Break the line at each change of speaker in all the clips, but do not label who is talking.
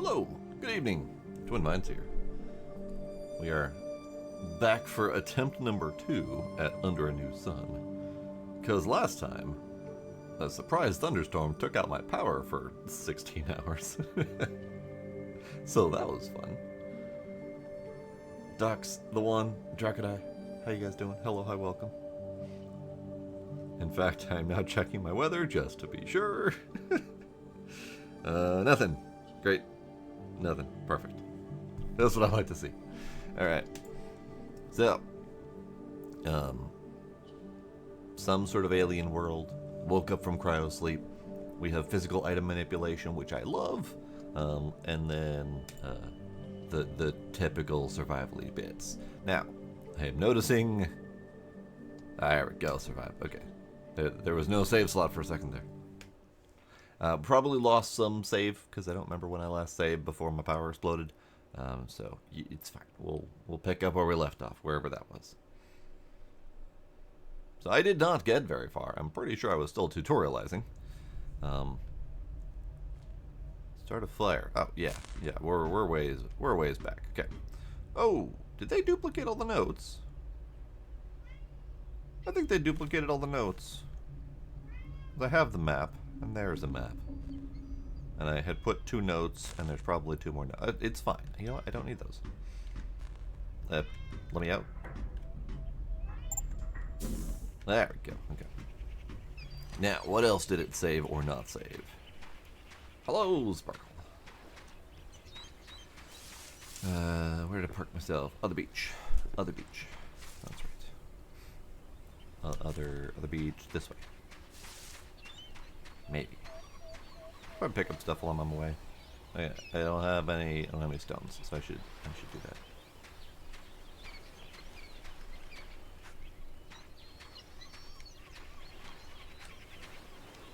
Hello, good evening. Twin Minds here. We are back for attempt number 2 at Under a New Sun. Because last time, a surprise thunderstorm took out my power for 16 hours. So that was fun. Docs, the one, Dracodai, how you guys doing? Hello, hi, welcome. In fact, I'm now checking my weather just to be sure. Nothing. Great. Nothing. Perfect. That's what I like to see. Alright. So, some sort of alien world. Woke up from cryo sleep. We have physical item manipulation, which I love. And then, the typical survival-y bits. Now, I am noticing... There we go, survive. Okay. There was no save slot for a second there. Probably lost some save, because I don't remember when I last saved before my power exploded. So, it's fine. We'll pick up where we left off, wherever that was. So I did not get very far. I'm pretty sure I was still tutorializing. Start a fire. Oh, yeah. We're ways back. Okay. Oh, did they duplicate all the notes? I think they duplicated all the notes. I have the map, and there's a map. And I had put 2 notes, and there's probably 2 more notes. It's fine. You know what? I don't need those. Let me out. There we go. Okay. Now, what else did it save or not save? Hello, Sparkle. Where did I park myself? Other beach. Other beach. That's right. Other beach this way. Maybe. Probably pick up stuff while I'm on my way. I don't have any stones, so I should do that.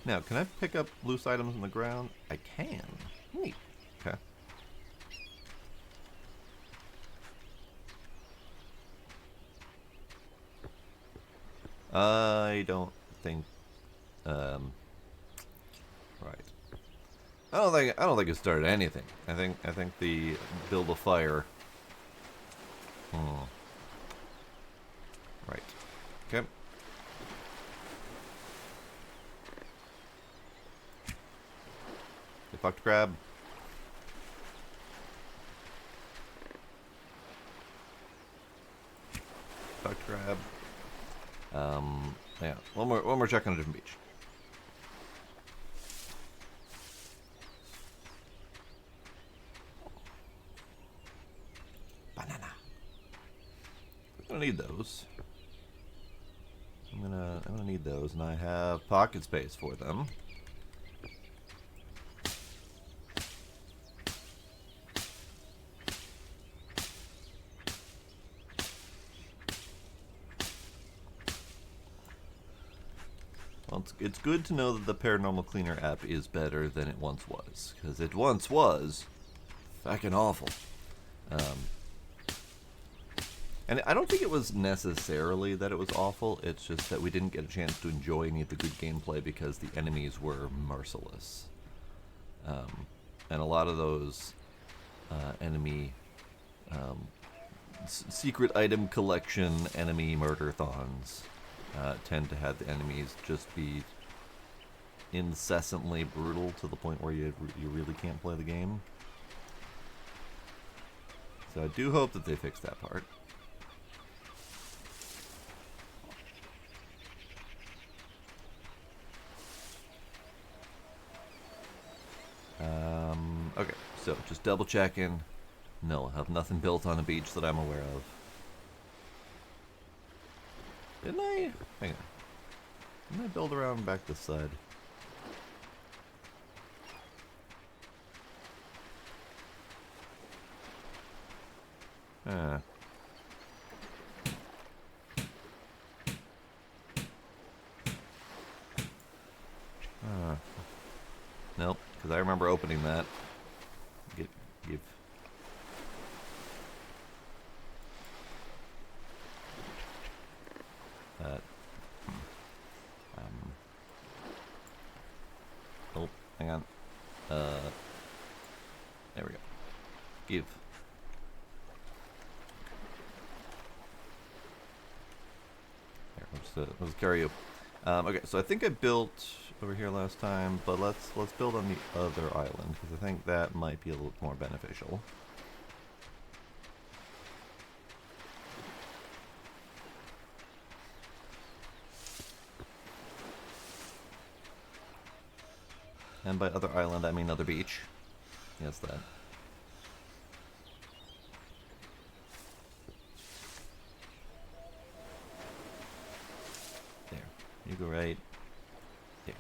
Now, can I pick up loose items on the ground? I can. Neat. Okay. I don't think. Right. I don't think it started anything. I think the build a fire. Right. Okay. They fucked crab. Fucked crab. Yeah. One more check on a different beach. Banana. I'm gonna need those. I'm gonna need those, and I have pocket space for them. Well, it's good to know that the Paranormal Cleaner app is better than it once was, because it once was fucking awful. And I don't think it was necessarily that it was awful, it's just that we didn't get a chance to enjoy any of the good gameplay because the enemies were merciless. And a lot of those enemy secret item collection enemy murder-thons tend to have the enemies just be incessantly brutal to the point where you really can't play the game. So I do hope that they fix that part. Okay, so just double checking. No, I have nothing built on the beach that I'm aware of. Didn't I? Hang on. Didn't I build around back this side? Nope, because I remember opening that. Give. Oh, hang on. There we go. Give. Here, let's carry you. Okay, so I think I built over here last time, but let's build on the other island because I think that might be a little more beneficial. And by other island, I mean other beach. Yes, that. There. You go right here.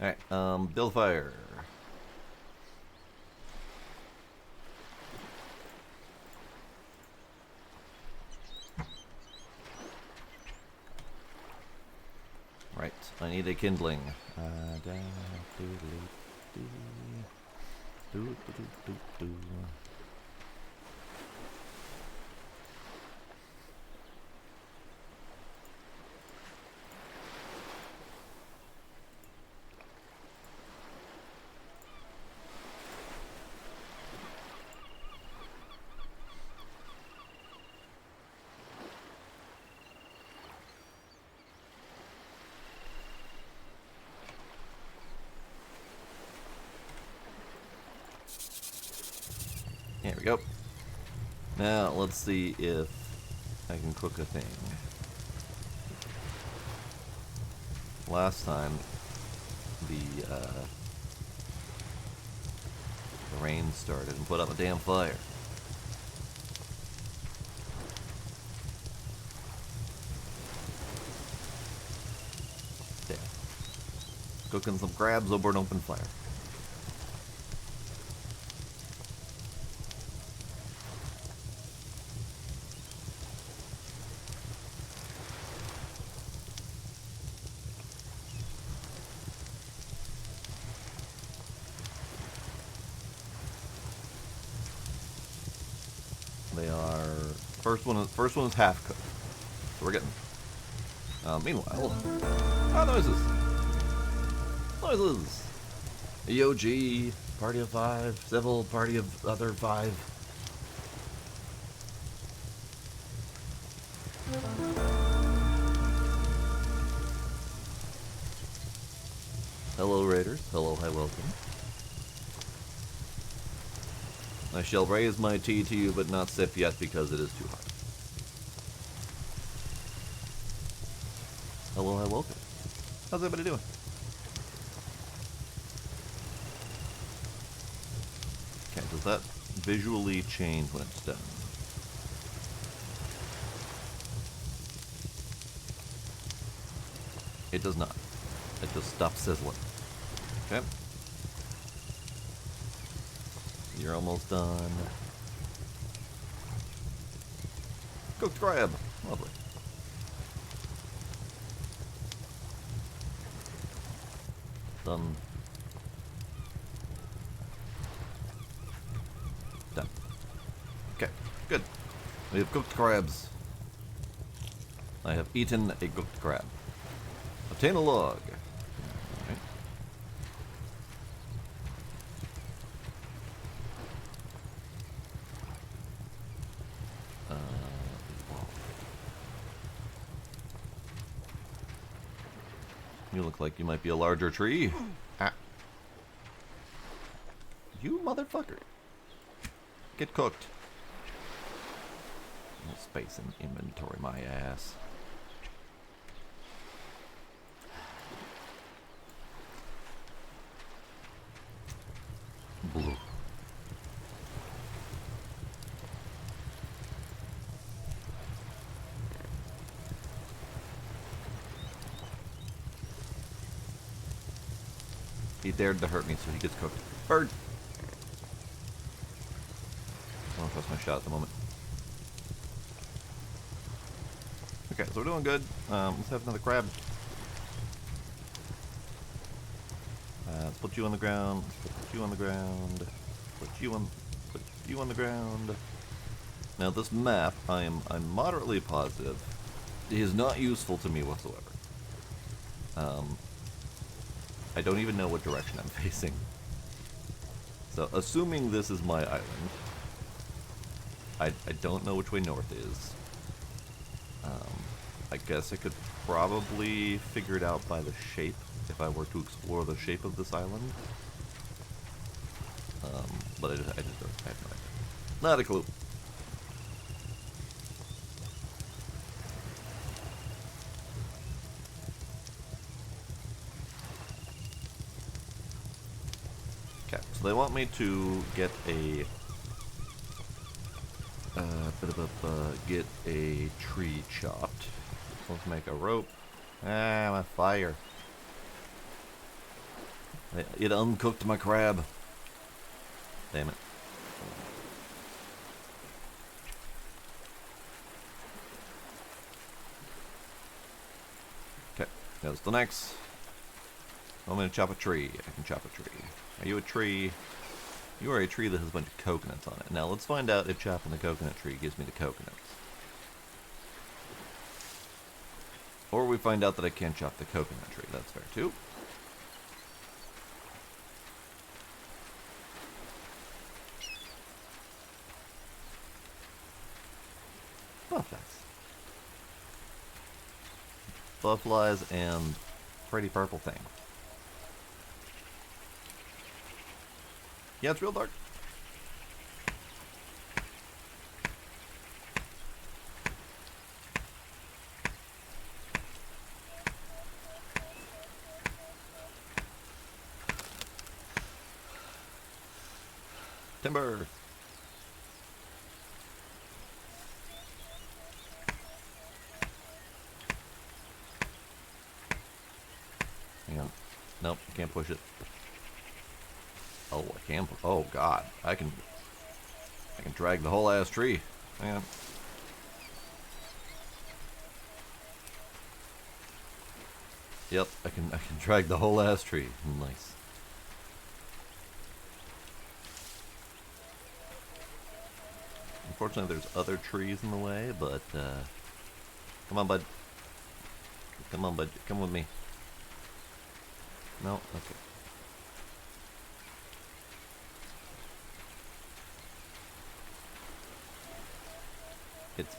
Alright, build fire. Right, I need a kindling. Here we go. Now, let's see if I can cook a thing. Last time, the rain started and put out the damn fire. There. Cooking some crabs over an open fire. They are first one is half cooked, so we're getting. Meanwhile, noises. EOG, party of 5, civil, party of other 5. Hello, Raiders. Hello, hi, welcome. I shall raise my tea to you, but not sip yet because it is too hot. Hello, hi, welcome. How's everybody doing? Okay, does that visually change when it's done? It does not. It just stops sizzling. Okay. You're almost done. Cooked crab. Lovely. Done. Done. Okay, good. We have cooked crabs. I have eaten a cooked crab. Obtain a log. Alright. You look like you might be a larger tree. Ah. You motherfucker. Get cooked. No space in inventory, my ass. Blue. He dared to hurt me, so he gets cooked. Bird! I don't trust my shot at the moment. Okay, so we're doing good. Let's have another crab. Let's put you on the ground. Put you on the ground. Put you on the ground. Now this map, I'm moderately positive, is not useful to me whatsoever. I don't even know what direction I'm facing. So, assuming this is my island, I don't know which way north is. I guess I could probably figure it out by the shape if I were to explore the shape of this island. But I just don't, I have no idea. Not a clue. Okay, so they want me to get a get a tree chopped. Let's make a rope. Ah, my fire. It uncooked my crab. Damn it. Okay, goes the next. I'm gonna chop a tree. I can chop a tree. Are you a tree? You are a tree that has a bunch of coconuts on it. Now let's find out if chopping the coconut tree gives me the coconuts. Or we find out that I can't chop the coconut tree. That's fair too. Butterflies. Butterflies and pretty purple thing. Yeah, it's real dark. Timber. Hang on. Nope, can't push it. Oh, I can. Oh God, I can drag the whole ass tree. Hang on. Yep, I can drag the whole ass tree. Nice. Unfortunately, there's other trees in the way, but come on, bud. Come on, bud. Come with me. No, okay.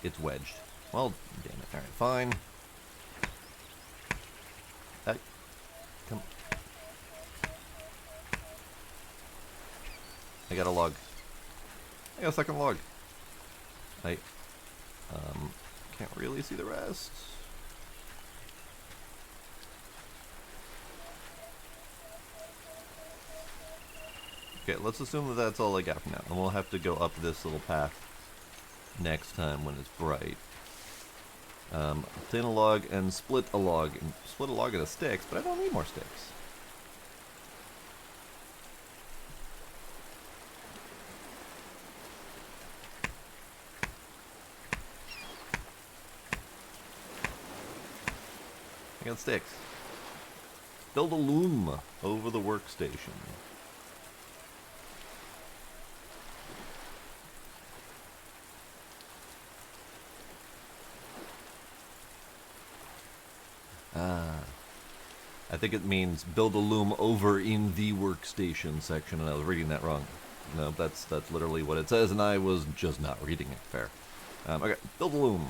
It's wedged. Well, damn it. All right, fine. Come. I got a log. I got a second log. I can't really see the rest. Okay, let's assume that that's all I got for now, and we'll have to go up this little path next time when it's bright. Obtain a log and split a log. And split a log into sticks, but I don't need more sticks. I got sticks. Build a loom over the workstation. I think it means build a loom over in the workstation section, and I was reading that wrong. No, that's literally what it says, and I was just not reading it. Fair. Okay, build a loom.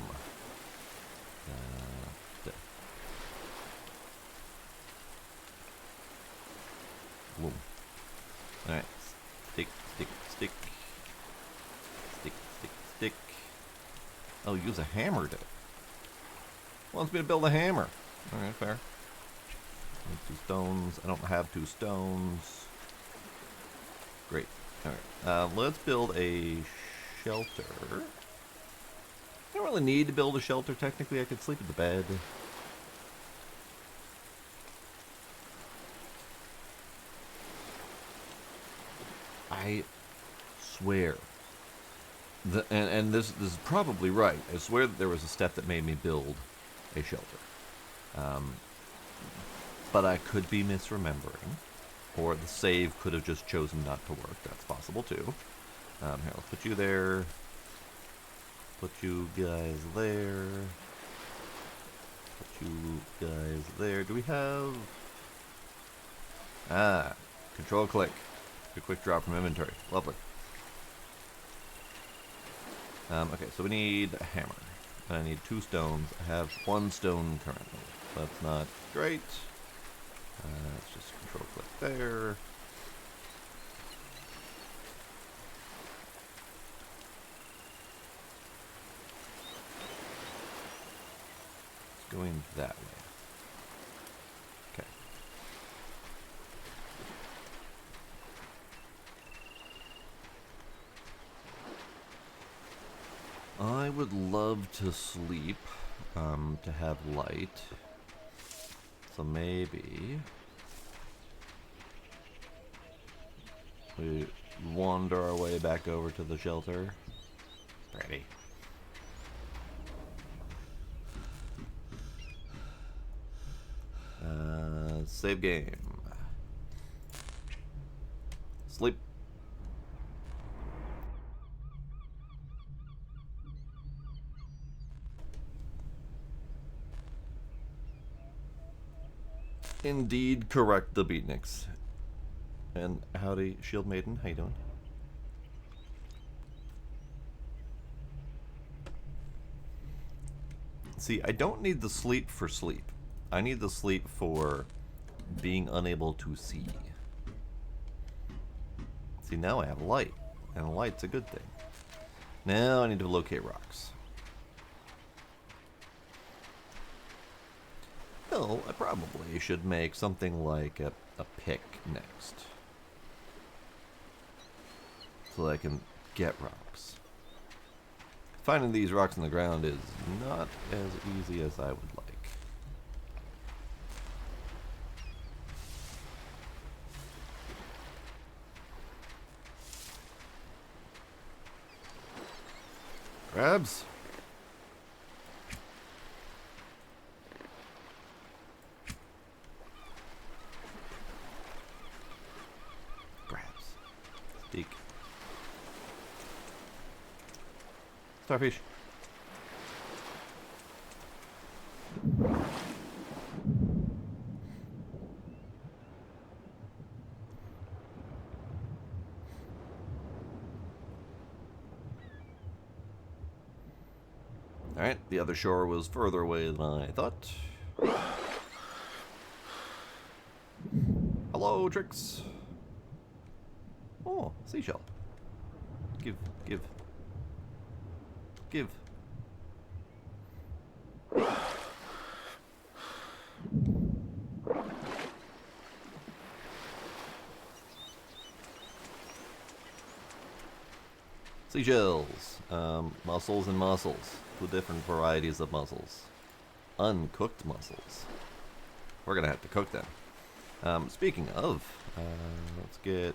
Loom. Alright. Stick, stick, stick. Stick, stick, stick. Oh, use a hammer to... Wants me to build a hammer. Alright, fair. 2 stones. I don't have 2 stones. Great. Alright. Let's build a shelter. I don't really need to build a shelter, technically. I could sleep in the bed. I swear. And this is probably right. I swear that there was a step that made me build a shelter. But I could be misremembering. Or the save could have just chosen not to work. That's possible too. Here, let's put you there. Put you guys there. Put you guys there. Do we have... Control click. A quick drop from inventory. Lovely. Okay, so we need a hammer. I need 2 stones. I have 1 stone currently. That's not great. Let's just control click there. It's going that way. Okay. I would love to sleep, to have light. So maybe we wander our way back over to the shelter. Pretty. Save game. Sleep. Indeed correct, the beatniks. And howdy, Shield Maiden, how you doing? See, I don't need the sleep for sleep. I need the sleep for being unable to see. See, now I have light, and light's a good thing. Now I need to locate rocks. Well, I probably should make something like a pick next. So that I can get rocks. Finding these rocks in the ground is not as easy as I would like. Crabs? Speak. Starfish. Alright, the other shore was further away than I thought. Hello, Trix. Oh, seashell. Give. Seashells. Mussels and mussels. 2 different varieties of mussels. Uncooked mussels. We're gonna have to cook them. Speaking of, let's get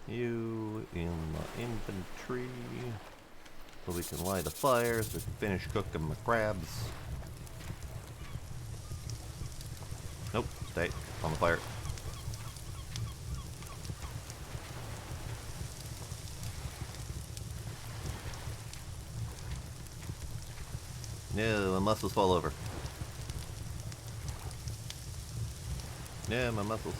you in my inventory so we can light a fire so we can finish cooking my crabs. Nope, stay on the fire. No, my muscles fall over. Yeah, my muscles.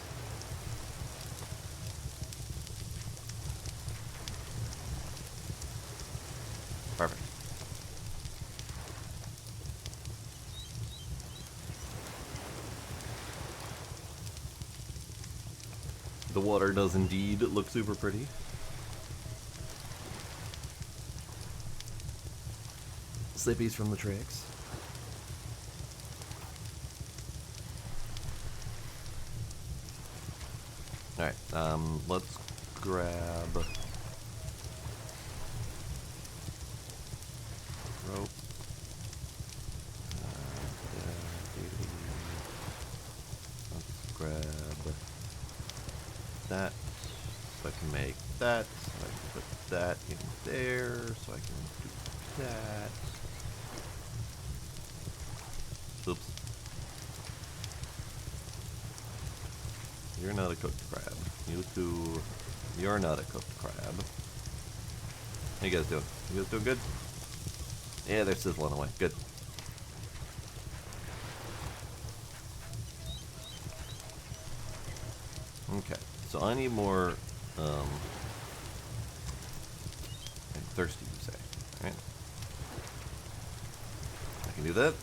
Perfect. The water does indeed look super pretty. Slippies from the tricks. Alright, let's grab rope. Let's grab that so I can make that, so I can put that in there, so I can do that. Oops. You're not a cooked crab. You two, you're not a cooked crab. How you guys doing? You guys doing good? Yeah, they're sizzling away. Good. Okay, So I need more. I'm thirsty, you say? All right. I can do that.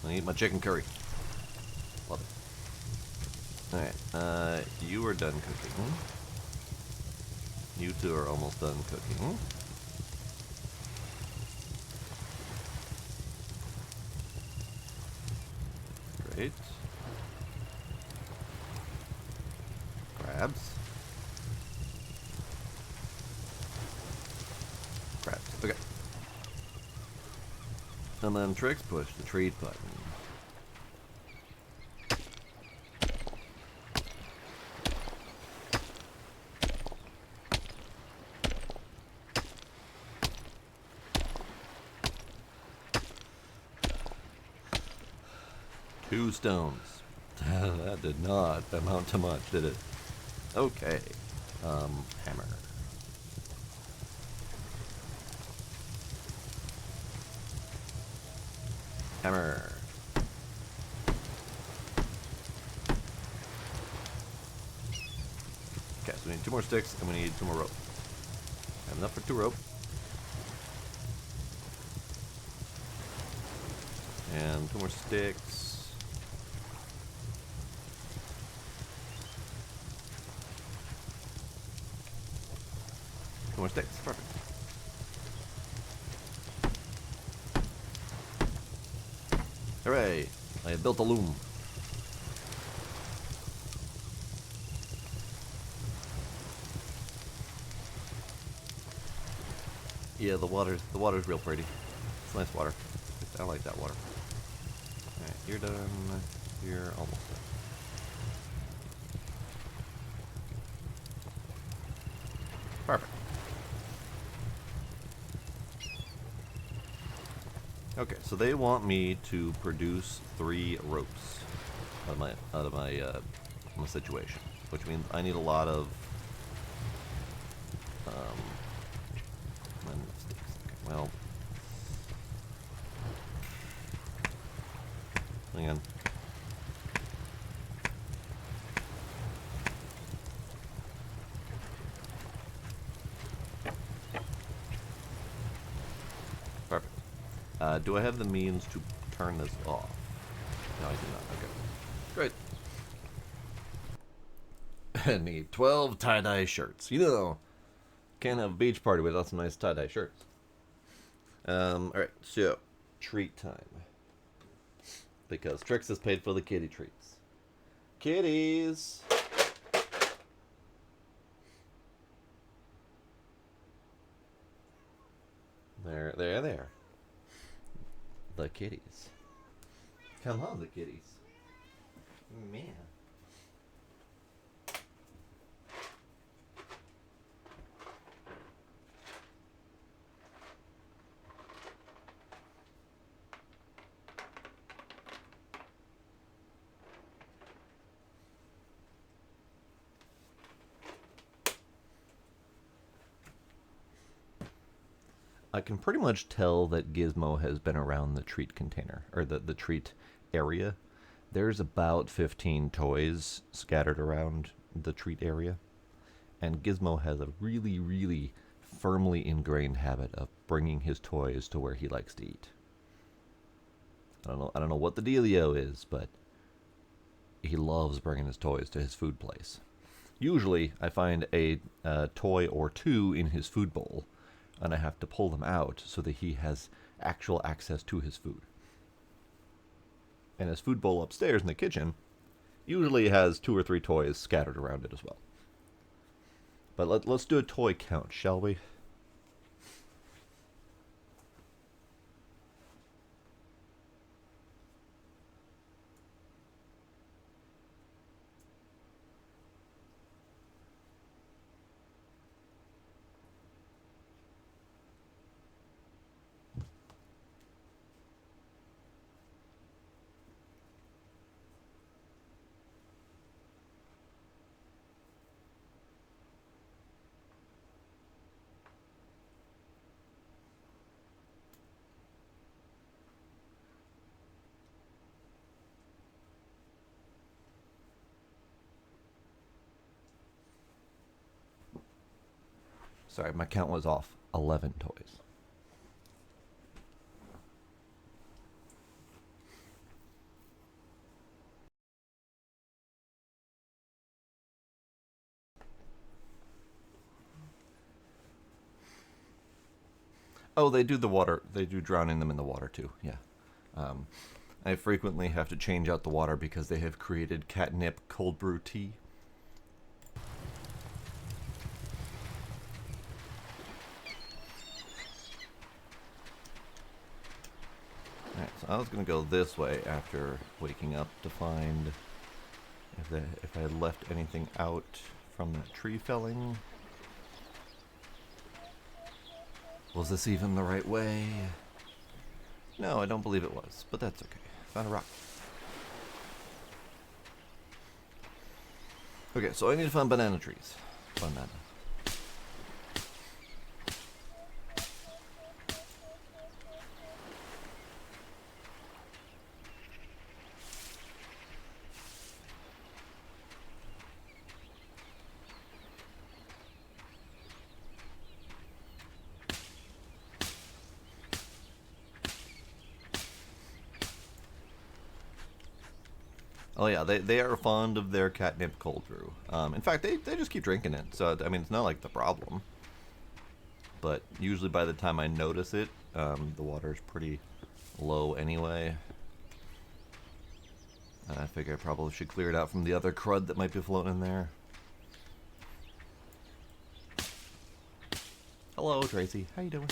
I need my chicken curry. Love it. Alright, you are done cooking. You two are almost done cooking. Great. Crabs. Crabs. Okay. And then Trix push the treat button. Two stones. That did not amount to much, did it? Okay. Hammer. Hammer. Okay, so we need 2 more sticks and we need 2 more rope. I have enough for 2 rope. And 2 more sticks. 2 more sticks. Perfect. Hooray! I have built a loom. Yeah, the water's real pretty. It's nice water. I like that water. Alright, you're done. You're almost done. Perfect. Okay, so they want me to produce 3 ropes out of my situation, which means I need a lot of sticks. Okay, well, hang on. Perfect. Do I have the means to turn this off? No, I do not. Okay. Great. I need 12 tie-dye shirts. You know, can't have a beach party without some nice tie-dye shirts. Alright, so, treat time. Because Trix has paid for the kitty treats. Kitties! There. The kitties. Come on, the kitties. Man. I can pretty much tell that Gizmo has been around the treat container, or the treat area. There's about 15 toys scattered around the treat area, and Gizmo has a really, really firmly ingrained habit of bringing his toys to where he likes to eat. I don't know what the dealio is, but he loves bringing his toys to his food place. Usually, I find a toy or 2 in his food bowl, and I have to pull them out so that he has actual access to his food. And his food bowl upstairs in the kitchen usually has 2 or 3 toys scattered around it as well. But let's do a toy count, shall we? Sorry, my count was off. 11 toys. Oh, they do the water. They do drowning them in the water too. Yeah. Um, I frequently have to change out the water because they have created catnip cold brew tea. Alright, so I was going to go this way after waking up to find if I had left anything out from that tree felling. Was this even the right way? No, I don't believe it was, but that's okay. Found a rock. Okay, so I need to find banana trees. Banana. Oh yeah, they are fond of their catnip cold brew. In fact, they just keep drinking it. So I mean, it's not like the problem. But usually by the time I notice it, the water's pretty low anyway. And I figure I probably should clear it out from the other crud that might be floating in there. Hello, Tracy. How you doing?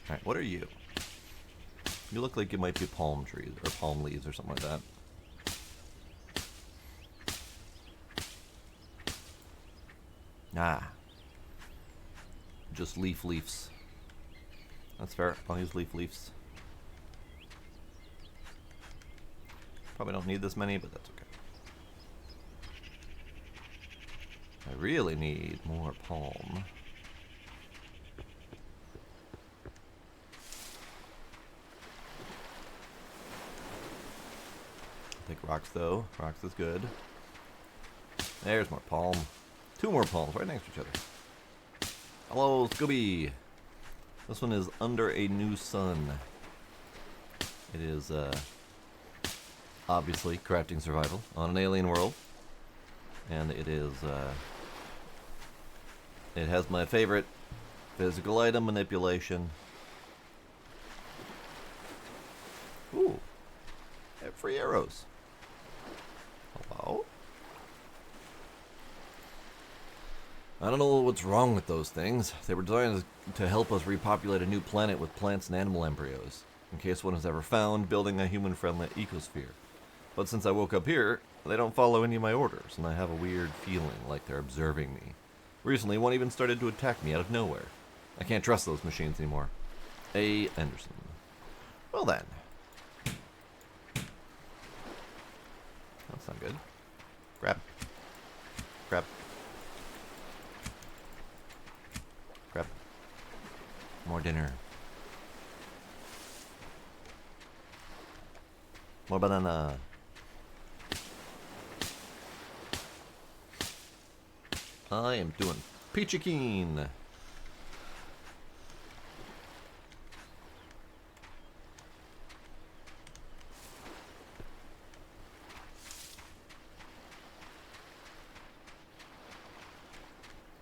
Alright, what are you? You look like you might be palm trees, or palm leaves, or something like that. Ah. Just leafs. That's fair. I'll use leafs. Probably don't need this many, but that's okay. I really need more palm. Take rocks though. Rocks is good. There's more palm. 2 more palms right next to each other. Hello, Scooby. This one is Under a New Sun. It is obviously crafting survival on an alien world, and it is it has my favorite physical item manipulation. Ooh, I have free arrows. Hello? I don't know what's wrong with those things. They were designed to help us repopulate a new planet with plants and animal embryos, in case one is ever found, building a human-friendly ecosphere. But since I woke up here, they don't follow any of my orders, and I have a weird feeling like they're observing me. Recently, one even started to attack me out of nowhere. I can't trust those machines anymore. A. Anderson. Well then. That's not good. Grab. Grab. Grab. More dinner. More banana. I am doing peachy keen.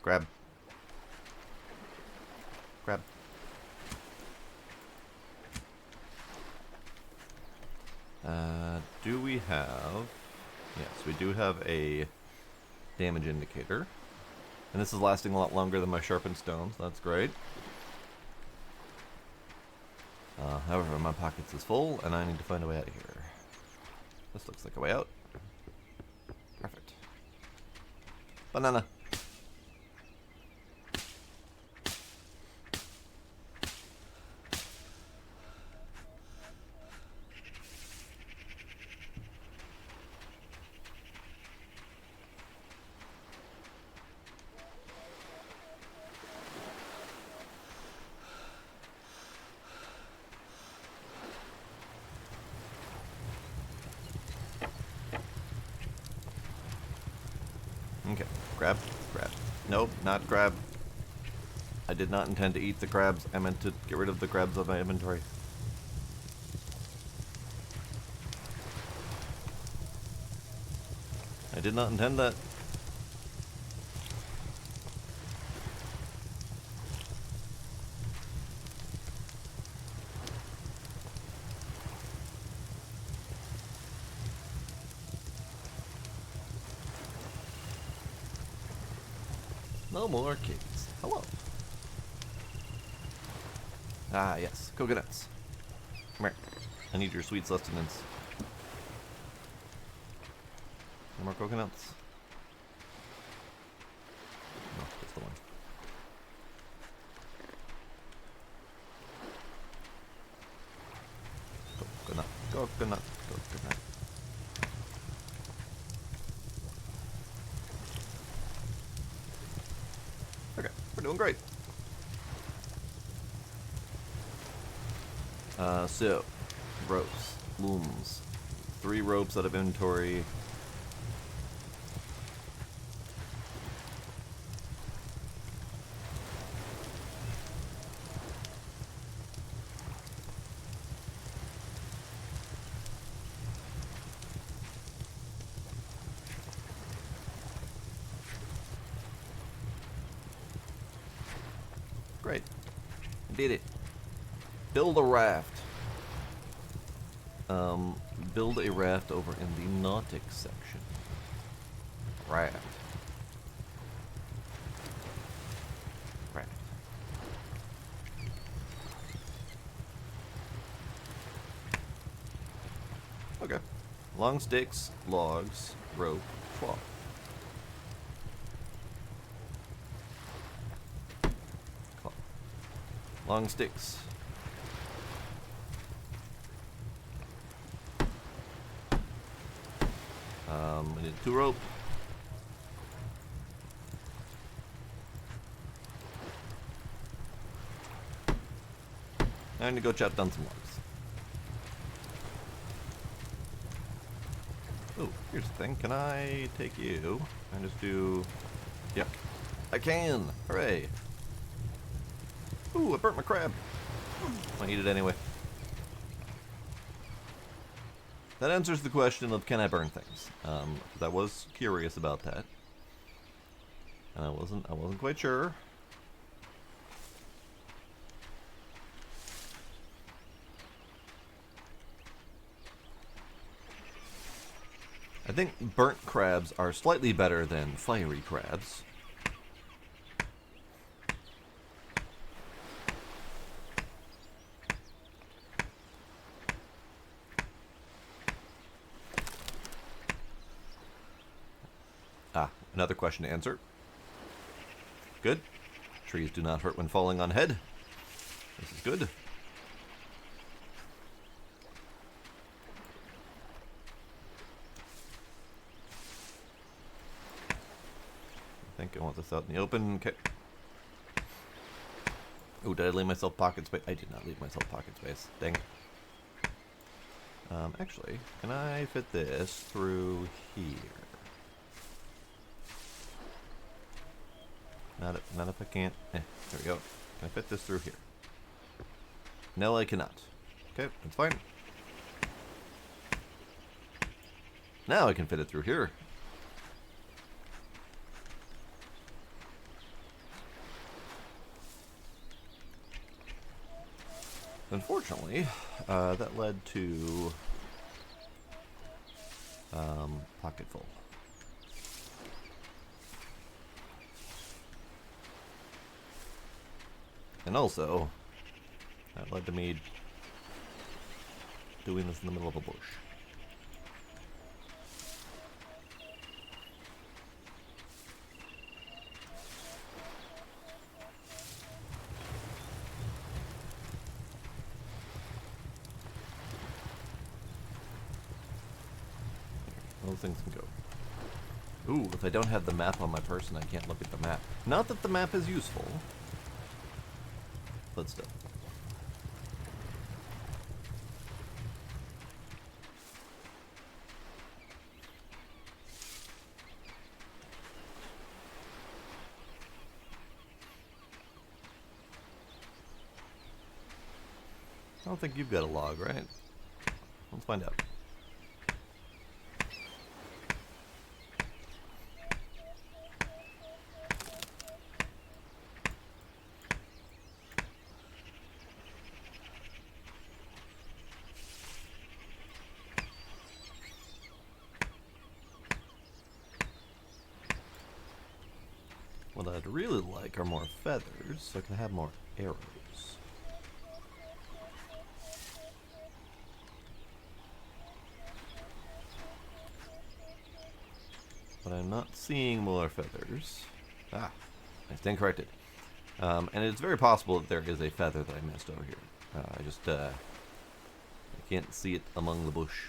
Grab. Grab. Do we have... Yes, we do have a damage indicator. And this is lasting a lot longer than my sharpened stones. That's great. However, my pockets is full, and I need to find a way out of here. This looks like a way out. Perfect. Banana. Grab. Grab. Nope, not grab. I did not intend to eat the crabs. I meant to get rid of the crabs of my inventory. I did not intend that. No more kids. Hello. Ah, yes. Coconuts. Come here. I need your sweet sustenance. No more coconuts. No, just the one. Coconut. Coconut. Coconut. Okay, we're doing great. So, ropes, looms, 3 ropes out of inventory. Great, did it. Build a raft. Build a raft over in the nautics section. Raft. Raft. Okay. Long sticks, logs, rope, cloth. Cloth. Long sticks. We need 2 rope. I need to go chop down some logs. Oh, here's the thing. Can I take you and just do... Yep. I can! Hooray! Ooh, I burnt my crab. I eat it anyway. That answers the question of can I burn things? Because I was curious about that, and I wasn't quite sure. I think burnt crabs are slightly better than fiery crabs. Ah, another question to answer. Good. Trees do not hurt when falling on head. This is good. I think I want this out in the open. Okay. Oh, did I leave myself pocket space? I did not leave myself pocket space. Dang it. Actually, can I fit this through here? Not if I can't. There we go. Can I fit this through here? No, I cannot. Okay, that's fine. Now I can fit it through here. Unfortunately, that led to pocket full. And also, that led to me doing this in the middle of a bush. Those things can go. Ooh, if I don't have the map on my person, I can't look at the map. Not that the map is useful, but still. don't think you've got a log, right? Let's find out. What I'd really like are more feathers, so I can have more arrows. But I'm not seeing more feathers. Ah, I stand corrected. And it's very possible that there is a feather that I missed over here. I can't see it among the bush.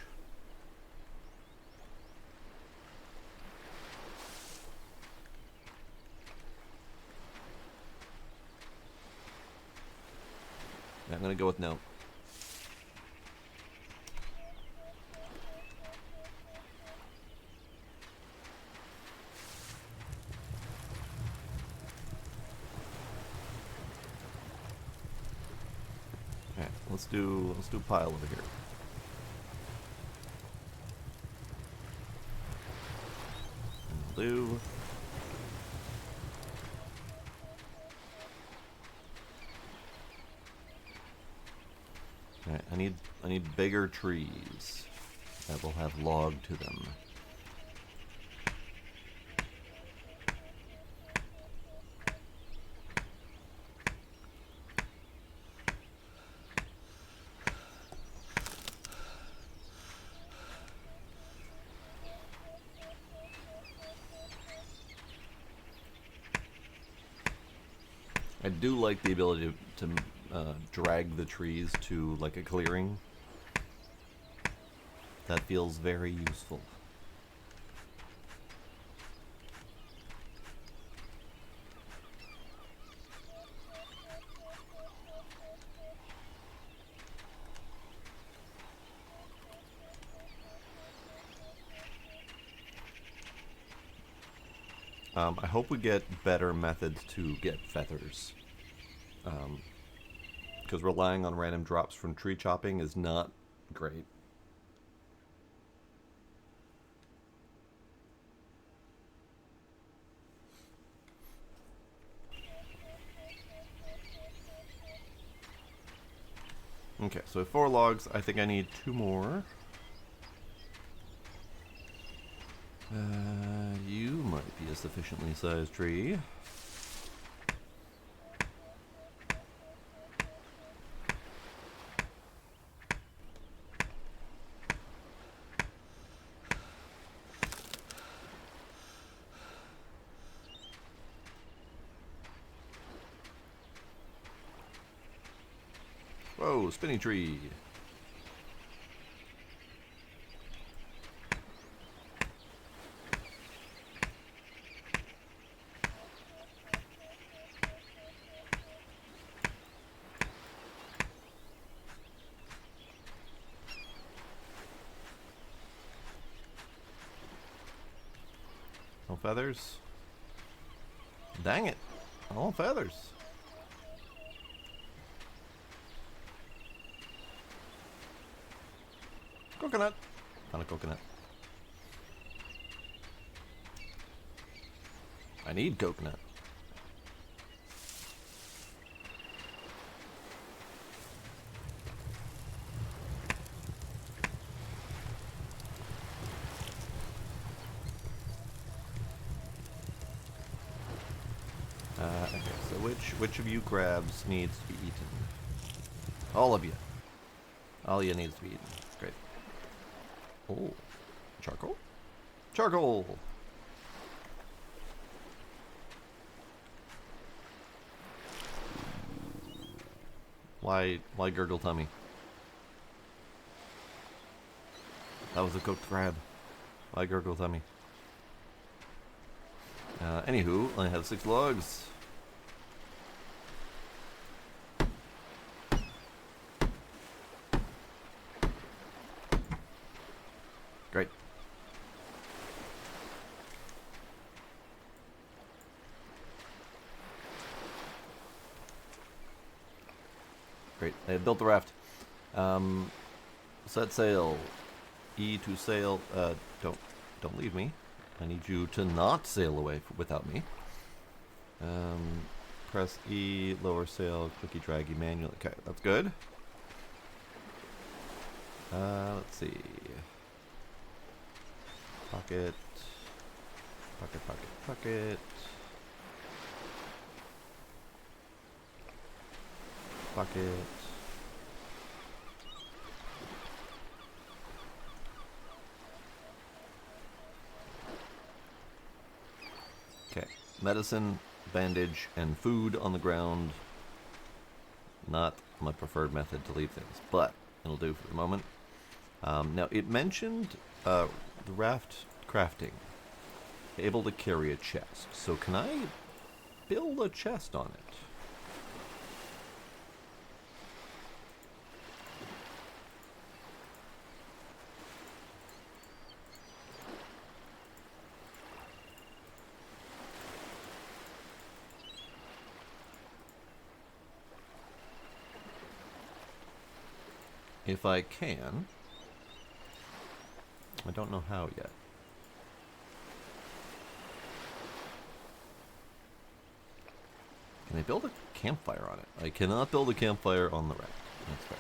I'm gonna go with no. Alright, let's do a pile over here. And we'll do. Alright, I need bigger trees that will have log to them. I do like the ability to drag the trees to like a clearing. That feels very useful. I hope we get better methods to get feathers. Because relying on random drops from tree chopping is not great. Okay, so 4 logs. I think I need 2 more. You might be a sufficiently sized tree. Whoa, spinning tree. No feathers? Dang it. All feathers. Coconut. Not a coconut. I need coconut. Okay, so which of you crabs needs to be eaten? All of you. All you needs to be eaten. Great. Oh, charcoal? Charcoal! Why gurgle tummy? That was a cooked crab. Why gurgle tummy? Anywho, I have 6 logs. Great. Great. I have built the raft. Set sail. E to sail. Don't leave me. I need you to not sail away without me. Press E, lower sail, clicky draggy manually. Okay, that's good. Let's see. Pocket. Pocket, pocket, pocket. Pocket. Okay. Medicine, bandage, and food on the ground. Not my preferred method to leave things, but it'll do for the moment. Now, it mentioned the raft crafting. Able to carry a chest. So can I build a chest on it? If I can. I don't know how yet. Can I build a campfire on it? I cannot build a campfire on the raft. That's fair.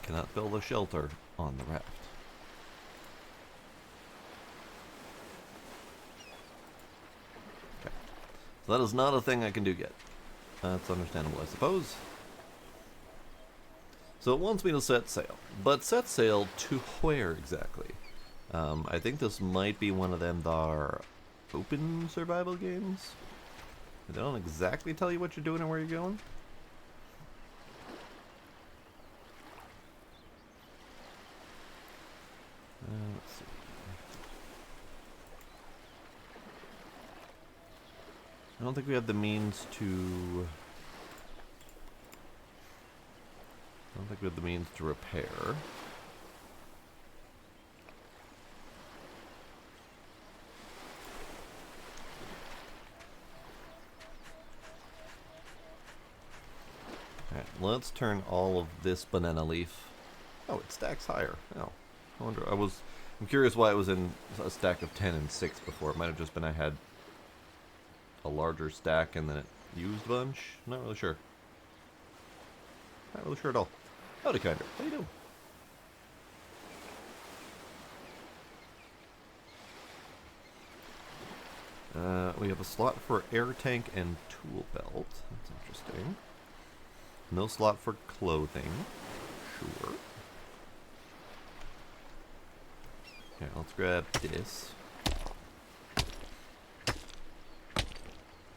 Cannot build a shelter on the raft. Okay. So that is not a thing I can do yet. That's understandable, I suppose. So it wants me to set sail. But set sail to where exactly? I think this might be one of them that are open survival games. They don't exactly tell you what you're doing and where you're going. Let's see. I don't think we have the means to... I don't think we have the means to repair. Alright, let's turn all of this banana leaf. Oh, it stacks higher. Oh, I wonder. I'm curious why it was in a stack of 10 and 6 before. It might have just been I had a larger stack and then it used a bunch. Not really sure. Not really sure at all. Howdy, Kinder. How you doing? We have a slot for air tank and tool belt. That's interesting. No slot for clothing. Sure. Okay, let's grab this.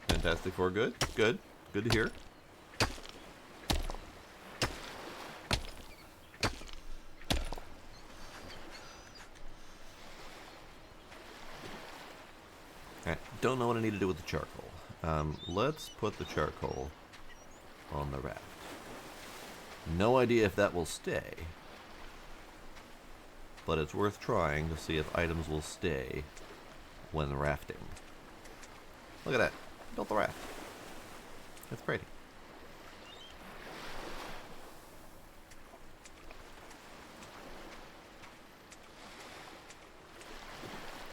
Fantastic Four, good. Good. Good to hear. Alright, don't know what I need to do with the charcoal. Let's put the charcoal on the raft. No idea if that will stay, but it's worth trying to see if items will stay when rafting. Look at that. Built the raft. That's pretty.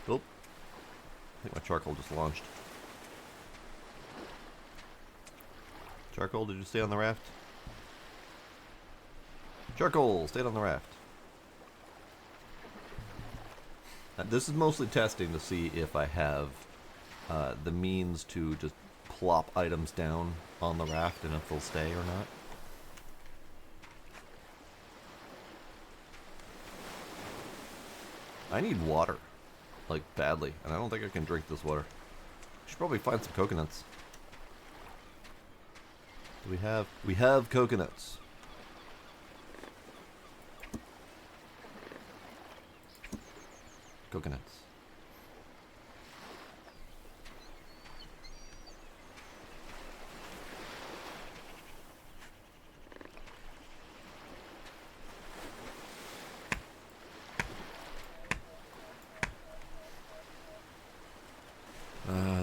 Oh. I think my charcoal just launched. Charcoal, did you stay on the raft? Charcoal, stayed on the raft. This is mostly testing to see if I have the means to just plop items down on the raft and if they'll stay or not. I need water, like badly, and I don't think I can drink this water. I should probably find some coconuts. Do we have coconuts. Coconuts.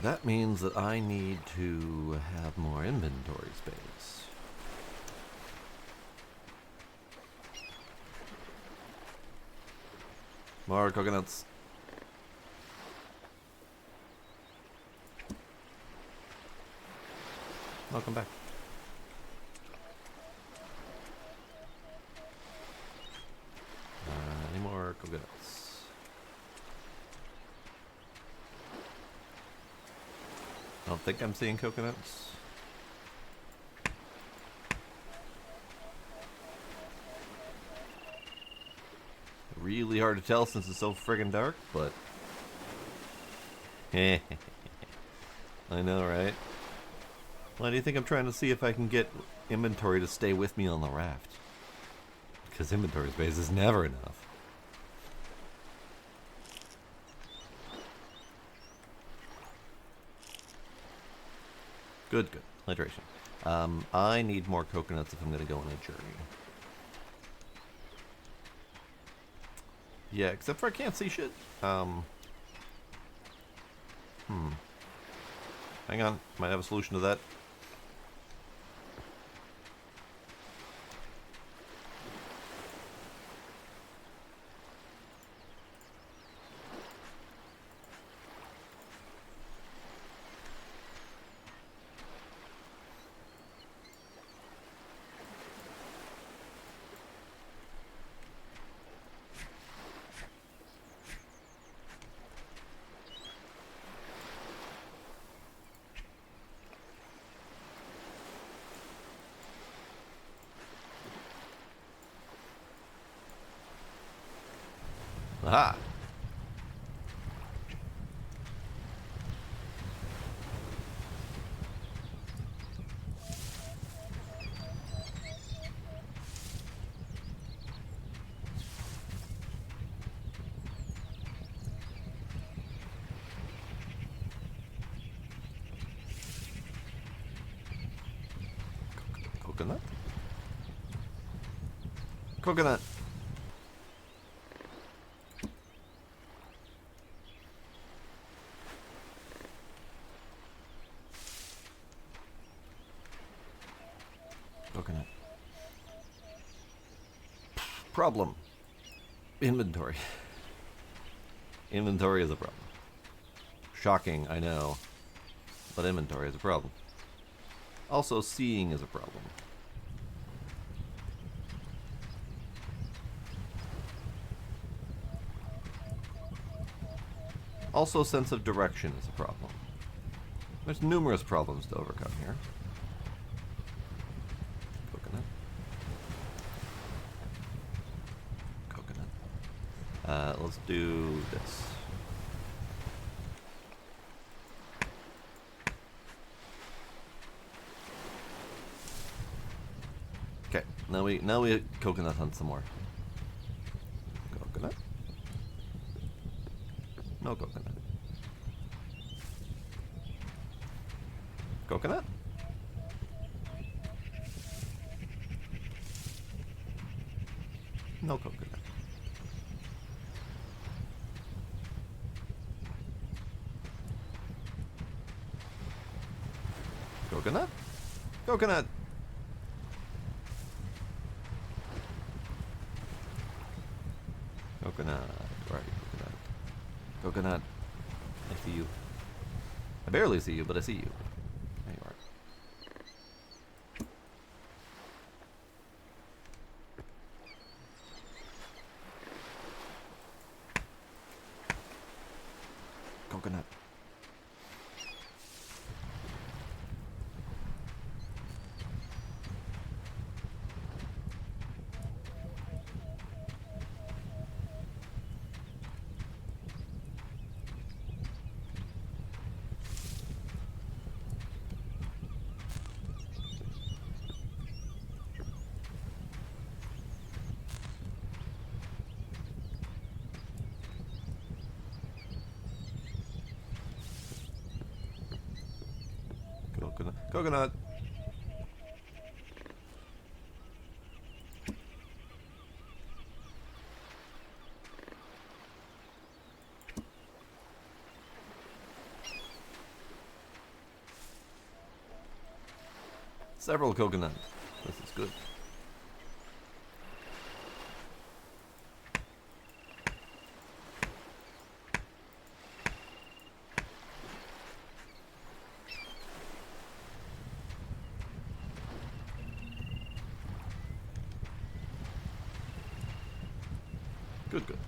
That means that I need to have more inventory space. More coconuts. Welcome back. Any more coconuts? I don't think I'm seeing coconuts. Really hard to tell since it's so friggin' dark, but... I know, right? Why do you think I'm trying to see if I can get inventory to stay with me on the raft? Because inventory space is never enough. Good, good. Hydration. I need more coconuts if I'm going to go on a journey. Yeah, except for I can't see shit. Hang on. Might have a solution to that. Aha! Coconut? Coconut! Coconut. Problem. Inventory. Inventory is a problem. Shocking, I know. But inventory is a problem. Also, seeing is a problem. Also, sense of direction is a problem. There's numerous problems to overcome here. Coconut. Coconut. Let's do this. Okay, now we coconut hunt some more. Coconut. No coconut. Coconut? No coconut. Coconut? Coconut! Coconut. Where are you, coconut? Coconut. I see you. I barely see you, but I see you. There you are. Coconut. Coconut. Coconut. Several coconut. This is good. Good, good.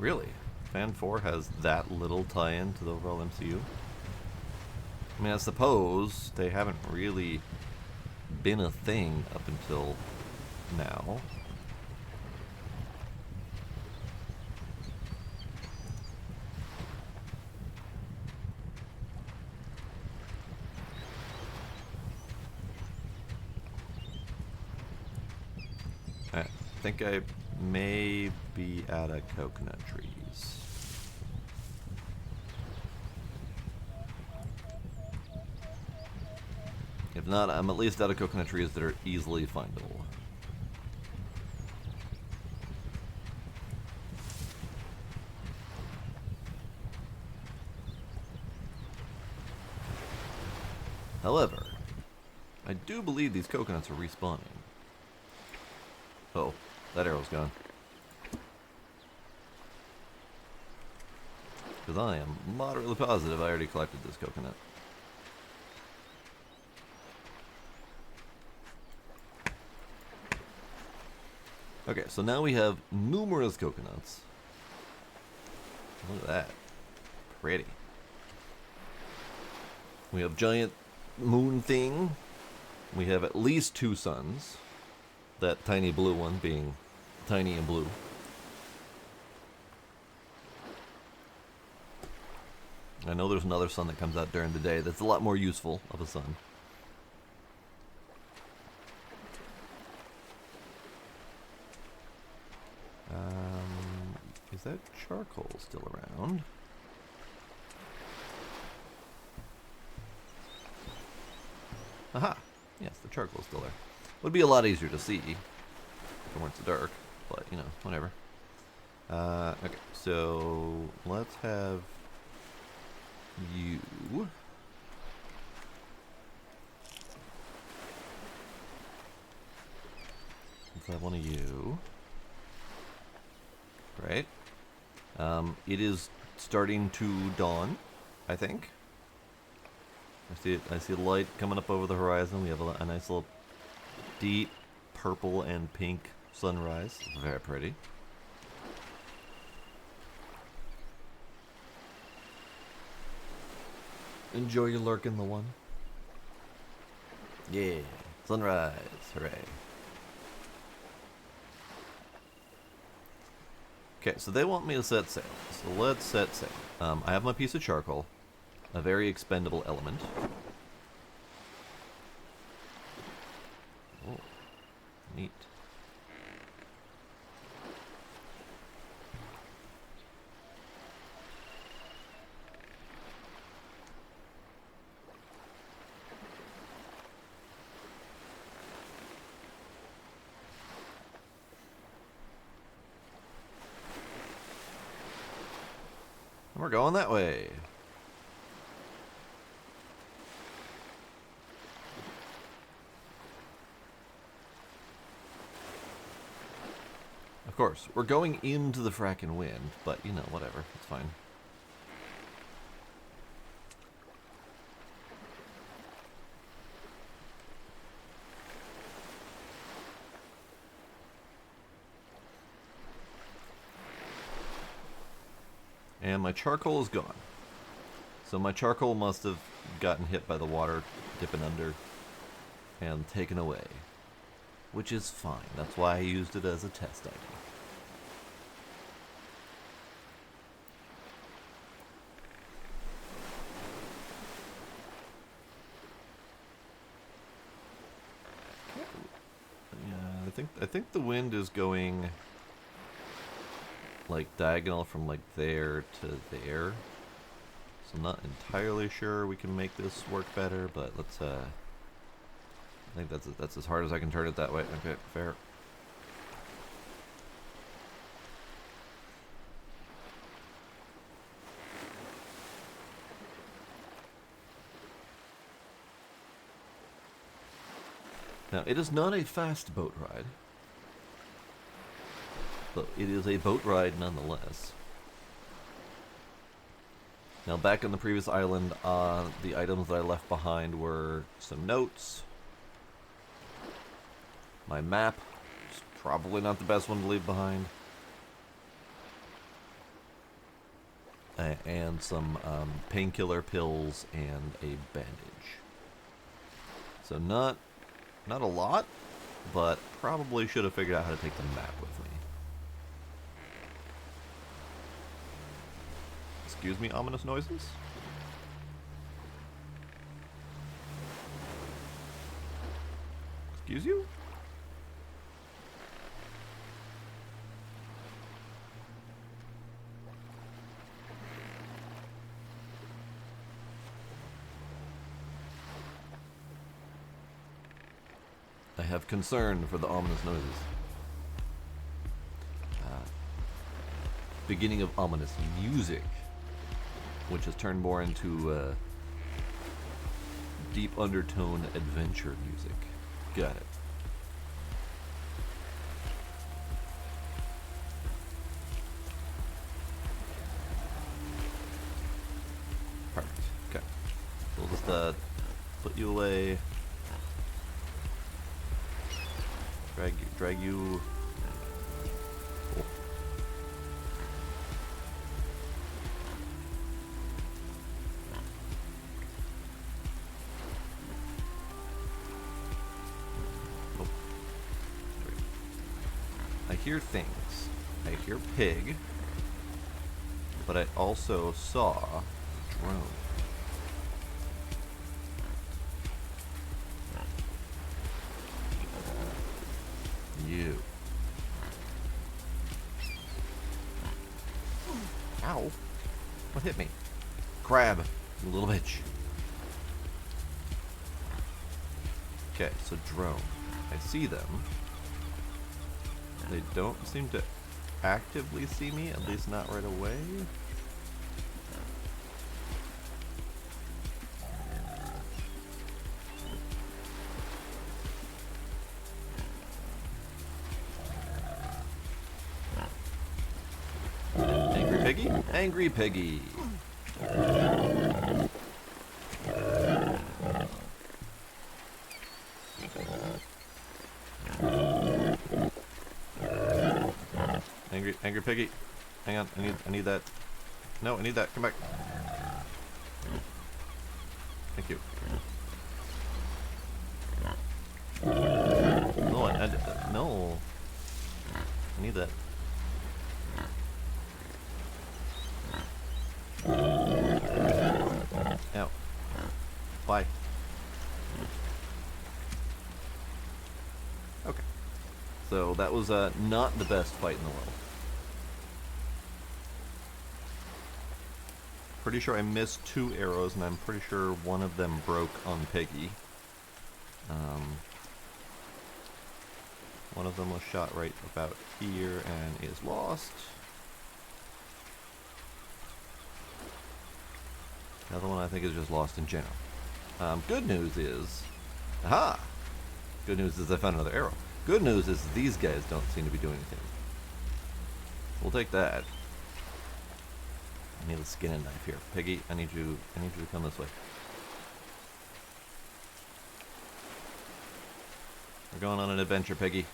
Really? Fan 4 has that little tie-in to the overall MCU? I mean, I suppose they haven't really been a thing up until now. I think I may be out of coconut trees. If not, I'm at least out of coconut trees that are easily findable. However, I do believe these coconuts are respawning. Oh, that arrow's gone. Because I am moderately positive I already collected this coconut. Okay, so now we have numerous coconuts. Look at that. Pretty. We have giant moon thing. We have at least 2 suns. That tiny blue one being tiny and blue. I know there's another sun that comes out during the day that's a lot more useful of a sun. Is that charcoal still around? Aha! Yes, the charcoal's still there. Would be a lot easier to see if it weren't so dark, but you know, whatever. Okay, so let's have you. Let's have one of you. Right. It is starting to dawn, I think. I see it. I see light coming up over the horizon. We have a nice little deep purple and pink sunrise. Very pretty. Enjoy your lurk in the one. Yeah, sunrise, hooray. Okay, so they want me to set sail. So let's set sail. I have my piece of charcoal, a very expendable element. Oh, neat. We're going that way. Of course, we're going into the frackin' wind, but you know, whatever, it's fine. And my charcoal is gone. So my charcoal must have gotten hit by the water dipping under and taken away. Which is fine. That's why I used it as a test item. Yeah, I think the wind is going like diagonal from like there to there. I'm not entirely sure we can make this work better, but let's I think that's as hard as I can turn it that way. Okay, fair. Now, it is not a fast boat ride, but it is a boat ride nonetheless. Now, back on the previous island, the items that I left behind were some notes, my map, which is probably not the best one to leave behind, and some painkiller pills and a bandage. So not a lot, but probably should have figured out how to take the map with me. Excuse me, ominous noises? Excuse you? I have concern for the ominous noises. Beginning of ominous music, which has turned more into deep undertone adventure music. Got it. Perfect. Okay. We'll just put you away. Drag you. Cool. Oh. I hear things. I hear pig, but I also saw drone. You. Ow. What hit me? Crab, you little bitch. Okay, so drone. I see them. They don't seem to actively see me, at least not right away. Piggy? Angry Piggy. Angry Piggy. Hang on, I need that. No, I need that. Come back. Thank you. No, no. I need that. Ow. Bye. Okay. So that was not the best fight in the world. Pretty sure I missed 2 arrows, and I'm pretty sure one of them broke on Piggy. One of them was shot right about here and is lost. The other one I think is just lost in general. Good news is... Aha! Good news is I found another arrow. Good news is these guys don't seem to be doing anything. We'll take that. I need a skin and knife here. Piggy, I need you to come this way. We're going on an adventure, Piggy.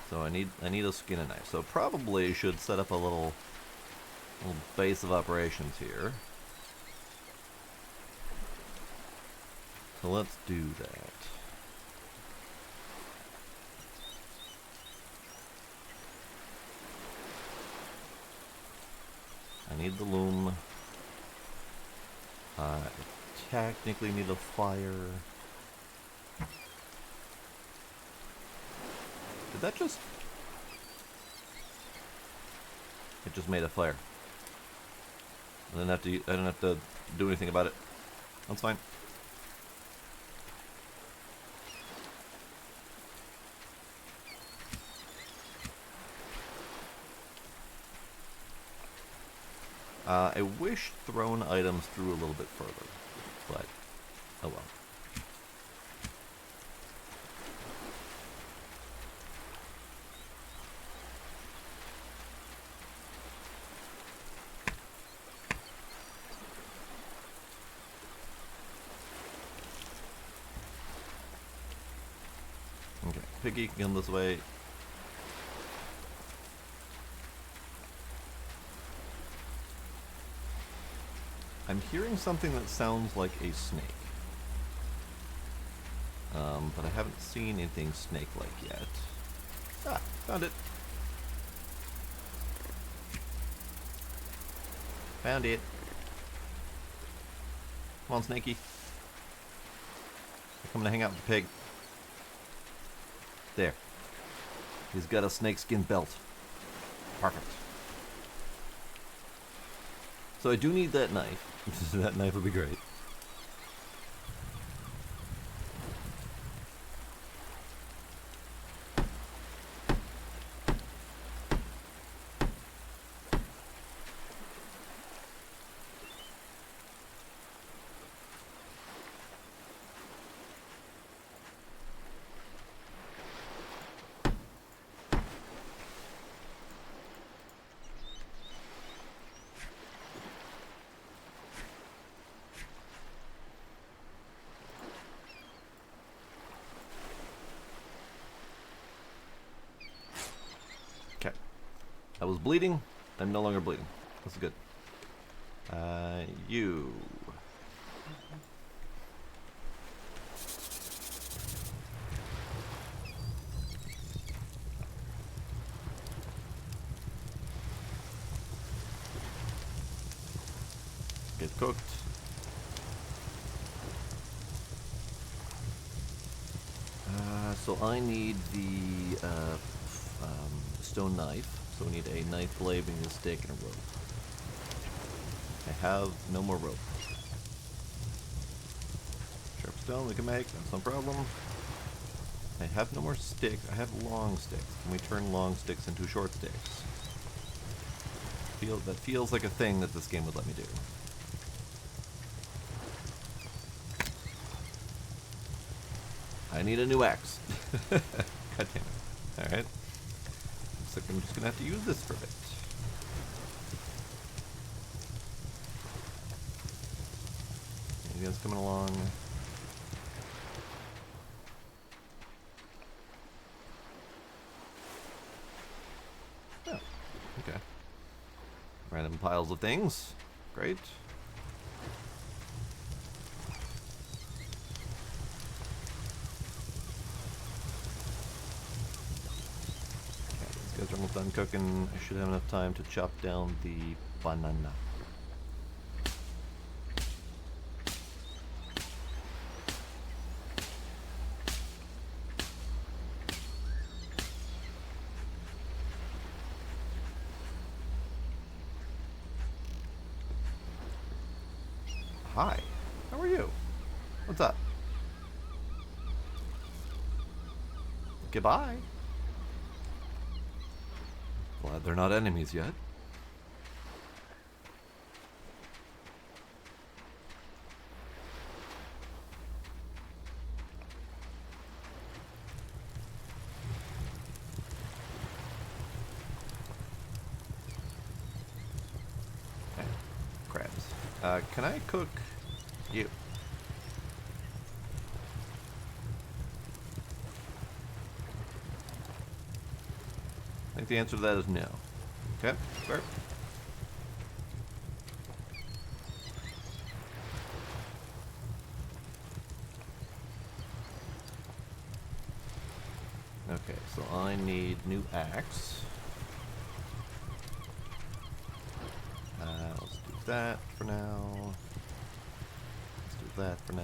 So I need a skin and knife. So probably should set up a little base of operations here. So let's do that. I need the loom. I technically need a fire. Did that just... It just made a fire. I didn't have to do anything about it. That's fine. I wish thrown items threw a little bit further, but oh well. Okay, Piggy, come this way. I'm hearing something that sounds like a snake. But I haven't seen anything snake-like yet. Ah, found it. Found it. Come on, Snakey. I'm coming to hang out with the pig. There. He's got a snakeskin belt. Perfect. So I do need that knife. That knife would be great. Okay. I was bleeding. I'm no longer bleeding. That's good. You. Get cooked. So I need the stone knife. So we need a knife blade, we need a stick, and a rope. I have no more rope. Sharp stone we can make, that's no problem. I have no more sticks. I have long sticks. Can we turn long sticks into short sticks? That feels like a thing that this game would let me do. I need a new axe. God damn it. Alright. Looks like I'm just gonna have to use this for a bit. You guys coming along? Oh, okay. Random piles of things. Great. Guys are almost done cooking. I should have enough time to chop down the banana. Hi. How are you? What's up? Goodbye. Glad they're not enemies yet. Okay. Crabs. Can I cook you? I think the answer to that is no. Okay, fair. Okay, so I need new axe. Let's do that for now. Let's do that for now.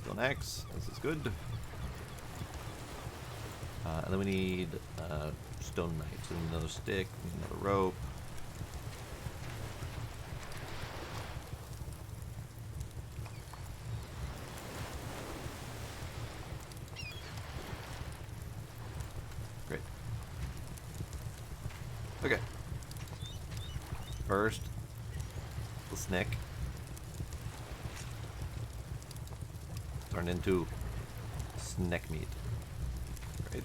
Stone axe, this is good. And then we need stone knife. So we need another stick, we need another rope. Great. Okay. First, the snake turned into snack meat. Great.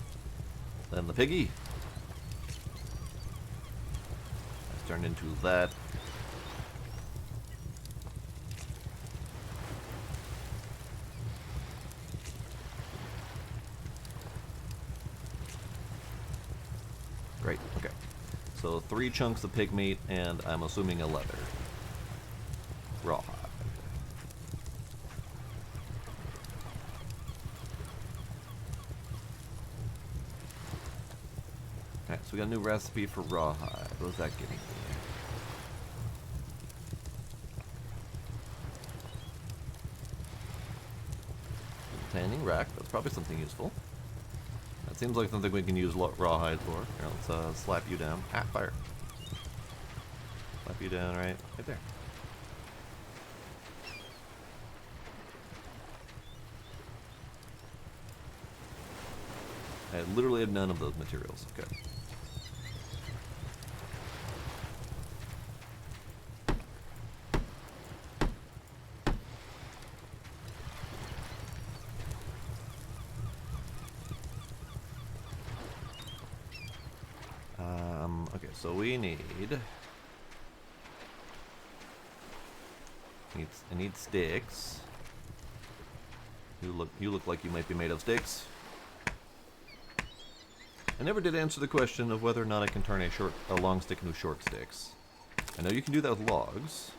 Then the piggy has turned into that. Great, okay. So 3 chunks of pig meat, and I'm assuming a leather. Rawhide. Okay, so we got a new recipe for rawhide. What is that giving me? Tanning rack, that's probably something useful. That seems like something we can use rawhide for. Here, let's slap you down. Ah, fire. Slap you down right there. I literally have none of those materials. Okay. Okay, so we need... I need sticks. You look like you might be made of sticks. I never did answer the question of whether or not I can turn a long stick into short sticks. I know you can do that with logs,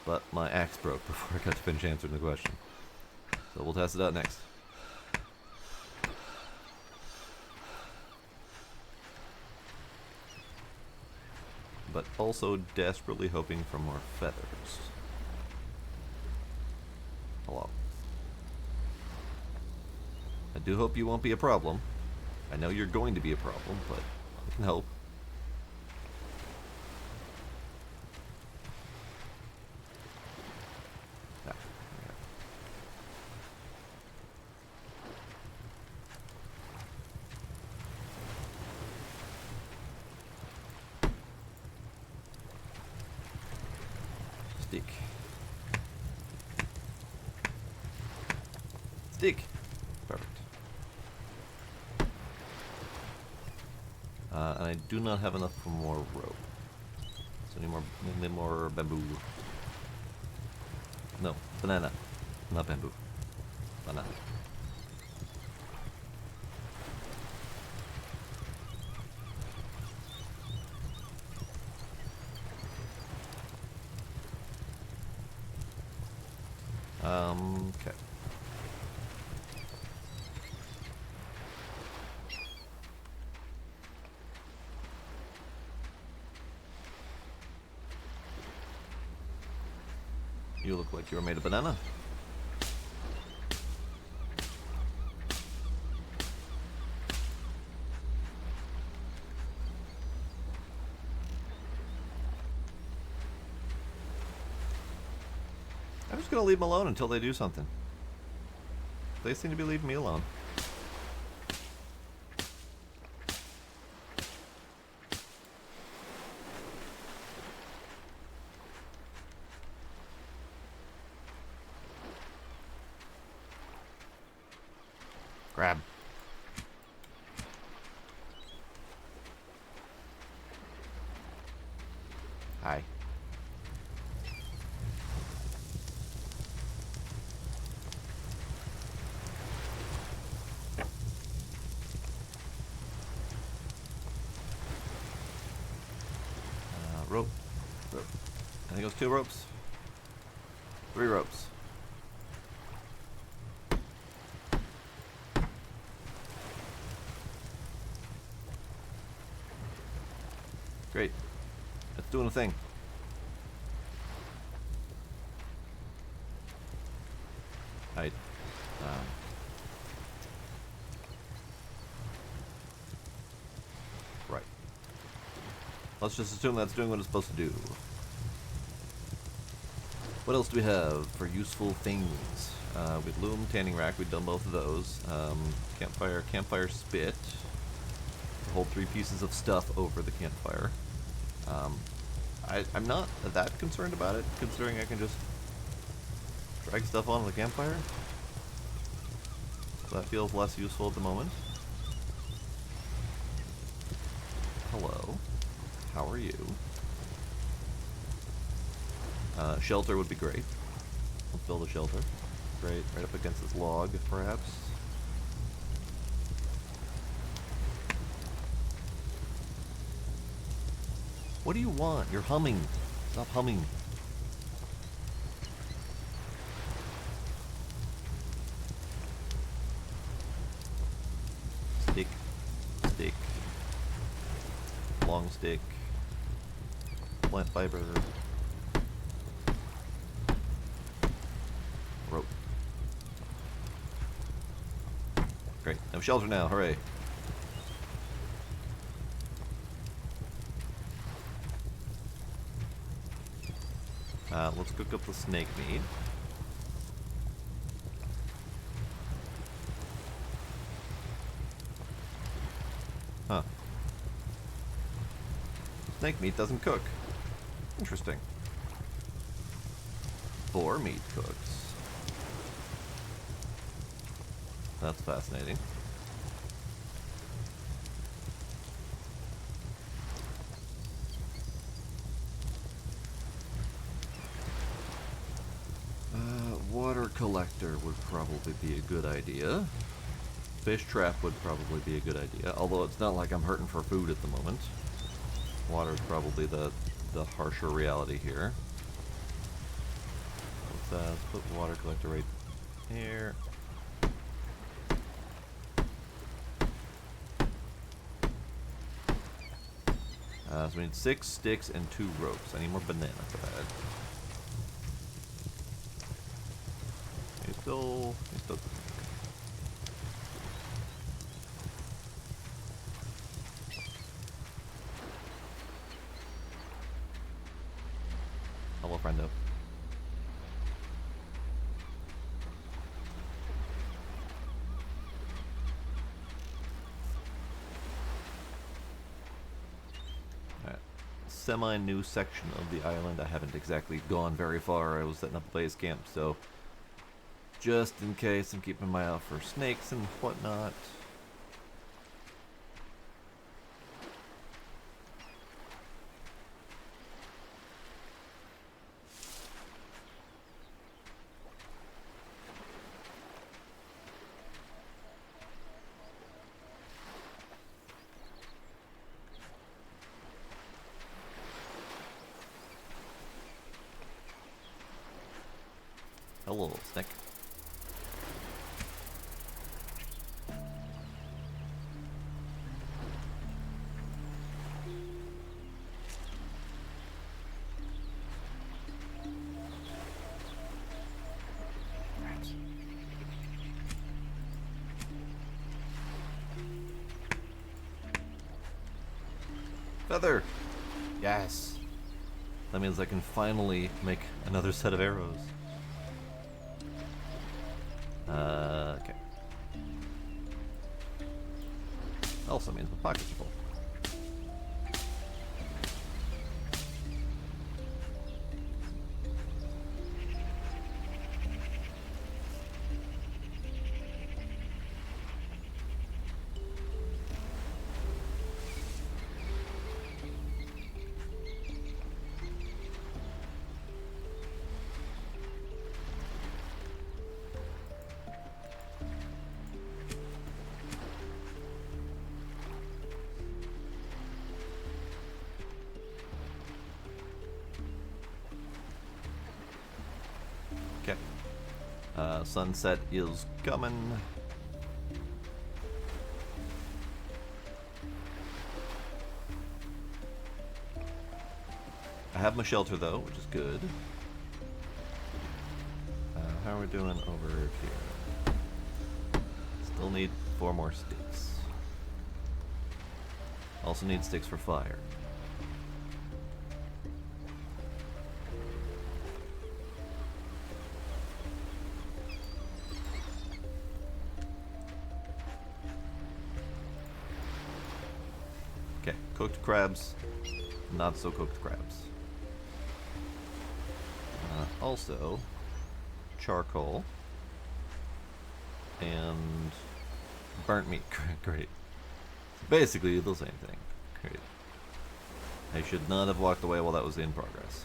but my axe broke before I got to finish answering the question. So we'll test it out next. But also desperately hoping for more feathers. Hello. I do hope you won't be a problem. I know you're going to be a problem, but I can help. Ah, Stick. Stick. Perfect. And I do not have enough for more rope. So need more bamboo. No, banana. Not bamboo. Banana. Okay. You look like you were made of banana. I'm just gonna leave them alone until they do something. They seem to be leaving me alone. Grab. Hi. Rope. I think it was 2 ropes. 3 ropes. Great. It's doing a thing. Let's just assume that's doing what it's supposed to do. What else do we have for useful things? With loom, tanning rack, we've done both of those. Campfire spit. Hold 3 pieces of stuff over the campfire. I'm not that concerned about it, considering I can just drag stuff onto the campfire. So that feels less useful at the moment. Hello. How are you? Shelter would be great. Let's build a shelter. Great, right up against this log, perhaps. What do you want? You're humming. Stop humming. Stick. Stick. Long stick. Plant fiber. Rope. Great. I have shelter now. Hooray. Let's cook up the snake meat. Huh. Snake meat doesn't cook. Interesting. Boar meat cooks. That's fascinating. Water collector would probably be a good idea. Fish trap would probably be a good idea, although it's not like I'm hurting for food at the moment. Water is probably the harsher reality here. Let's put water collector right here. So we need 6 sticks and 2 ropes. I need more banana for that. He's still hello, friendo. Alright. Semi-new section of the island. I haven't exactly gone very far. I was setting up a base camp, so just in case, I'm keeping my eye out for snakes and whatnot. Hello, snake. Feather! Yes! That means I can finally make another set of arrows. Okay. Also means my pockets are full. Okay. Sunset is coming. I have my shelter though, which is good. How are we doing over here? Still need 4 more sticks. Also need sticks for fire. Cooked crabs, not so cooked crabs. Also, charcoal and burnt meat. Great. Basically the same thing. Great. I should not have walked away while that was in progress.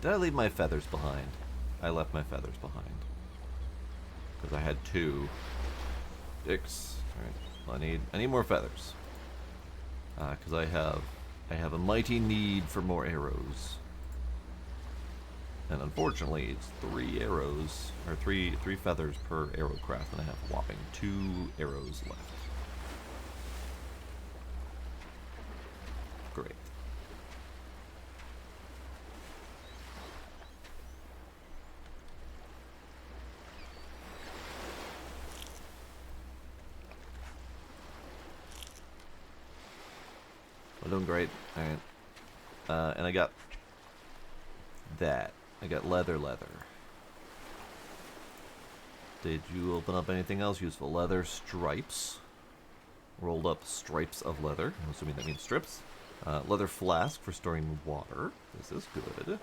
Did I leave my feathers behind? I left my feathers behind. Because I had 2 sticks. Alright. I need more feathers. Because I have a mighty need for more arrows. And unfortunately, it's 3 arrows, or 3 feathers per arrow craft, and I have a whopping 2 arrows left. Great. We're doing great. Alright. And I got that. I got leather. Did you open up anything else useful? Leather stripes. Rolled up stripes of leather. I'm assuming that means strips. Leather flask for storing water. This is good.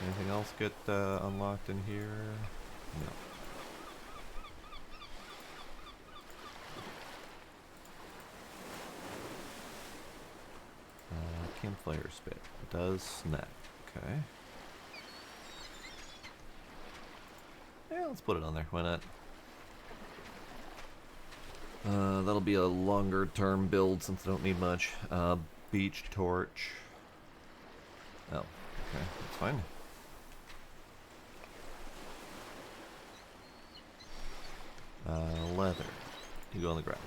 Anything else get unlocked in here? No. Campfire spit. It does snap. Okay. Yeah, let's put it on there. Why not? That'll be a longer term build since I don't need much. Beach torch. Oh, okay. That's fine. Leather. You go on the ground.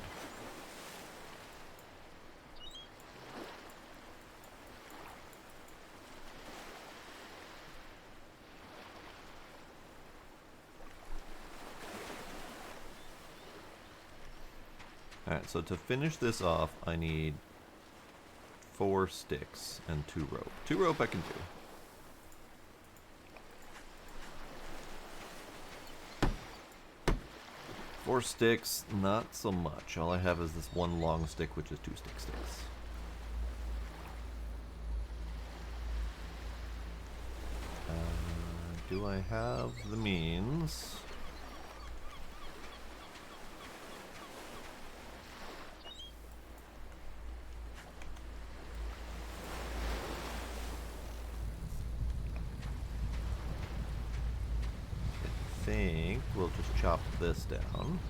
Alright, so to finish this off, I need 4 sticks and 2 rope. 2 rope I can do. 4 sticks, not so much. All I have is this one long stick, which is 2 sticks. Do I have the means? I think we'll just chop this down.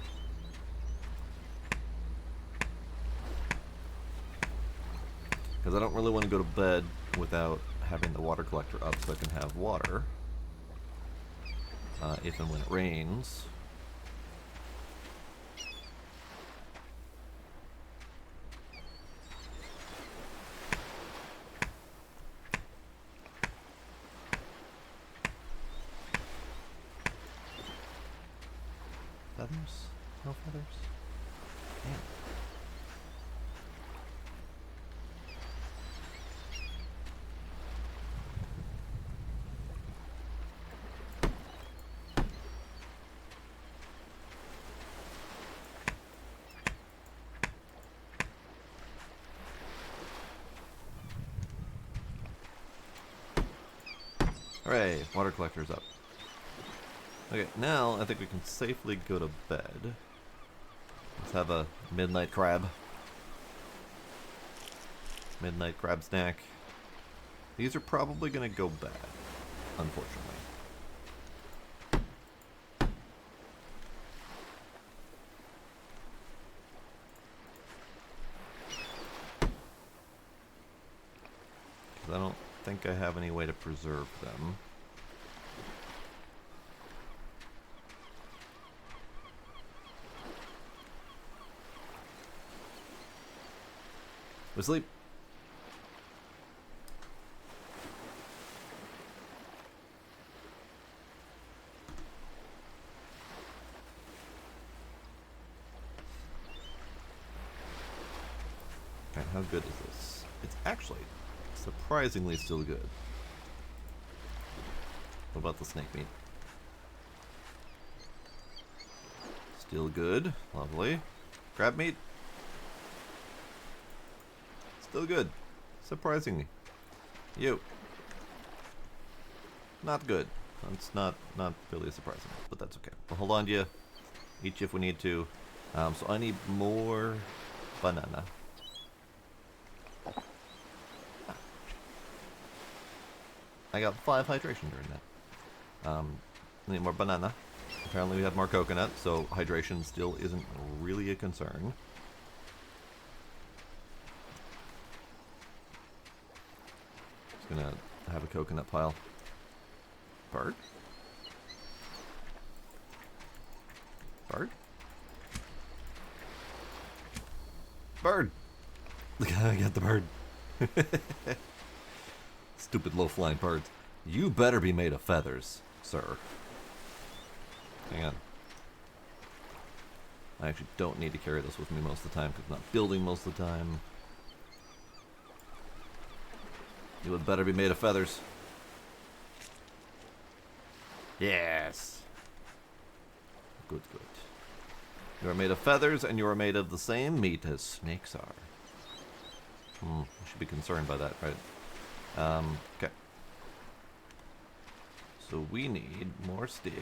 Because I don't really want to go to bed without having the water collector up so I can have water. If and when it rains. Feathers? No feathers? Damn. Hooray, water collector's up. Okay, now I think we can safely go to bed. Let's have a midnight crab. Midnight crab snack. These are probably going to go bad, unfortunately. Because I don't think I have any way to preserve them. We sleep. Alright, how good is this? It's actually surprisingly still good. What about the snake meat? Still good. Lovely. Crab meat. Still good. Surprisingly. You. Not good. That's not really surprising, but that's okay. We'll hold on to you. Eat you if we need to. So I need more banana. I got 5 hydration during that. I need more banana. Apparently we have more coconut, so hydration still isn't really a concern. Just gonna have a coconut pile. Bird? Bird? Bird! I got the bird. Stupid low-flying birds. You better be made of feathers, sir. Hang on. I actually don't need to carry this with me most of the time because I'm not building most of the time. You would better be made of feathers. Yes. Good, good. You are made of feathers and you are made of the same meat as snakes are. I should be concerned by that, right? Okay. So we need more stick.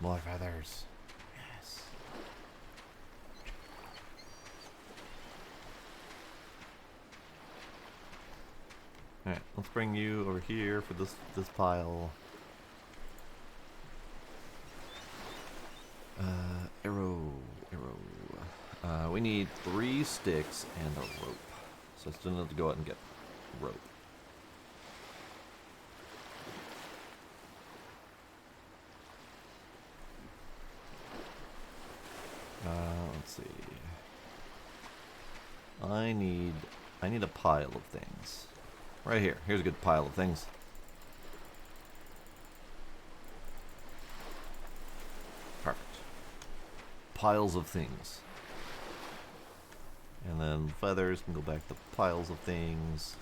More feathers. Yes. Alright, let's bring you over here for this pile. Arrow. We need 3 sticks and a rope. So I still need to go out and get rope. Let's see. I need a pile of things. Right here. Here's a good pile of things. Perfect. Piles of things. And then feathers can go back to piles of things.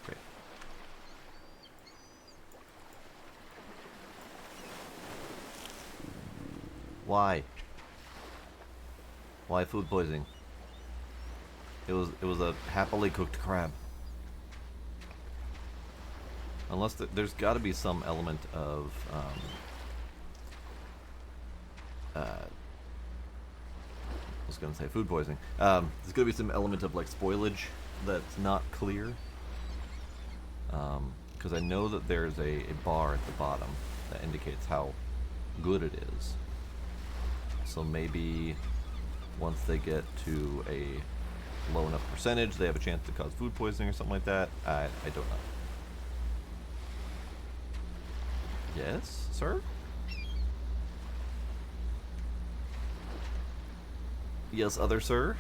Great. Why? Why food poisoning? It was a happily cooked crab. Unless there's got to be some element of I was gonna say food poisoning. There's gonna be some element of like spoilage that's not clear. Because I know that there's a bar at the bottom that indicates how good it is. So maybe once they get to a low enough percentage, they have a chance to cause food poisoning or something like that. I don't know. Yes, sir? Yes, other sir.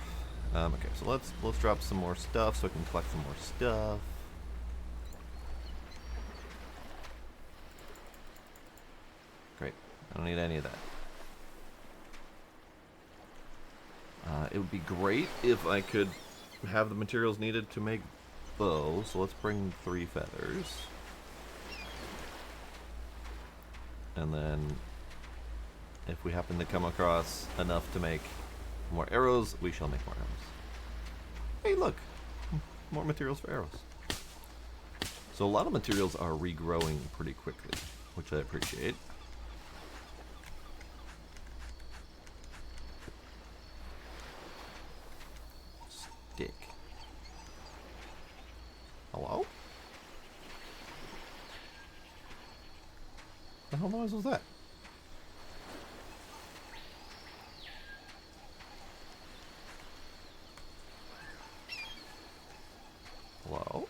Okay, so let's drop some more stuff so I can collect some more stuff. Great. I don't need any of that. It would be great if I could have the materials needed to make bow. So let's bring 3 feathers. And then if we happen to come across enough to make more arrows, we shall make more arrows. Hey, look! More materials for arrows. So a lot of materials are regrowing pretty quickly, which I appreciate. Stick. Hello? The hell noise was that? Hello?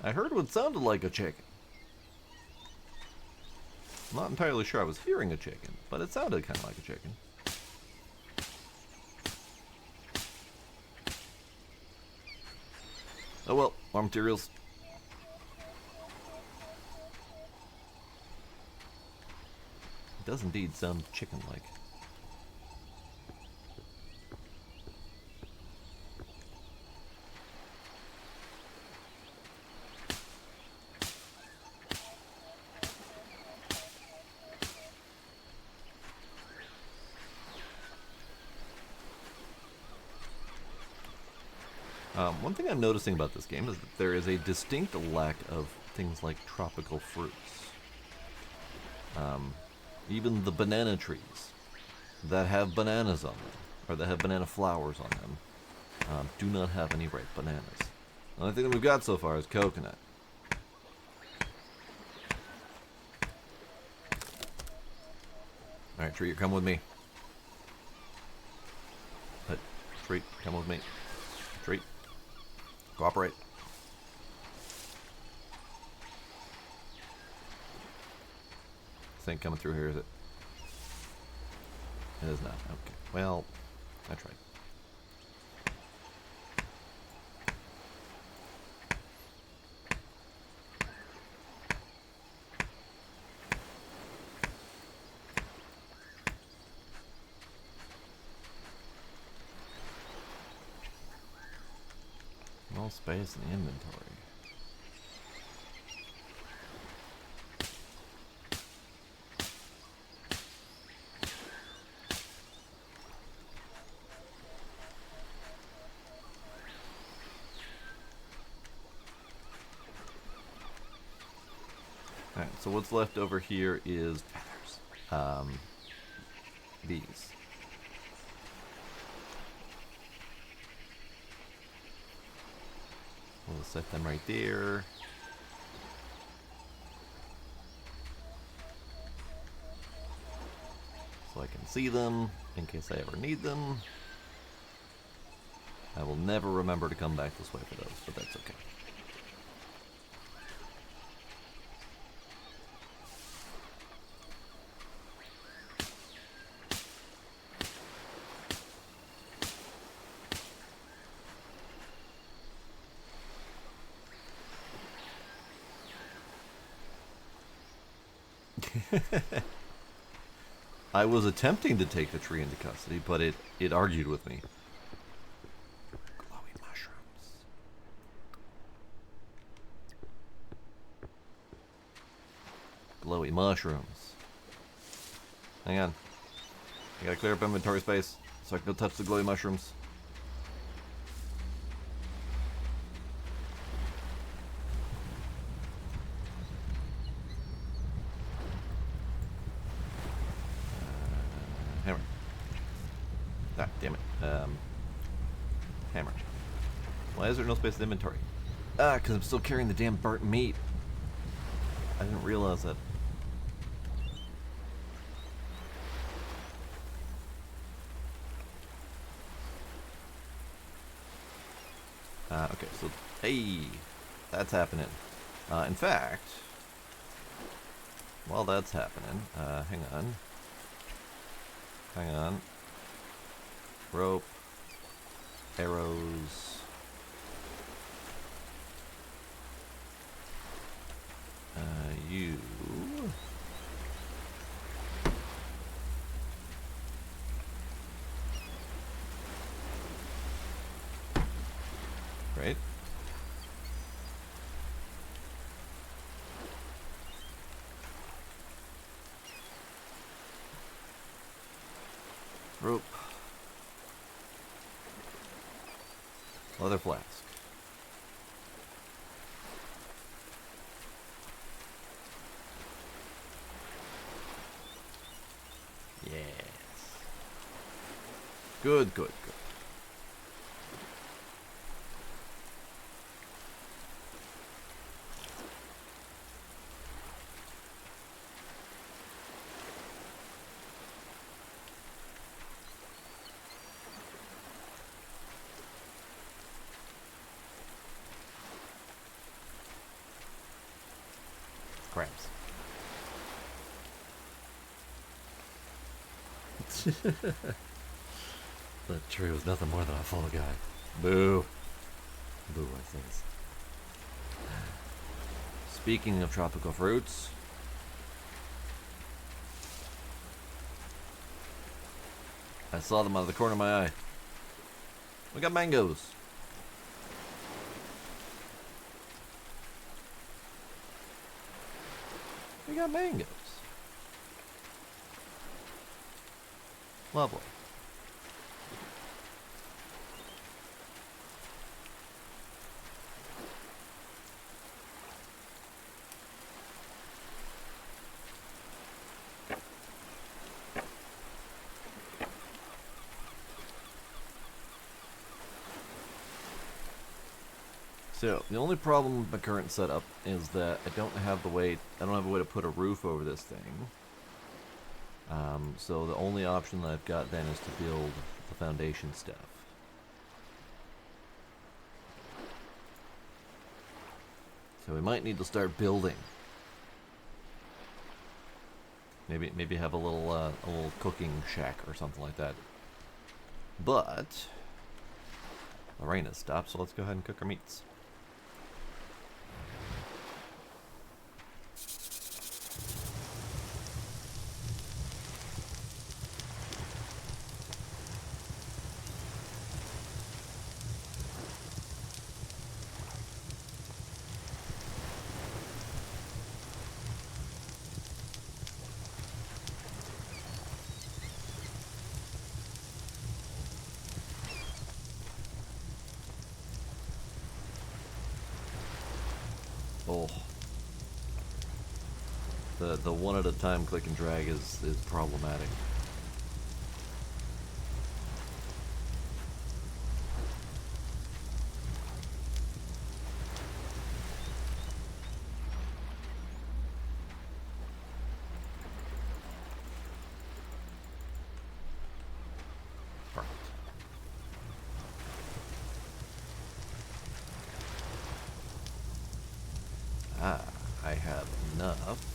I heard what sounded like a chicken. I'm not entirely sure I was hearing a chicken, but it sounded kind of like a chicken. Oh well, more materials. It does indeed sound chicken-like. One thing I'm noticing about this game is that there is a distinct lack of things like tropical fruits. Even the banana trees that have bananas on them, or that have banana flowers on them, do not have any ripe bananas. The only thing that we've got so far is coconut. Alright, tree, come with me. Tree, come with me. Tree, cooperate. This ain't coming through here, is it? It is not. Okay. Well, I tried. No space in the inventory. Alright, so what's left over here is feathers. These. We'll set them right there. So I can see them in case I ever need them. I will never remember to come back this way for those, but that's okay. I was attempting to take the tree into custody, but it argued with me. Glowy mushrooms. Glowy mushrooms. Hang on. I gotta clear up inventory space so I can go touch the glowy mushrooms. Hammer. Ah, damn it. Hammer. Why is there no space in the inventory? Ah, because I'm still carrying the damn burnt meat. I didn't realize that. Okay, so, hey, that's happening. In fact, while that's happening, hang on. Hang on. Rope. Arrows. You. Great. Rope. Leather flask. Yes. Good, good, good. That tree was nothing more than a fall guy. Boo. Boo, I says. Speaking of tropical fruits, I saw them out of the corner of my eye. We got mangoes. We got mangoes. Lovely. So, the only problem with my current setup is that I don't have a way to put a roof over this thing. So the only option that I've got then is to build the foundation stuff. So we might need to start building. Maybe have a little cooking shack or something like that. But the rain has stopped, so let's go ahead and cook our meats. Oh, the one at a time click and drag is problematic. Perfect. Ah, I have enough.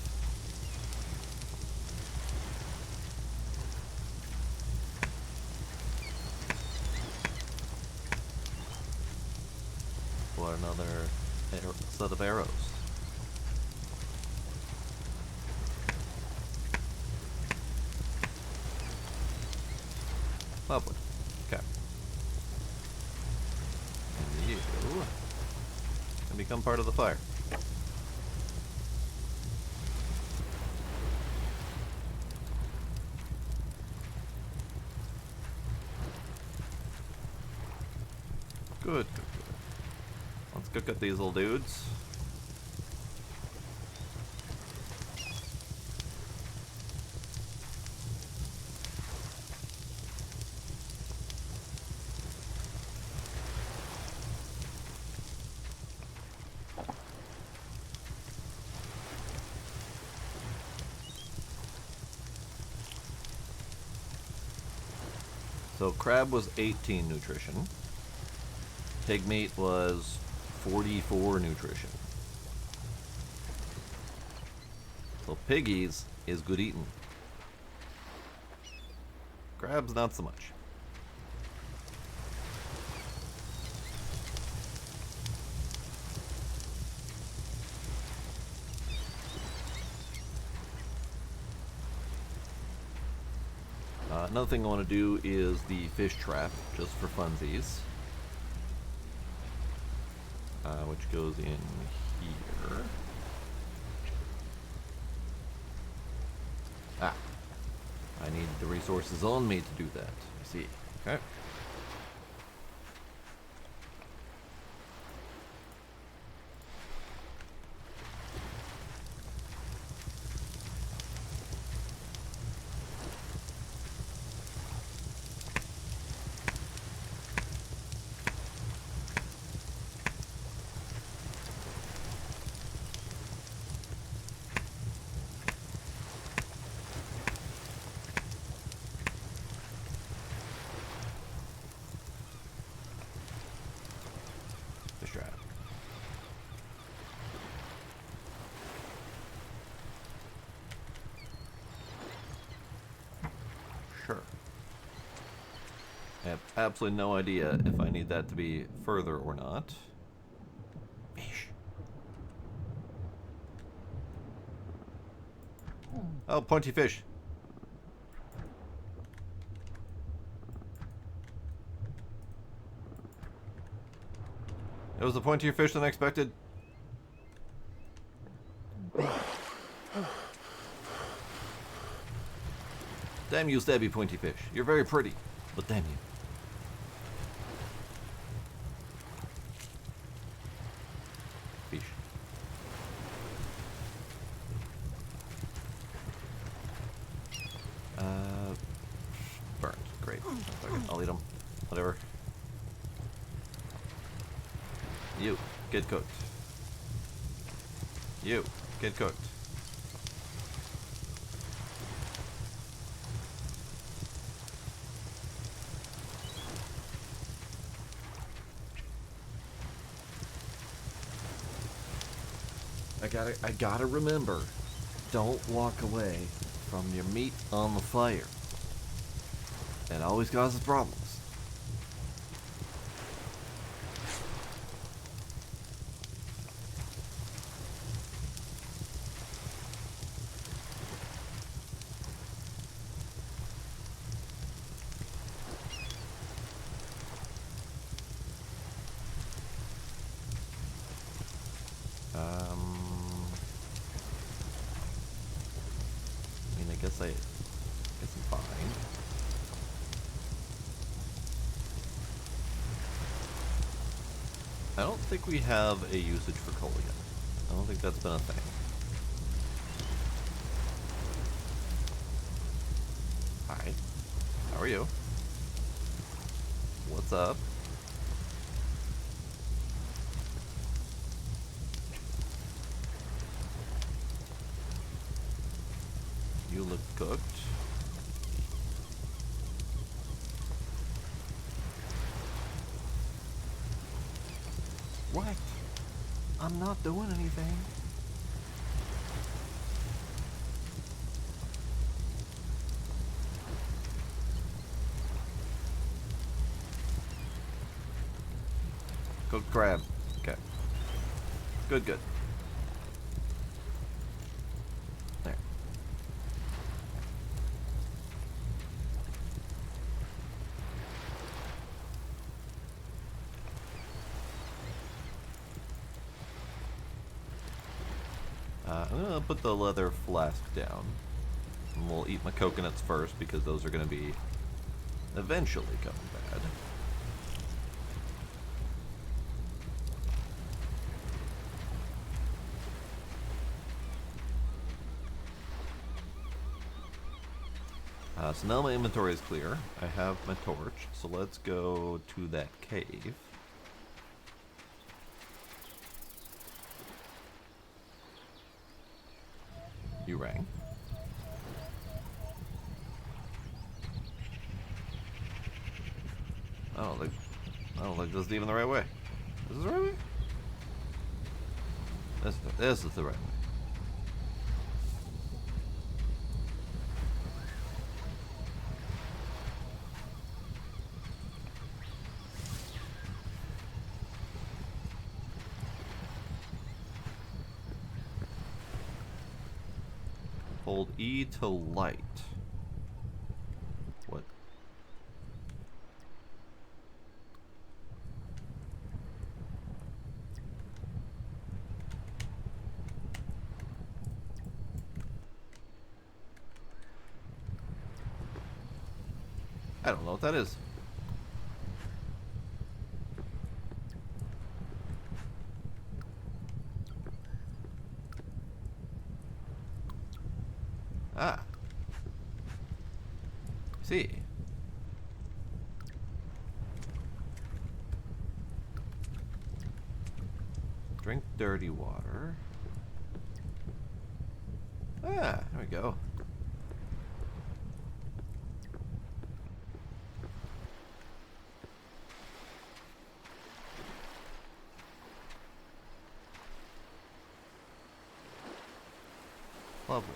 For another set of arrows. Lovely. Okay. And you can become part of the fire. Good, good, good. Let's cook up these little dudes. So crab was 18 nutrition. Pig meat was 44 nutrition. So piggies is good eating. Crabs not so much. Another thing I want to do is the fish trap, just for funsies. Which goes in here. Ah. I need the resources on me to do that. I see. Okay. Sure. I have absolutely no idea if I need that to be further or not. Fish. Oh, pointy fish. It was a pointier fish than I expected. Damn you, stabby pointy fish. You're very pretty, but damn you. Fish. Burnt. Great. Okay, I'll eat them. Whatever. You, get cooked. You, get cooked. I gotta remember, don't walk away from your meat on the fire. It always causes problems. I mean, I guess I'm fine. I don't think we have a usage for coal yet. I don't think that's been a thing. Hi. How are you? What's up? You look cooked. What? I'm not doing anything. Cooked crab. Okay. Good, good. There. I'm gonna put the leather flask down. And we'll eat my coconuts first because those are gonna be eventually coming bad. So now my inventory is clear. I have my torch, so let's go to that cave. You rang. I don't think this is even the right way. Is this the right way? This is the right way. Hold E to light. What? I don't know what that is. Ah. See. Drink dirty water. Ah, there we go. Lovely.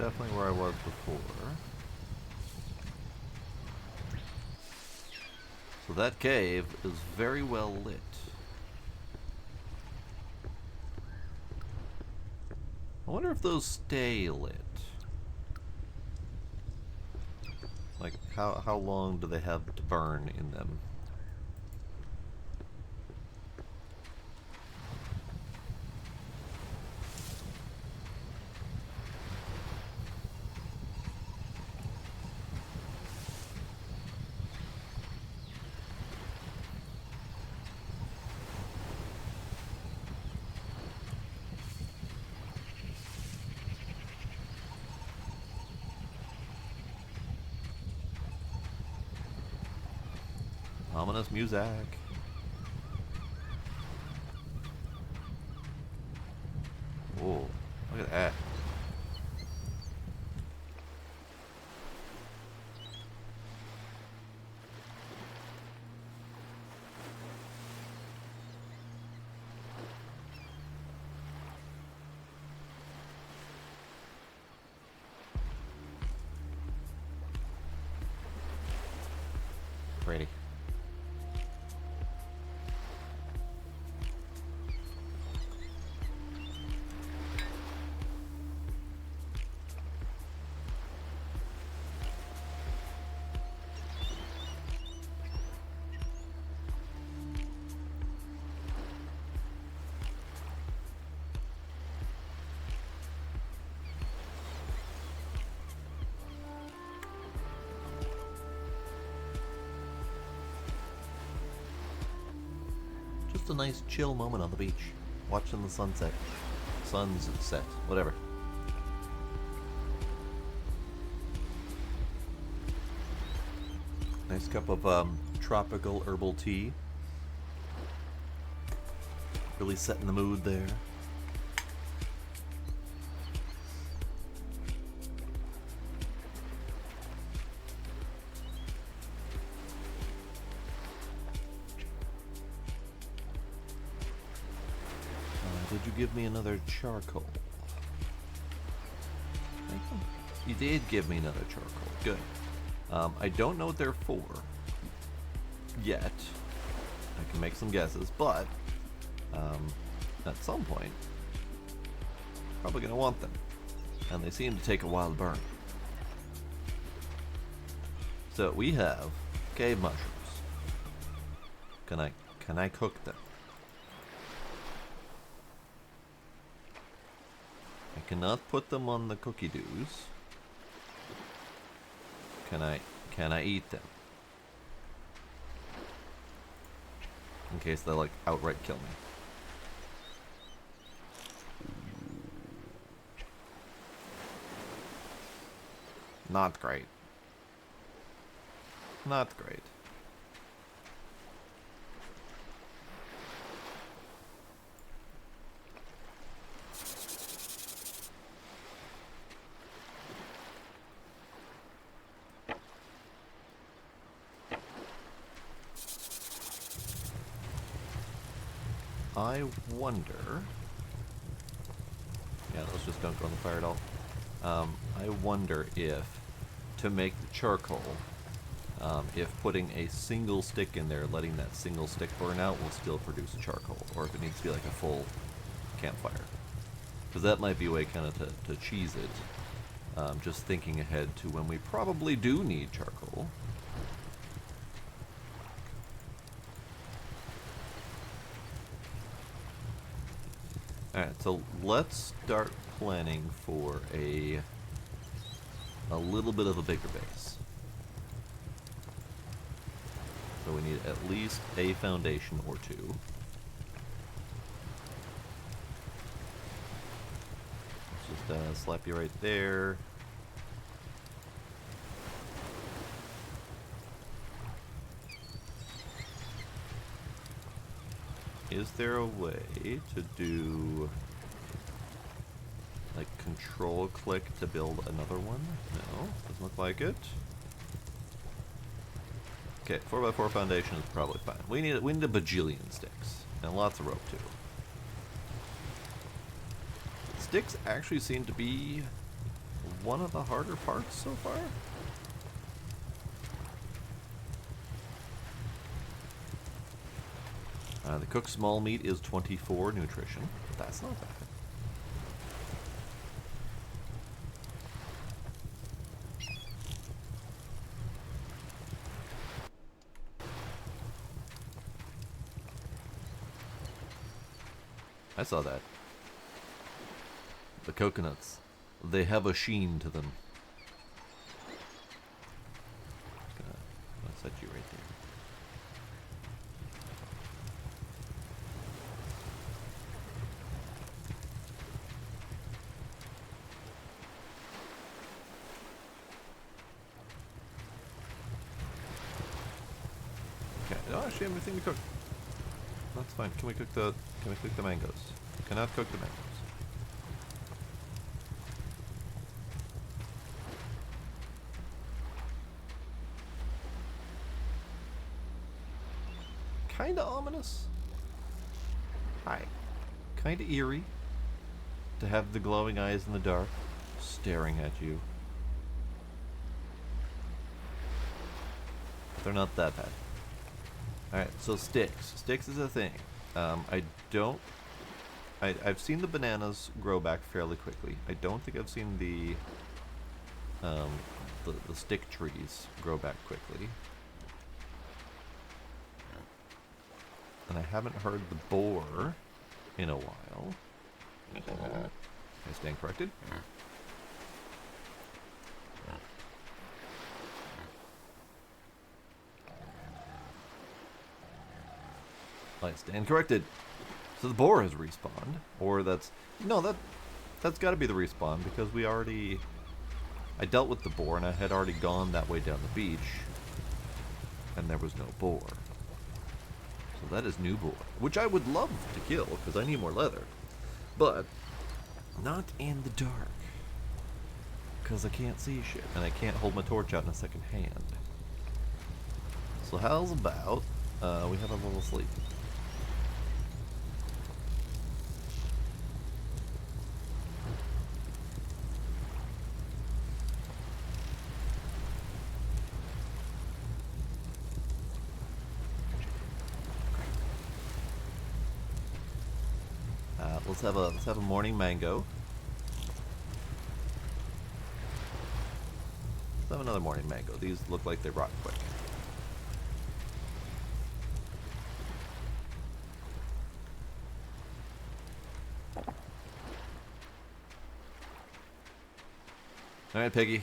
definitely where I was before. So that cave is very well lit. I wonder if those stay lit. Like, how long do they have to burn in them? Ominous music. Oh, look at that. Pretty. Just a nice chill moment on the beach, watching the sunset. Sun's set, whatever. Nice cup of tropical herbal tea. Really setting the mood there. Did you give me another charcoal? You did give me another charcoal. Good. I don't know what they're for yet. I can make some guesses, but at some point, probably going to want them. And they seem to take a while to burn. So we have cave mushrooms. Can I cook them? I cannot put them on the cookie doos. Can I eat them? In case they like outright kill me. Not great. Not great. I wonder... Yeah, let's just don't go on the fire at all. I wonder if, to make the charcoal, if putting a single stick in there, letting that single stick burn out, will still produce charcoal, or if it needs to be like a full campfire. Because that might be a way kind of to cheese it. Just thinking ahead to when we probably do need charcoal. Alright, so let's start planning for a little bit of a bigger base. So we need at least a foundation or two. Let's just slap you right there. Is there a way to do, like, control click to build another one? No, doesn't look like it. Okay, 4x4 foundation is probably fine. We need a bajillion sticks, and lots of rope too. Sticks actually seem to be one of the harder parts so far. The cooked small meat is 24 nutrition. That's not bad. I saw that. The coconuts. They have a sheen to them. Gonna set you right there. Okay. Oh, actually, everything to cook. That's fine. Can we cook the mangoes? Cannot cook the mangoes. Kinda ominous. Hi. Kinda eerie to have the glowing eyes in the dark staring at you. They're not that bad. Alright, so sticks. Sticks is a thing. I've seen the bananas grow back fairly quickly. I don't think I've seen the stick trees grow back quickly. And I haven't heard the boar in a while. I stand corrected. I stand corrected. So the boar has respawned, or that's got to be the respawn because I dealt with the boar and I had already gone that way down the beach, and there was no boar. So that is new boar, which I would love to kill because I need more leather, but not in the dark because I can't see shit and I can't hold my torch out in a second hand. So how's about we have a little sleep? Let's have a morning mango. Let's have another morning mango. These look like they rot quick. All right, piggy.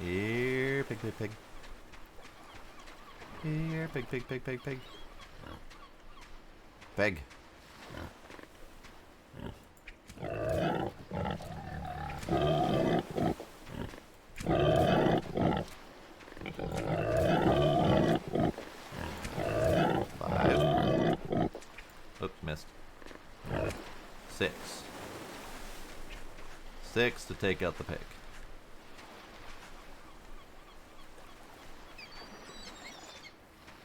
Here, pig, pig, pig. Here, pig, pig, pig, pig, pig. Pig. 5. Oops, missed. 6. 6 to take out the pig.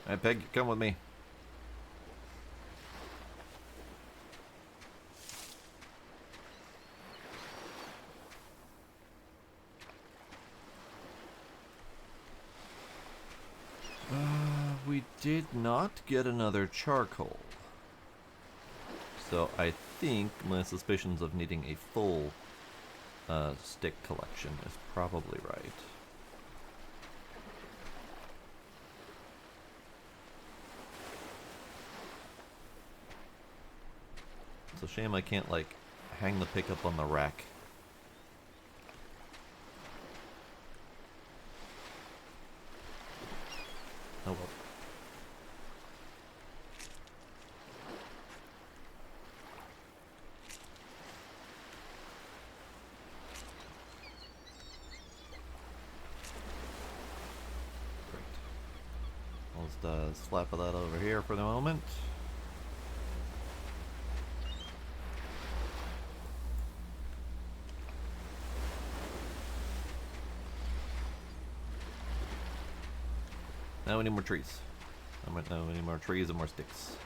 Alright, pig, come with me. We did not get another charcoal. So I think my suspicions of needing a full stick collection is probably right. It's a shame I can't, like, hang the pickup on the rack. Oh well. I'll just slap that over here for the moment. Now we need more trees. Now we need more trees and more sticks.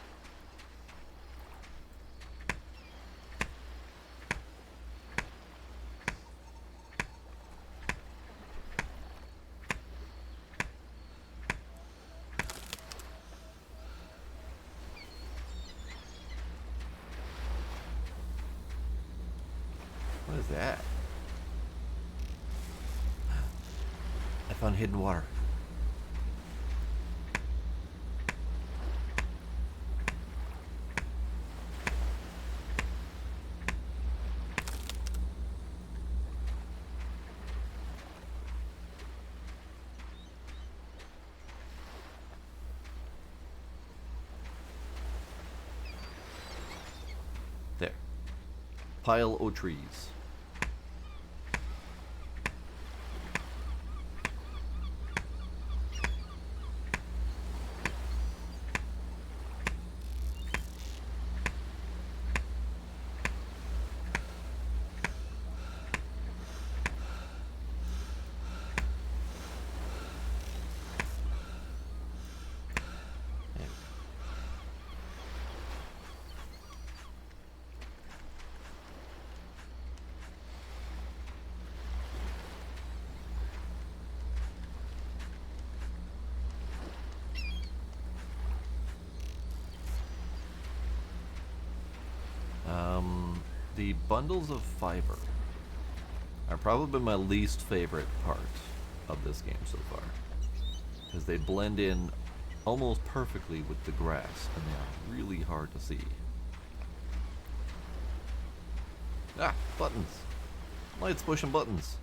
that? I found hidden water. There. Pile o' trees. The bundles of fiber are probably my least favorite part of this game so far, because they blend in almost perfectly with the grass and they are really hard to see. Ah, buttons. Lights pushing buttons.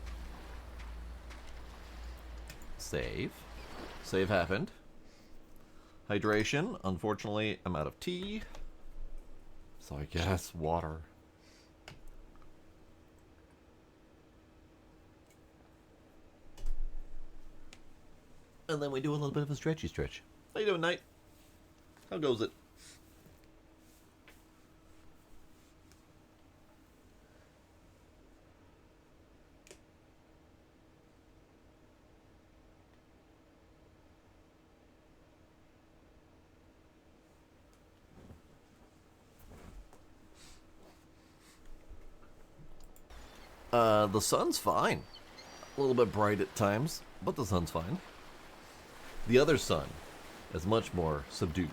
Save. Save happened. Hydration. Unfortunately, I'm out of tea. So I guess water. And then we do a little bit of a stretchy stretch. How you doing, Knight? How goes it? The sun's fine. A little bit bright at times, but the sun's fine. The other sun is much more subdued.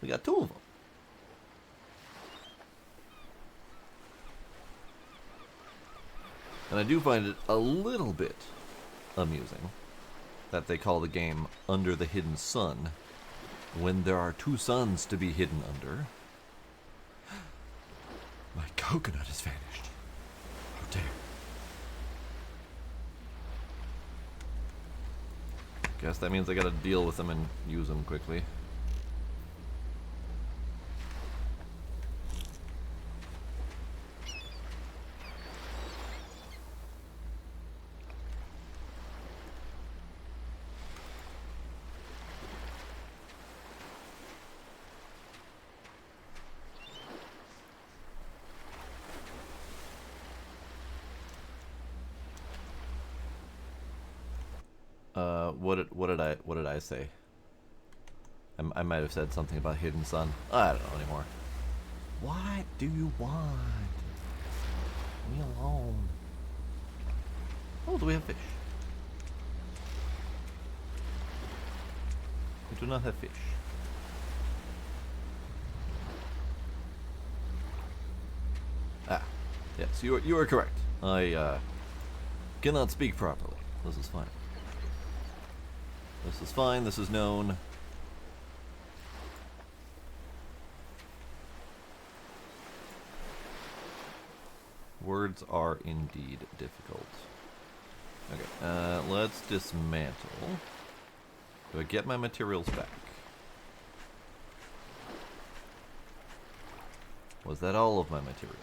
We got two of them. And I do find it a little bit amusing that they call the game Under the Hidden Sun when there are two suns to be hidden under. My coconut has vanished. How dare. Guess that means I gotta deal with them and use them quickly. What did I say? I might have said something about hidden sun. I don't know anymore. What do you want? Leave me alone. Oh, do we have fish? We do not have fish. Ah, yes, you are correct. I cannot speak properly. This is fine. This is fine, this is known. Words are indeed difficult. Okay, let's dismantle. Do I get my materials back? Was that all of my materials?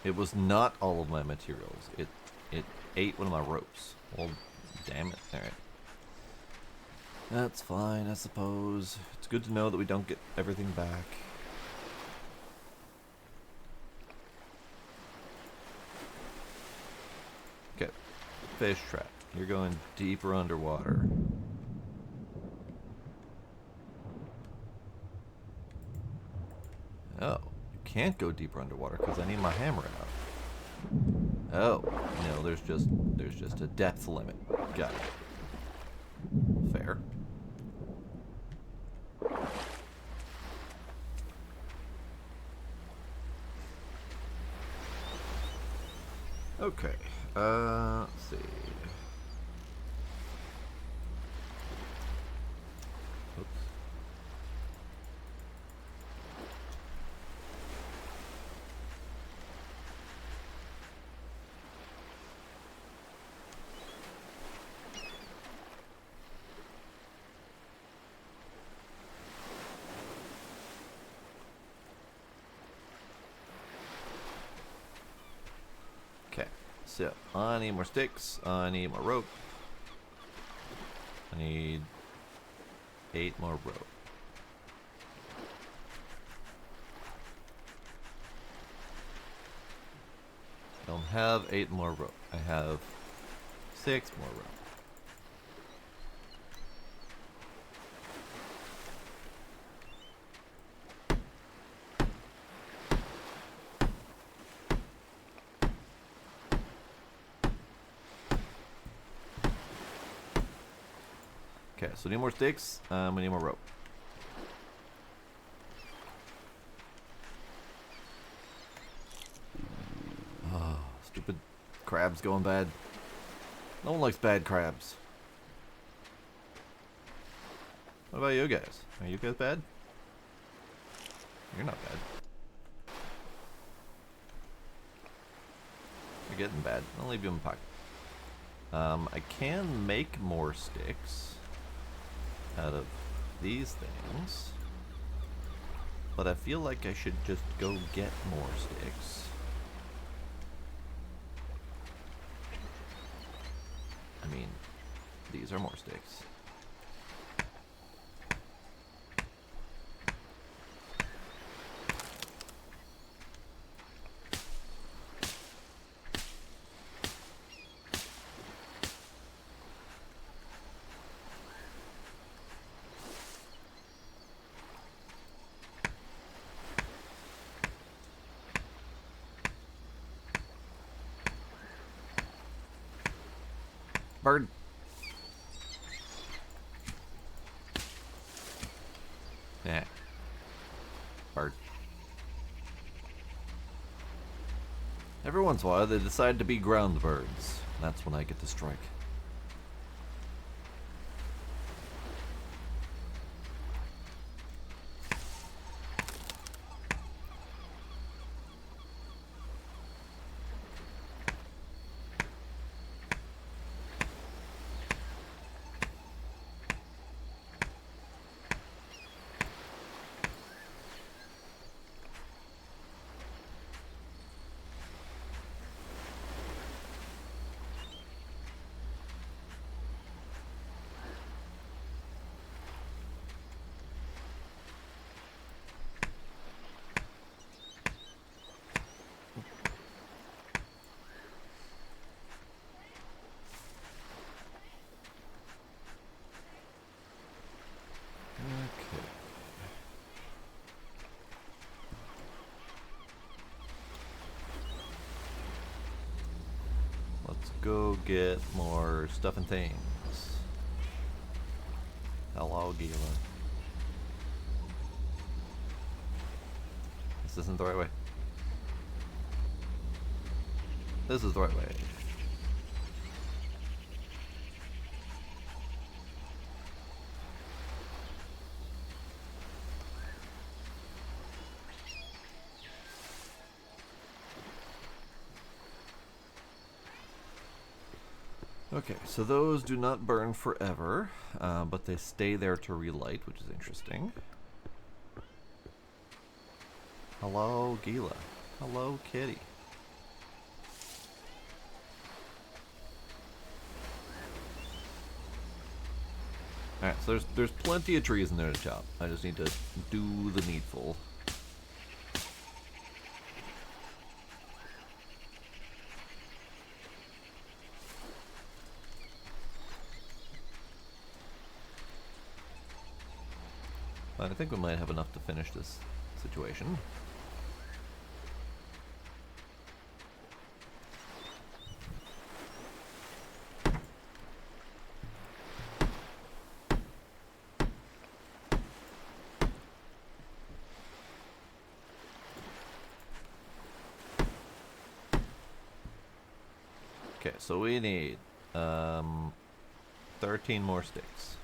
It was not all of my materials. It ate one of my ropes. Well, damn it. Alright. That's fine, I suppose. It's good to know that we don't get everything back. Okay. Fish trap. You're going deeper underwater. Oh. You can't go deeper underwater because I need my hammer out. Oh, no, there's just a depth limit. Got it. Fair. Okay. Let's see. Oops. Okay. So I need more sticks. I need more rope. I need 8 more rope. I don't have 8 more rope. I have 6 more rope. Okay, so need more sticks. We need more rope. Oh, stupid crabs going bad. No one likes bad crabs. What about you guys? Are you guys bad? You're not bad. You're getting bad. I'll leave you in my pocket. I can make more sticks out of these things, but I feel like I should just go get more sticks. I mean, these are more sticks. Bird. Yeah. Bird. Every once in a while, they decide to be ground birds. That's when I get to strike. Okay. Let's go get more stuff and things. Hello, Gila. This isn't the right way. This is the right way. Okay, so those do not burn forever, but they stay there to relight, which is interesting. Hello, Gila. Hello, kitty. Alright, so there's plenty of trees in there to chop. I just need to do the needful. I think we might have enough to finish this situation. Okay, so we need 13 more sticks.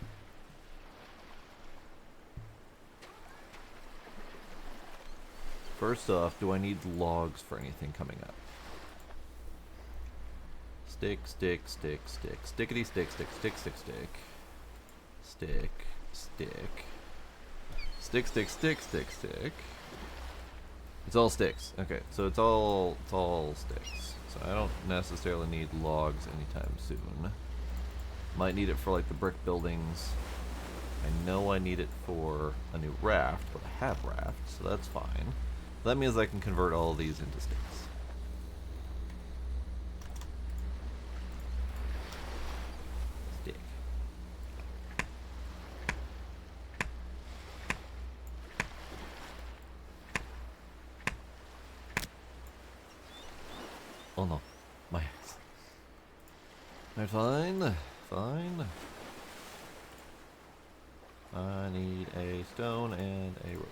First off, do I need logs for anything coming up? Stick, stick, stick, stick. Stickity, stick, stick, stick, stick, stick. Stick, stick. Stick, stick, stick, stick, stick. It's all sticks. Okay, so it's all sticks. So I don't necessarily need logs anytime soon. Might need it for like the brick buildings. I know I need it for a new raft, but I have rafts, so that's fine. That means I can convert all of these into sticks. Stick. Oh no, my axe. Alright, fine, fine. I need a stone and a rope.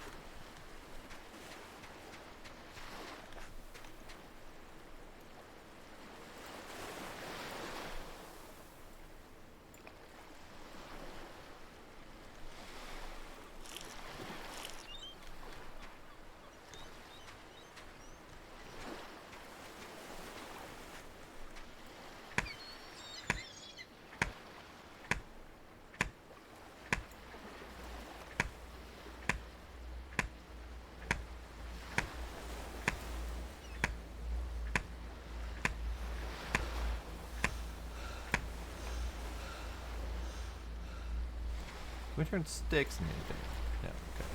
Can we turn sticks into anything? No, okay.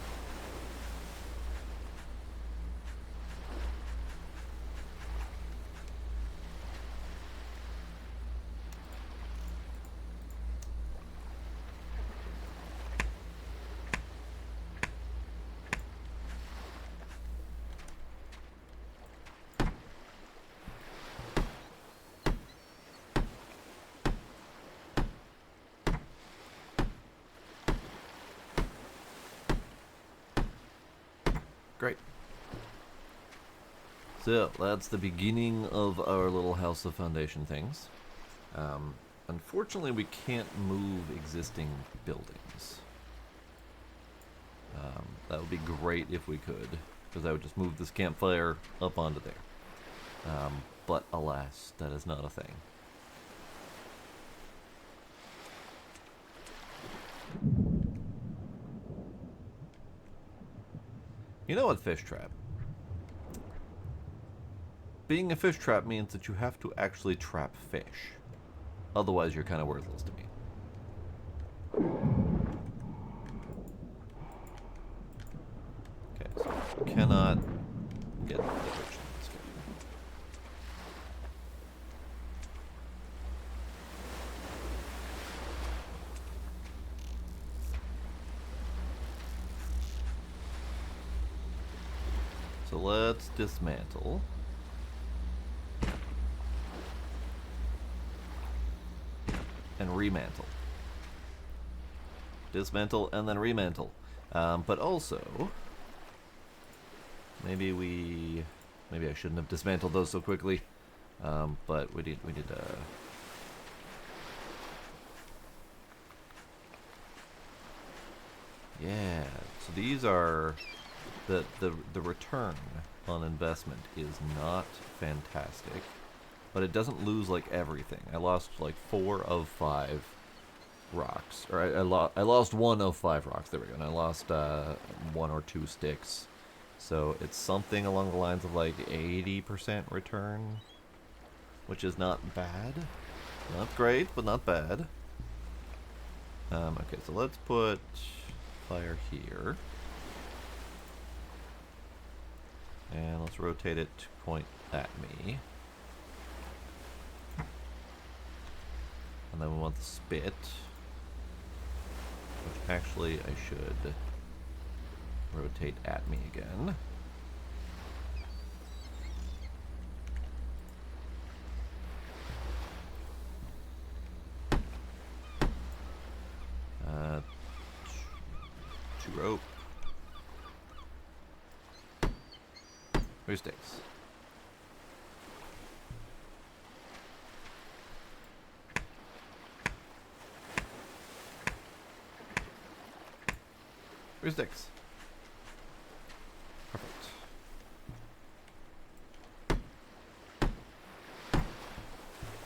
Great. So, that's the beginning of our little house of foundation things. Unfortunately, we can't move existing buildings. That would be great if we could, because I would just move this campfire up onto there. But alas, that is not a thing. You know what, fish trap? Being a fish trap means that you have to actually trap fish. Otherwise, you're kind of worthless to me. Okay, so we cannot get the fish in this game. So let's dismantle. And remantle. Dismantle and then remantle. But also, maybe I shouldn't have dismantled those so quickly. But we did. Yeah. So these are the return on investment is not fantastic. But it doesn't lose like everything. I lost like 4 of 5 rocks, or I lost 1 of 5 rocks. There we go. And I lost 1 or 2 sticks. So it's something along the lines of like 80% return, which is not bad. Not great, but not bad. Okay, so let's put fire here, and let's rotate it to point at me. And then we want the spit, which actually I should rotate at me again. Two rope. 3 sticks. 3 sticks. Perfect.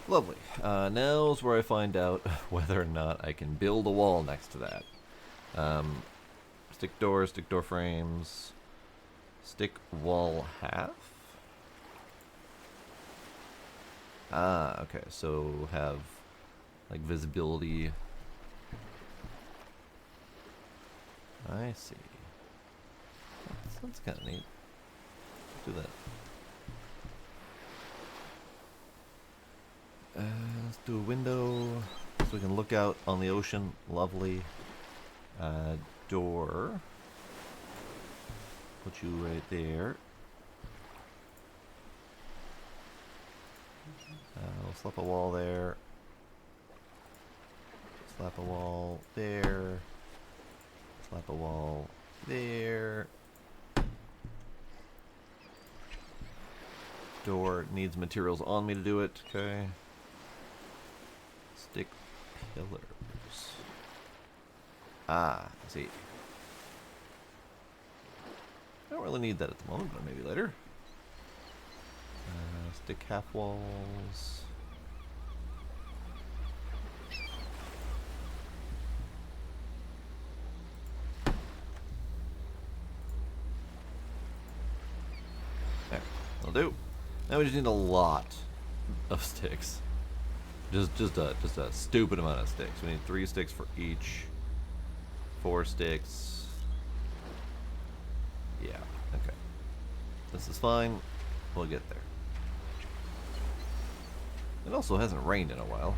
Lovely. Now's where I find out whether or not I can build a wall next to that. Stick door frames, stick wall half. Ah, okay, so have like visibility. I see. That's kind of neat. Let's do that. Let's do a window so we can look out on the ocean. Lovely. Door. Put you right there. We'll slap a wall there. Slap a wall there. Slap a wall there. Door needs materials on me to do it. Okay. Stick pillars. Ah, I see. I don't really need that at the moment, but maybe later. Stick half walls. There, that'll do. Now we just need a lot of sticks. Just a stupid amount of sticks. We need 3 sticks for each. 4 sticks. Yeah, okay. This is fine. We'll get there. It also hasn't rained in a while.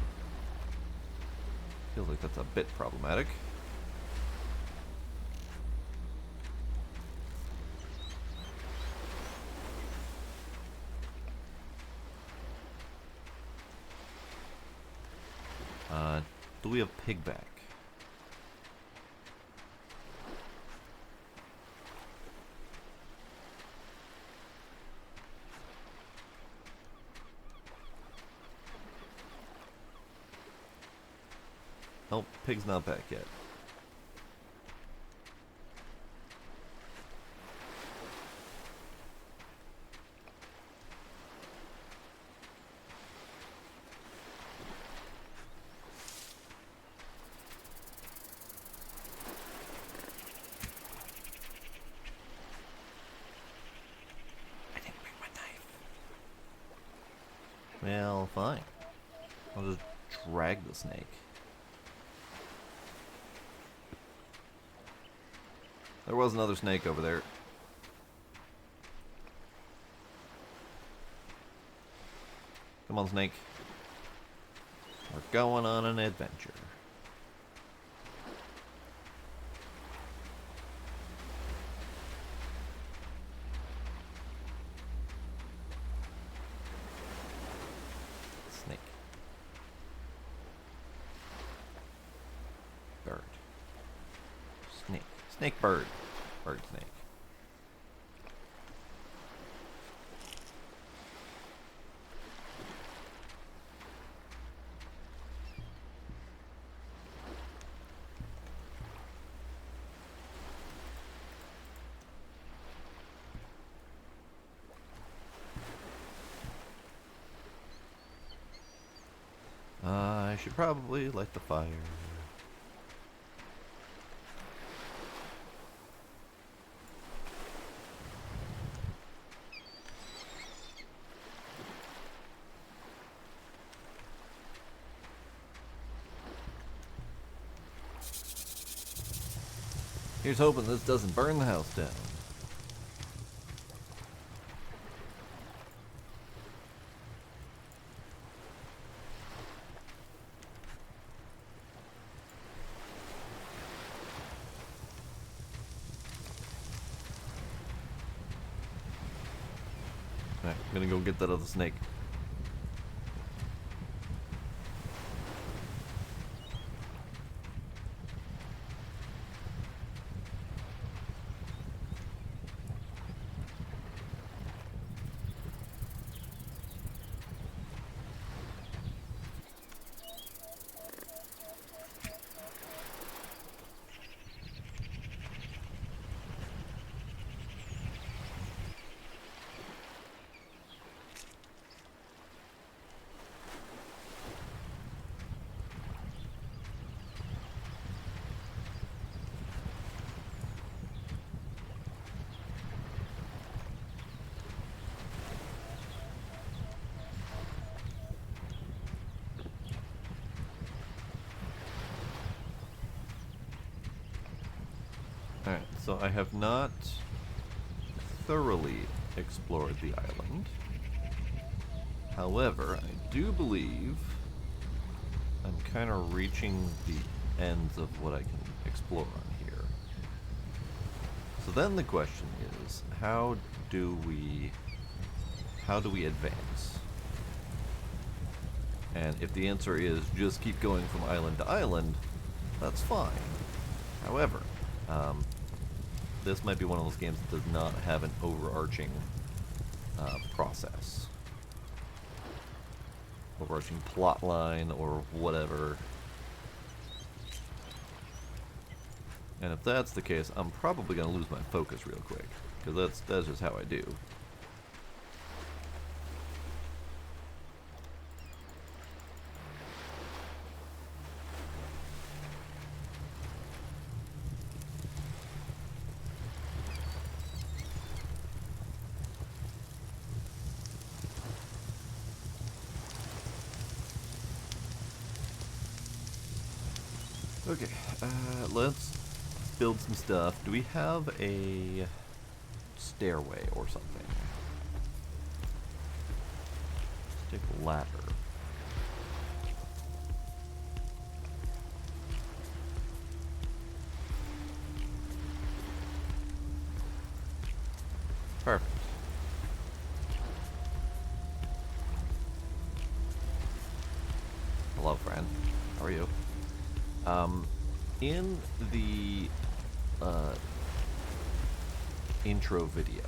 Feels like that's a bit problematic. Do we have pigback? Nope, pig's not back yet. I didn't bring my knife. Well, fine. I'll just drag the snake. There was another snake over there. Come on, snake. We're going on an adventure. Snake. Bird. Snake. Snake bird. Bird snake. I should probably light the fire. Here's hoping this doesn't burn the house down. Alright, I'm gonna go get that other snake. Alright, so I have not thoroughly explored the island. However, I do believe I'm kind of reaching the ends of what I can explore on here. So then the question is, how do we advance? And if the answer is just keep going from island to island, that's fine. However, this might be one of those games that does not have an overarching process. Overarching plot line or whatever. And if that's the case, I'm probably going to lose my focus real quick, because that's just how I do. Okay, let's build some stuff. Do we have a stairway or something? Let's take a ladder. Perfect. Hello, friend. How are you? In the intro video,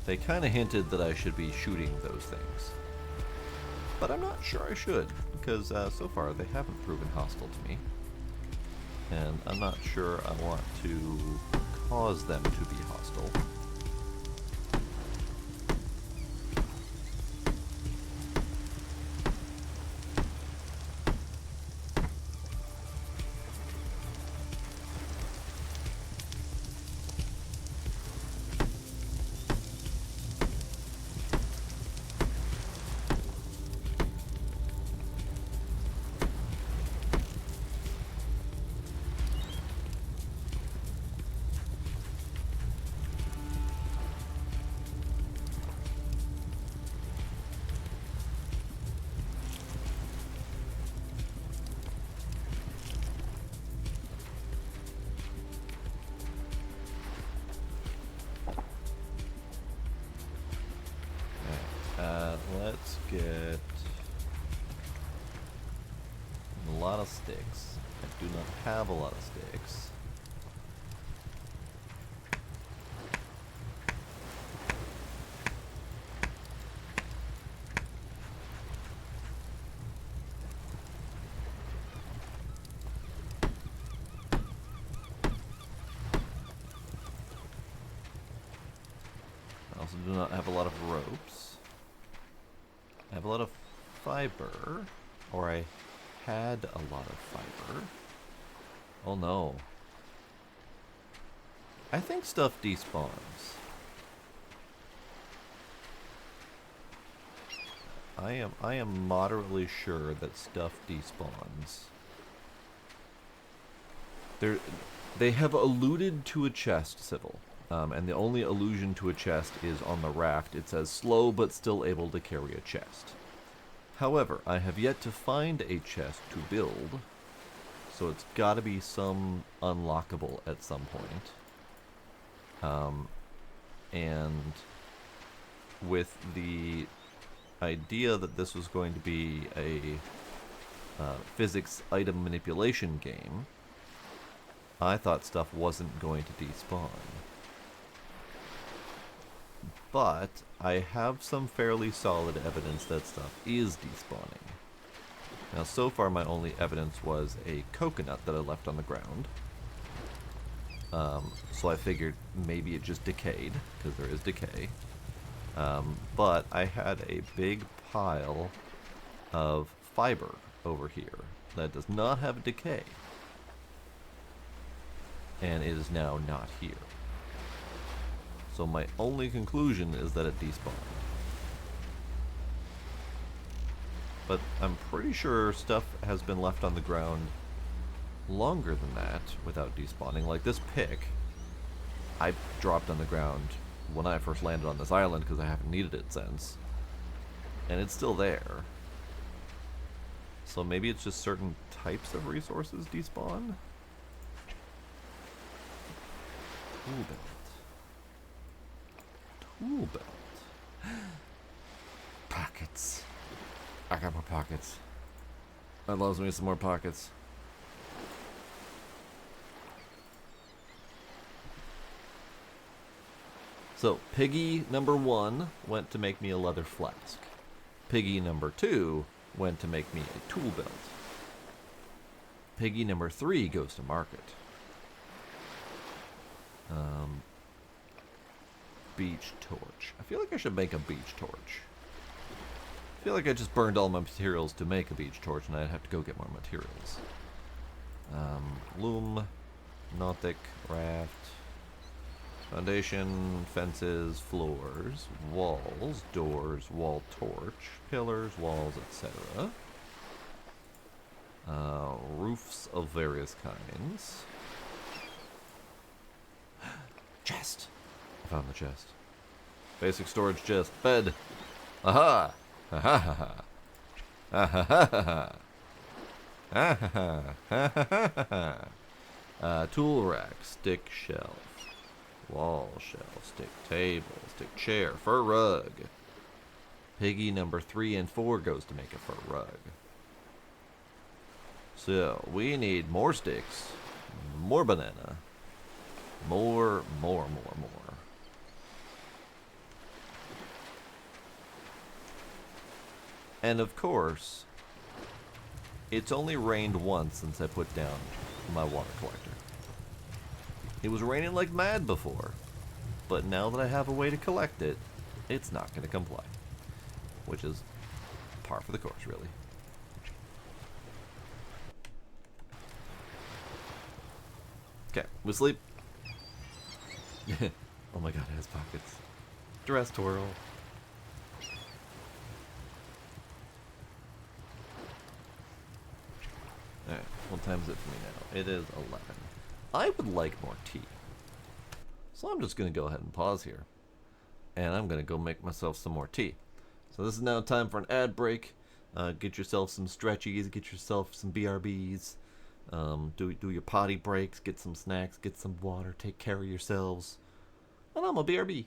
they kind of hinted that I should be shooting those things. But I'm not sure I should, because so far they haven't proven hostile to me. And I'm not sure I want to cause them to be hostile. Let's get a lot of sticks. I do not have a lot of sticks. I also do not have a lot of ropes. I have a lot of fiber, or I had a lot of fiber. Oh no. I think stuff despawns. I am moderately sure that stuff despawns. They have alluded to a chest, Civil. And the only allusion to a chest is on the raft. It says, slow but still able to carry a chest. However, I have yet to find a chest to build, so it's got to be some unlockable at some point. And with the idea that this was going to be a physics item manipulation game, I thought stuff wasn't going to despawn. But I have some fairly solid evidence that stuff is despawning. Now, so far my only evidence was a coconut that I left on the ground. So I figured maybe it just decayed, because there is decay. But I had a big pile of fiber over here that does not have decay. And it is now not here. So my only conclusion is that it despawned. But I'm pretty sure stuff has been left on the ground longer than that without despawning. Like this pick, I dropped on the ground when I first landed on this island because I haven't needed it since. And it's still there. So maybe it's just certain types of resources despawn? Tool belt. Tool belt. Pockets. I got more pockets. That loves me some more pockets. So, Piggy number 1 went to make me a leather flask. Piggy number 2 went to make me a tool belt. Piggy number 3 goes to market. Beach torch. I feel like I should make a beach torch. I feel like I just burned all my materials to make a beach torch and I'd have to go get more materials. Loom, nautic, raft, foundation, fences, floors, walls, doors, wall torch, pillars, walls, etc. Roofs of various kinds. Chest! I found the chest. Basic storage chest. Bed. Aha! Ha ha ha ha. Ha ha ha ha. Ha ha ha. Ha ha ha. Tool rack. Stick shelf. Wall shelf. Stick table. Stick chair. Fur rug. Piggy number 3 and 4 goes to make a fur rug. So, we need more sticks. More banana. More. And of course, it's only rained once since I put down my water collector. It was raining like mad before, but now that I have a way to collect it, it's not going to comply. Which is par for the course, really. Okay, we sleep. Oh my god, it has pockets. Dress twirl. Alright, what time is it for me now? It is 11. I would like more tea. So I'm just going to go ahead and pause here. And I'm going to go make myself some more tea. So this is now time for an ad break. Get yourself some stretchies, get yourself some BRBs. Do your potty breaks, get some snacks, get some water, take care of yourselves. And I'm a BRB.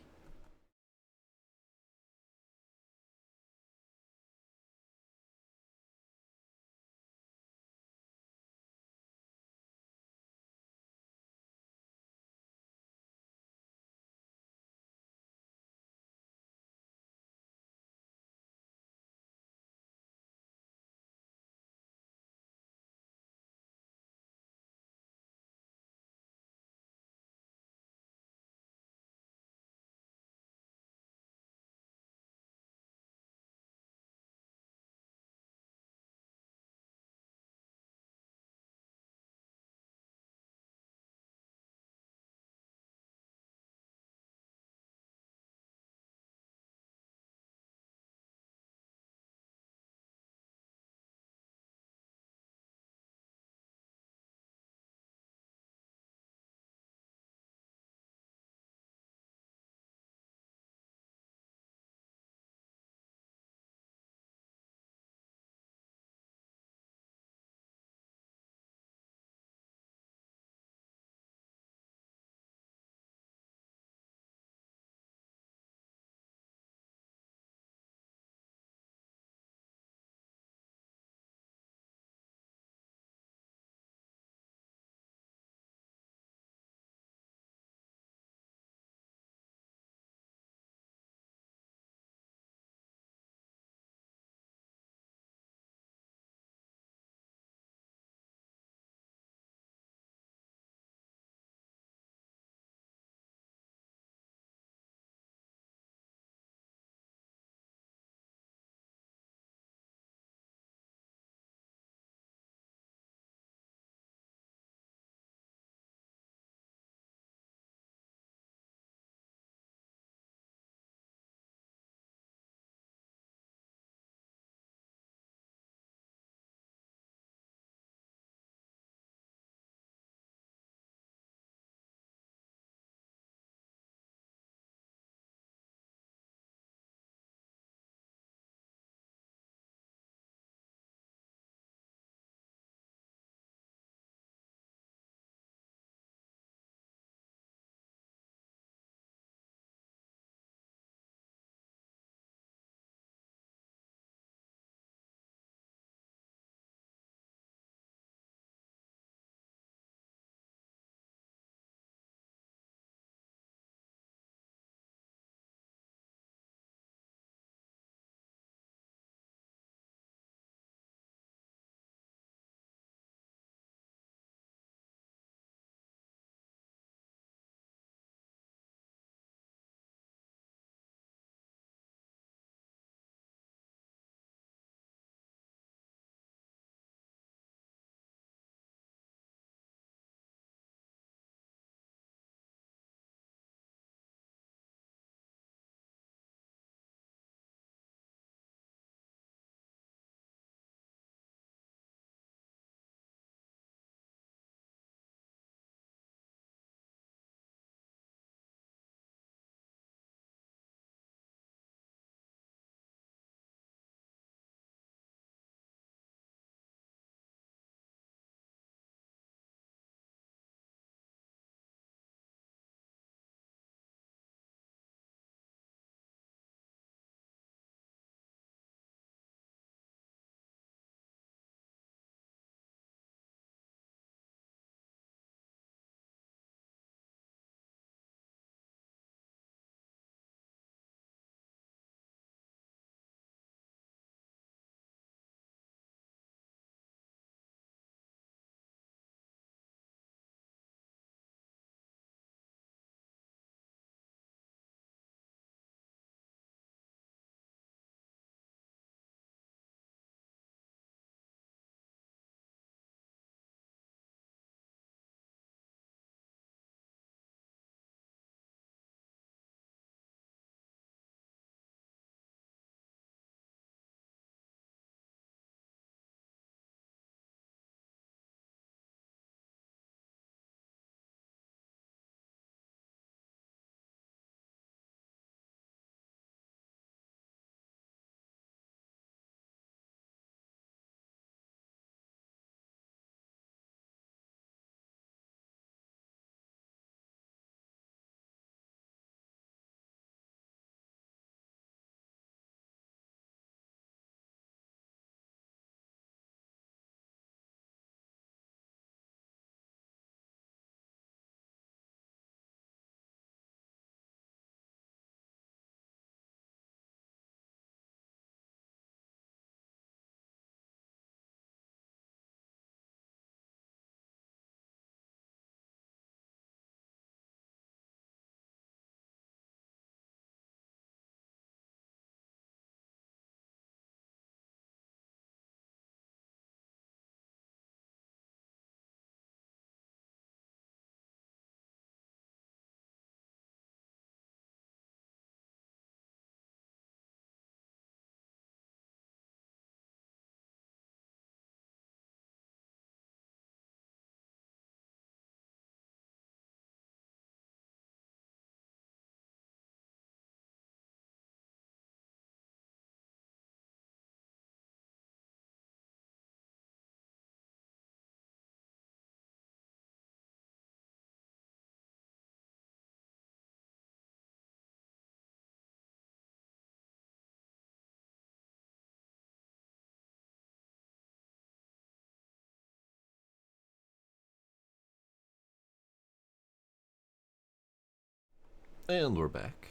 And we're back.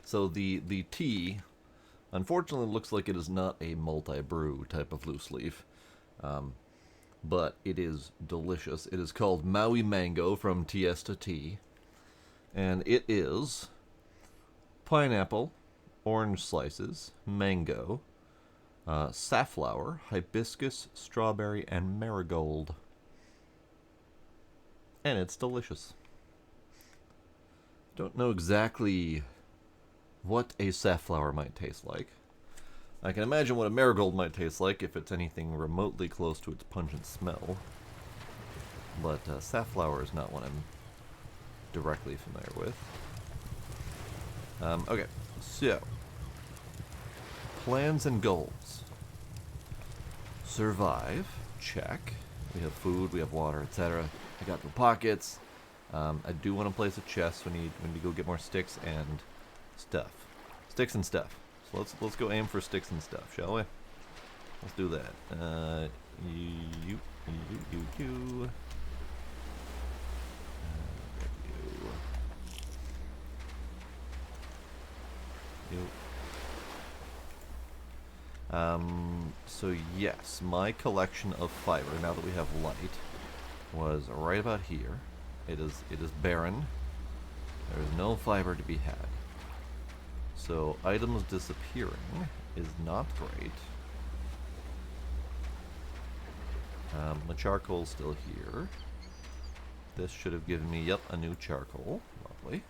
So the tea, unfortunately, looks like it is not a multi-brew type of loose leaf, but it is delicious. It is called Maui Mango from Tiesta Tea, and it is pineapple, orange slices, mango, safflower, hibiscus, strawberry, and marigold. And it's delicious. Don't know exactly what a safflower might taste like. I can imagine what a marigold might taste like if it's anything remotely close to its pungent smell. But safflower is not one I'm directly familiar with. Okay, so plans and goals. Survive, check. We have food, we have water, etc. I got no pockets. I do want to place a chest. We need to go get more sticks and stuff. Sticks and stuff. So let's go aim for sticks and stuff, shall we? Let's do that. You. So yes, my collection of fiber, now that we have light, was right about here. It is barren. There is no fiber to be had. So items disappearing is not great. My charcoal's still here. This should have given me, yep, a new charcoal. Lovely.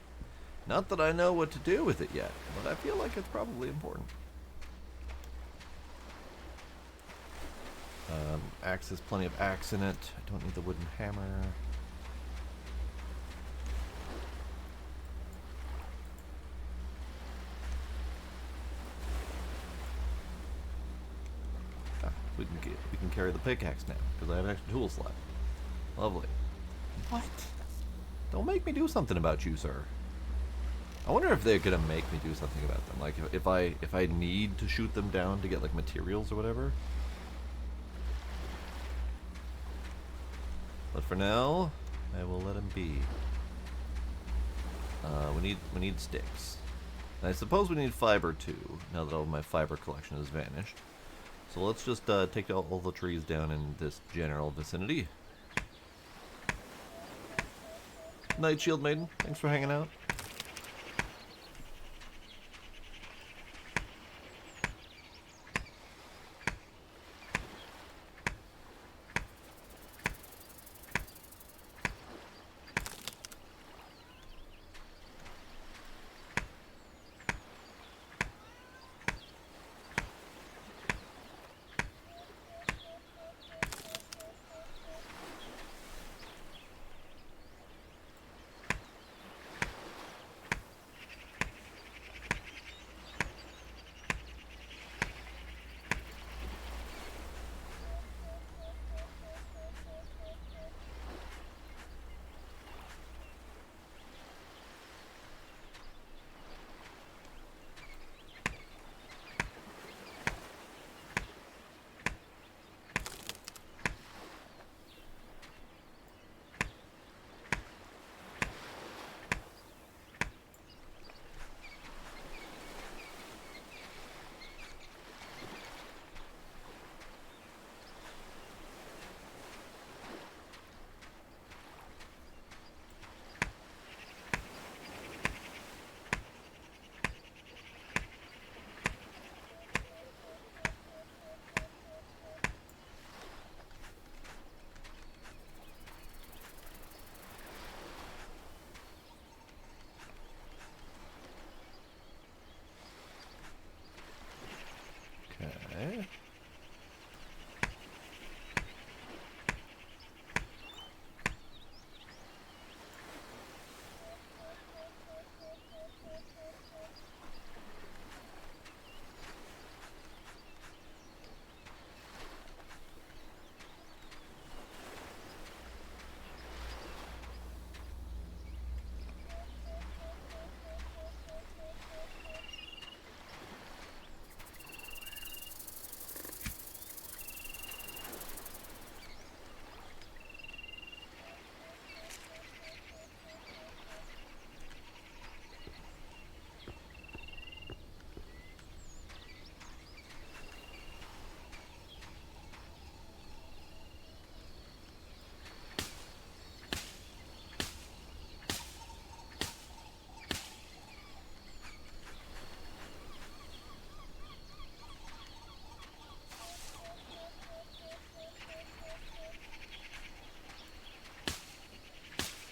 Not that I know what to do with it yet, but I feel like it's probably important. Axe has plenty of axe in it. I don't need the wooden hammer. We can carry the pickaxe now because I have extra tools left. Lovely. What? Don't make me do something about you, sir. I wonder if they're gonna make me do something about them. Like if I need to shoot them down to get like materials or whatever. But for now, I will let him be. We need sticks. And I suppose we need fiber too. Now that all of my fiber collection has vanished. So let's just take all the trees down in this general vicinity. Night Shield Maiden, thanks for hanging out.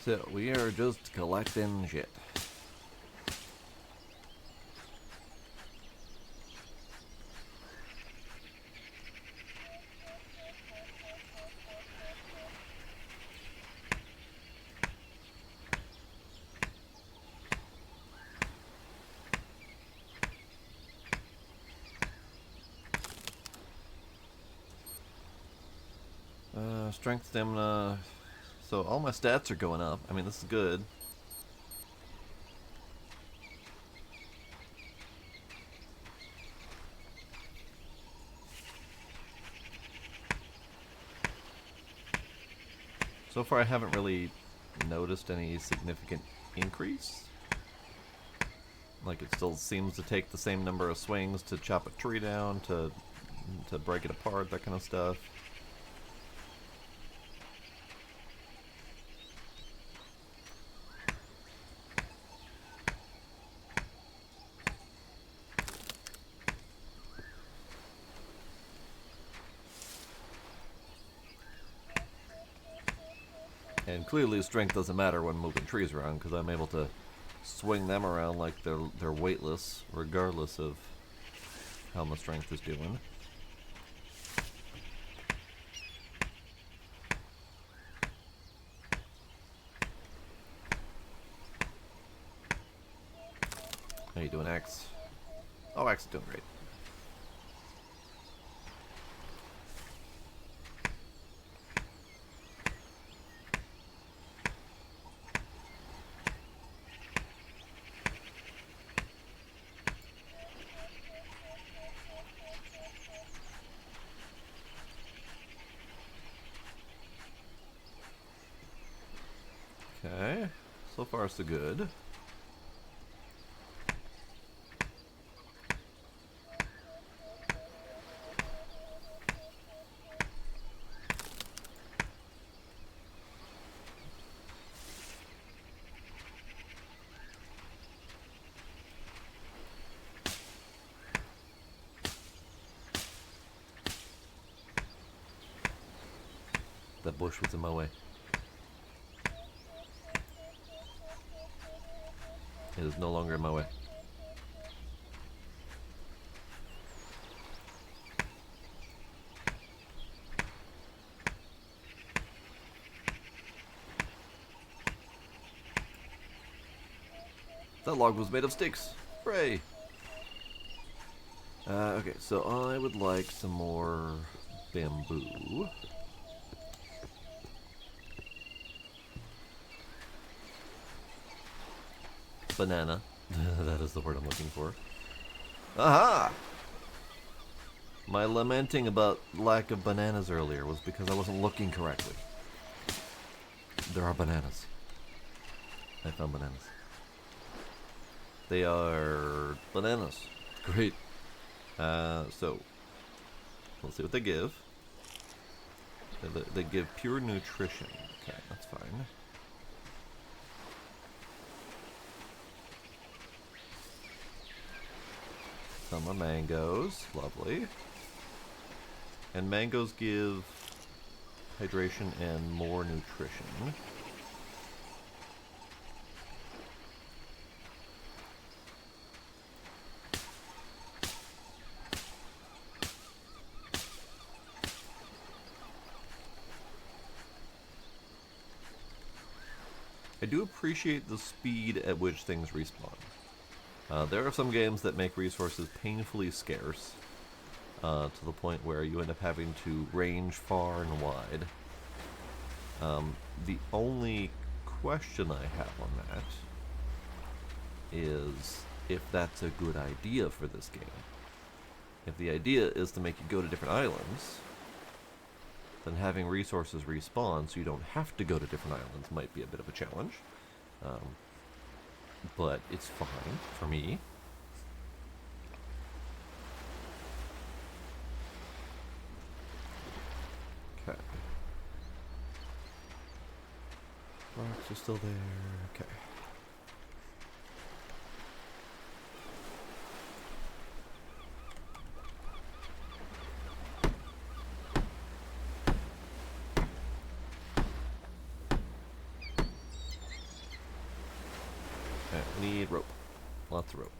So, we are just collecting shit. Strength, stamina. So all my stats are going up. I mean, this is good. So far, I haven't really noticed any significant increase. Like, it still seems to take the same number of swings to chop a tree down, to break it apart, that kind of stuff. And clearly strength doesn't matter when moving trees around, because I'm able to swing them around like they're weightless, regardless of how my strength is doing. How you doing, Axe? Oh, Axe is doing great. Okay, so far so good. That bush was in my way. It is no longer in my way. That log was made of sticks. Hooray! Okay, so I would like some more bamboo. Banana. That is the word I'm looking for. Aha! My lamenting about lack of bananas earlier was because I wasn't looking correctly. There are bananas. I found bananas. They are bananas. Great. So, let's see what they give. They give pure nutrition. Okay, that's fine. Some are mangoes. Lovely. And mangoes give hydration and more nutrition. I do appreciate the speed at which things respawn. There are some games that make resources painfully scarce, to the point where you end up having to range far and wide. The only question I have on that is if that's a good idea for this game. If the idea is to make you go to different islands, then having resources respawn so you don't have to go to different islands might be a bit of a challenge. But it's fine for me. Okay. Rocks are still there. Okay. Lots of rope.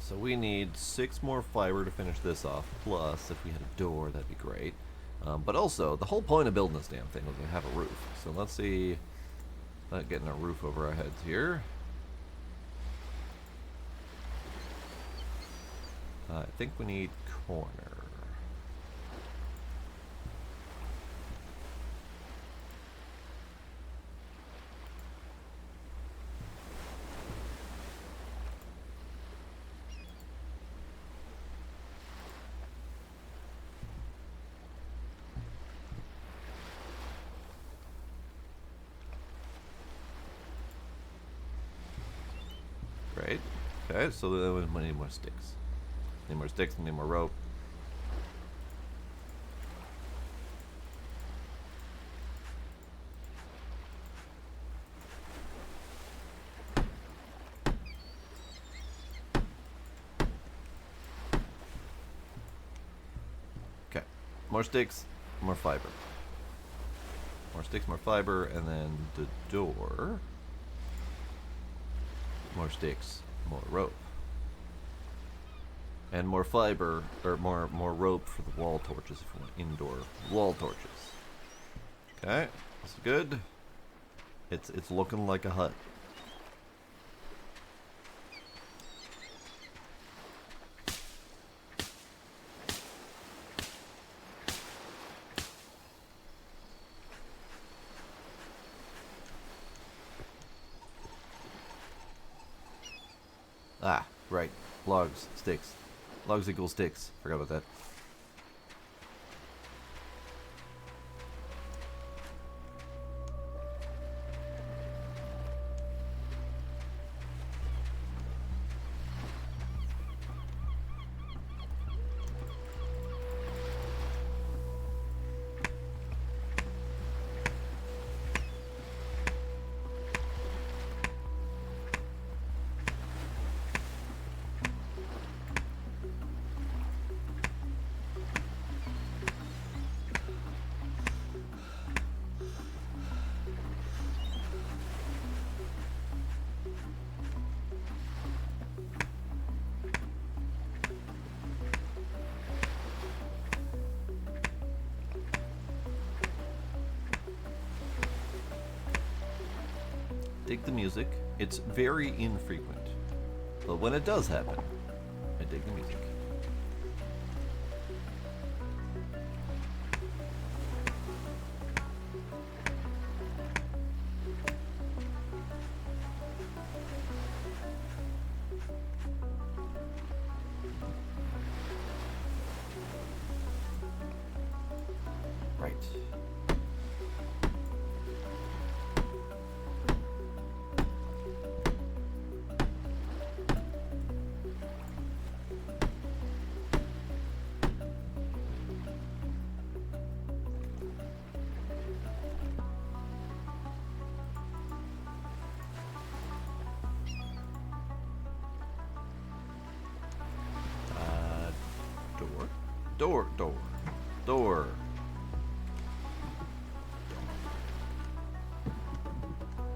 So we need 6 more fiber to finish this off, plus if we had a door, that'd be great. But also, the whole point of building this damn thing was to have a roof. So let's see about getting a roof over our heads here. I think we need corner. Great. Okay, so then we need more sticks. Need more sticks, need more rope. Okay, more sticks, more fiber. More sticks, more fiber, and then the door. More sticks, more rope. And more fiber, or more rope for the wall torches if we want indoor wall torches. Okay, that's good. It's looking like a hut. Ah, right. Logs, sticks. Logs equal sticks. Forgot about that. Dig the music. It's very infrequent, but when it does happen, I dig the music. Right. Door.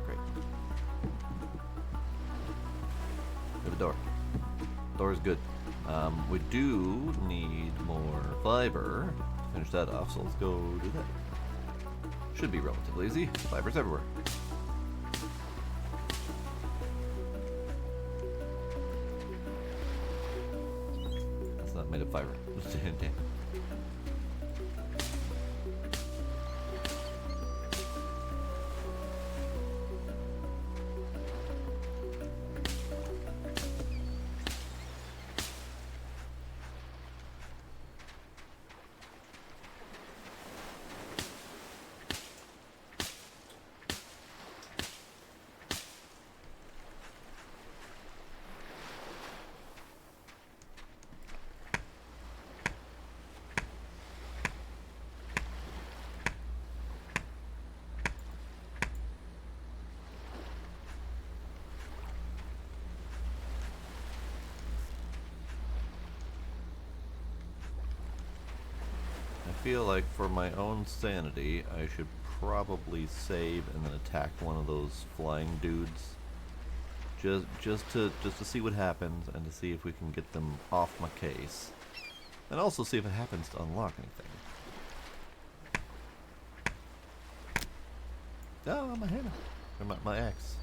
Great. We have a door. Door is good. We do need more fiber to finish that off, so let's go do that. Should be relatively easy. Fiber's everywhere. That's not made of fiber. It's a hint. feel like for my own sanity, I should probably save and then attack one of those flying dudes. Just to see what happens and to see if we can get them off my case. And also see if it happens to unlock anything. Oh, my hammer. Or my axe.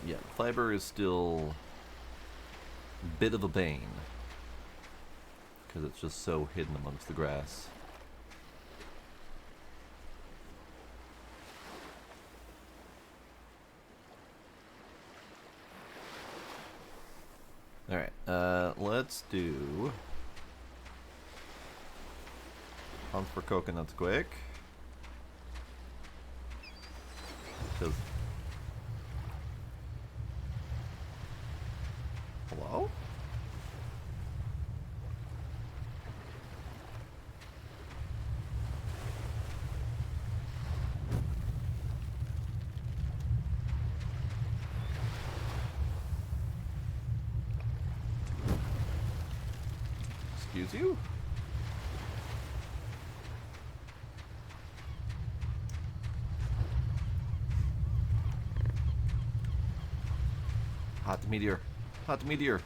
Yeah, fiber is still a bit of a bane. Because it's just so hidden amongst the grass. Alright, let's do... hunt for coconuts quick. Because... hello? Excuse you? Hot meteor. Hot meteor.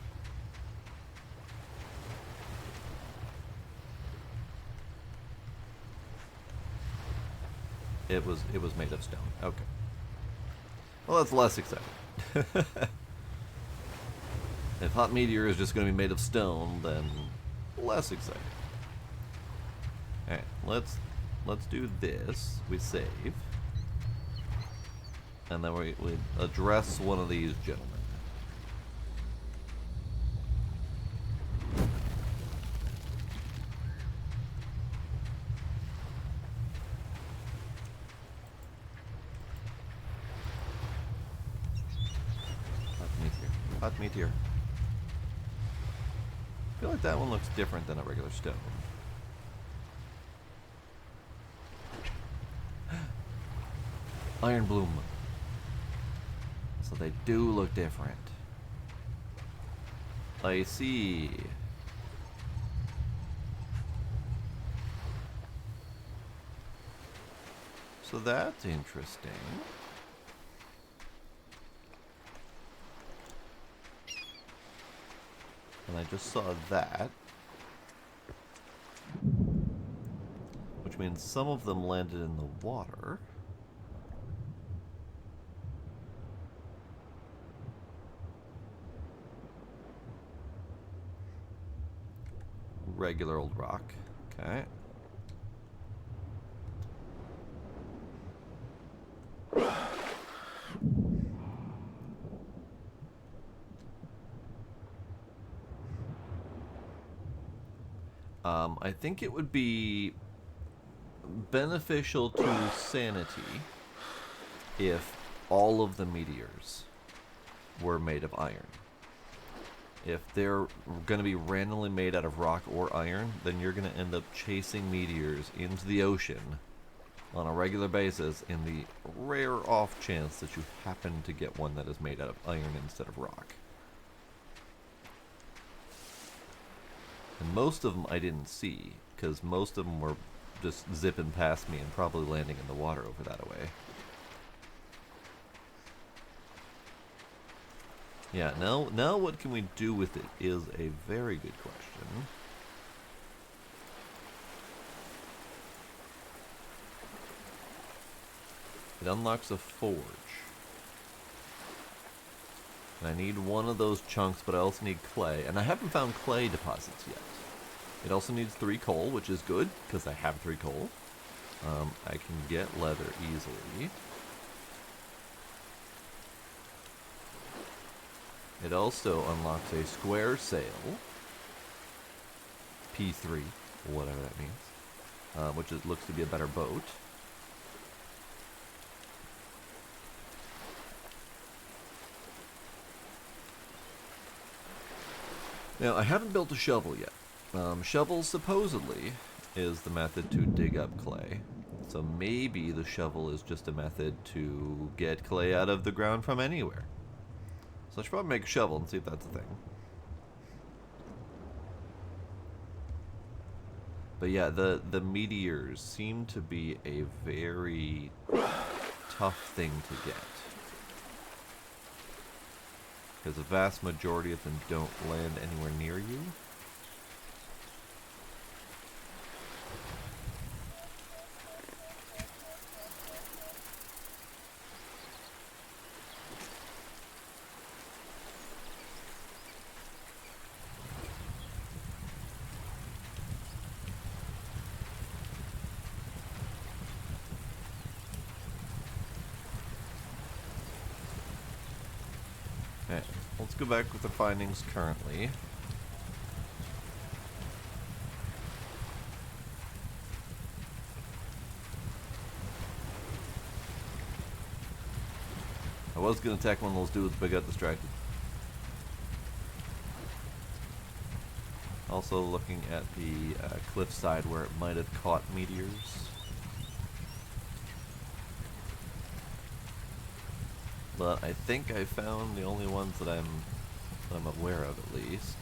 It was made of stone. Okay. Well, that's less exciting. If hot meteor is just going to be made of stone, then less exciting. All right, let's do this. We save, and then we address one of these gentlemen. Hot meteor. I feel like that one looks different than a regular stone. Iron bloom. So they do look different. I see. So that's interesting. And I just saw that. Which means some of them landed in the water. Regular old rock. Okay. I think it would be beneficial to sanity if all of the meteors were made of iron. If they're going to be randomly made out of rock or iron, then you're going to end up chasing meteors into the ocean on a regular basis in the rare off chance that you happen to get one that is made out of iron instead of rock. And most of them I didn't see, because most of them were just zipping past me and probably landing in the water over that way. Yeah, now what can we do with it is a very good question. It unlocks a forge. And I need one of those chunks, but I also need clay. And I haven't found clay deposits yet. It also needs 3 coal, which is good, because I have 3 coal. I can get leather easily. It also unlocks a square sail. P3, whatever that means. Which looks to be a better boat. Now, I haven't built a shovel yet. Shovel supposedly is the method to dig up clay. So maybe the shovel is just a method to get clay out of the ground from anywhere. So I should probably make a shovel and see if that's a thing. But yeah, the meteors seem to be a very tough thing to get. Because the vast majority of them don't land anywhere near you. Okay, let's go back with the findings currently. I was going to attack one of those dudes, but I got distracted. Also looking at the cliffside where it might have caught meteors. But I think I found the only ones that I'm aware of, at least.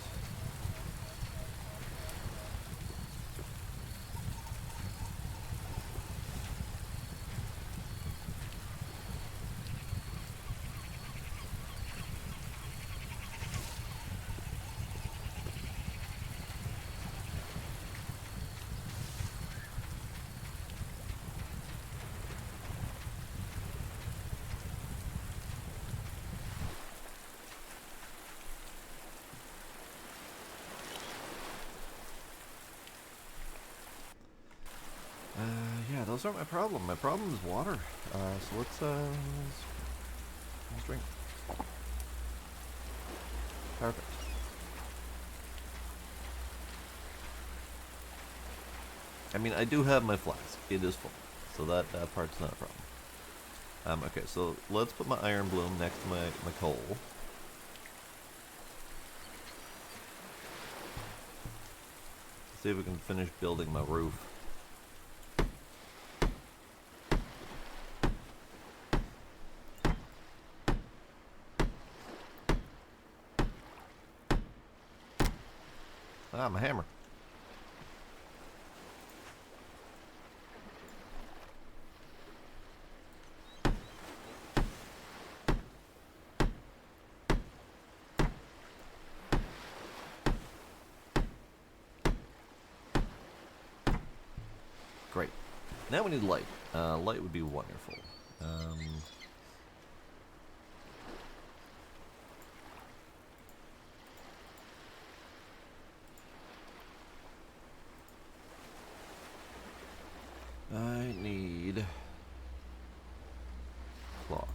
Yeah, those aren't my problem. My problem is water. So let's drink. Perfect. I mean, I do have my flask. It is full, so that part's not a problem. Okay, so let's put my iron bloom next to my coal. See if we can finish building my roof. Ah, my hammer. Great. Now we need light. Light would be wonderful. I need cloth.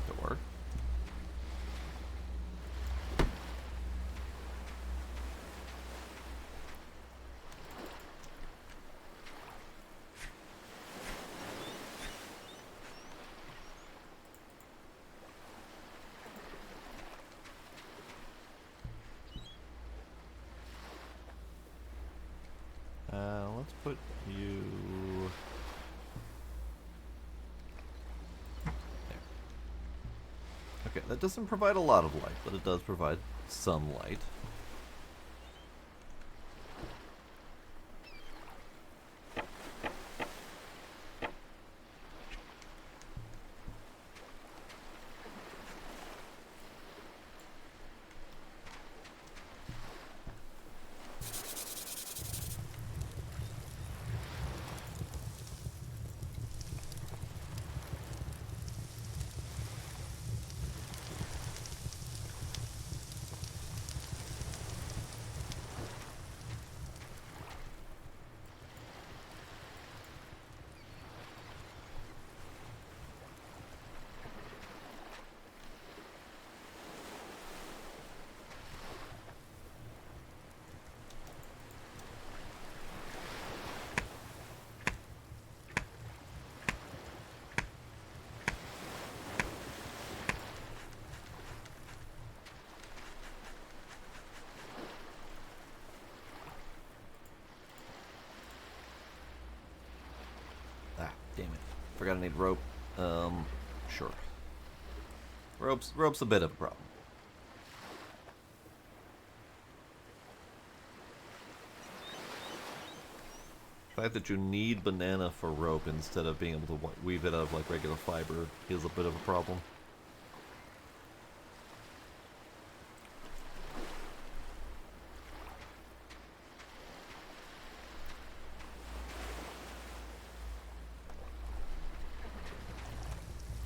Door. Let's put you there. Okay, that doesn't provide a lot of light, but it does provide some light. Forgot I need rope. Sure. Rope's a bit of a problem. The fact that you need banana for rope instead of being able to weave it out of like regular fiber is a bit of a problem.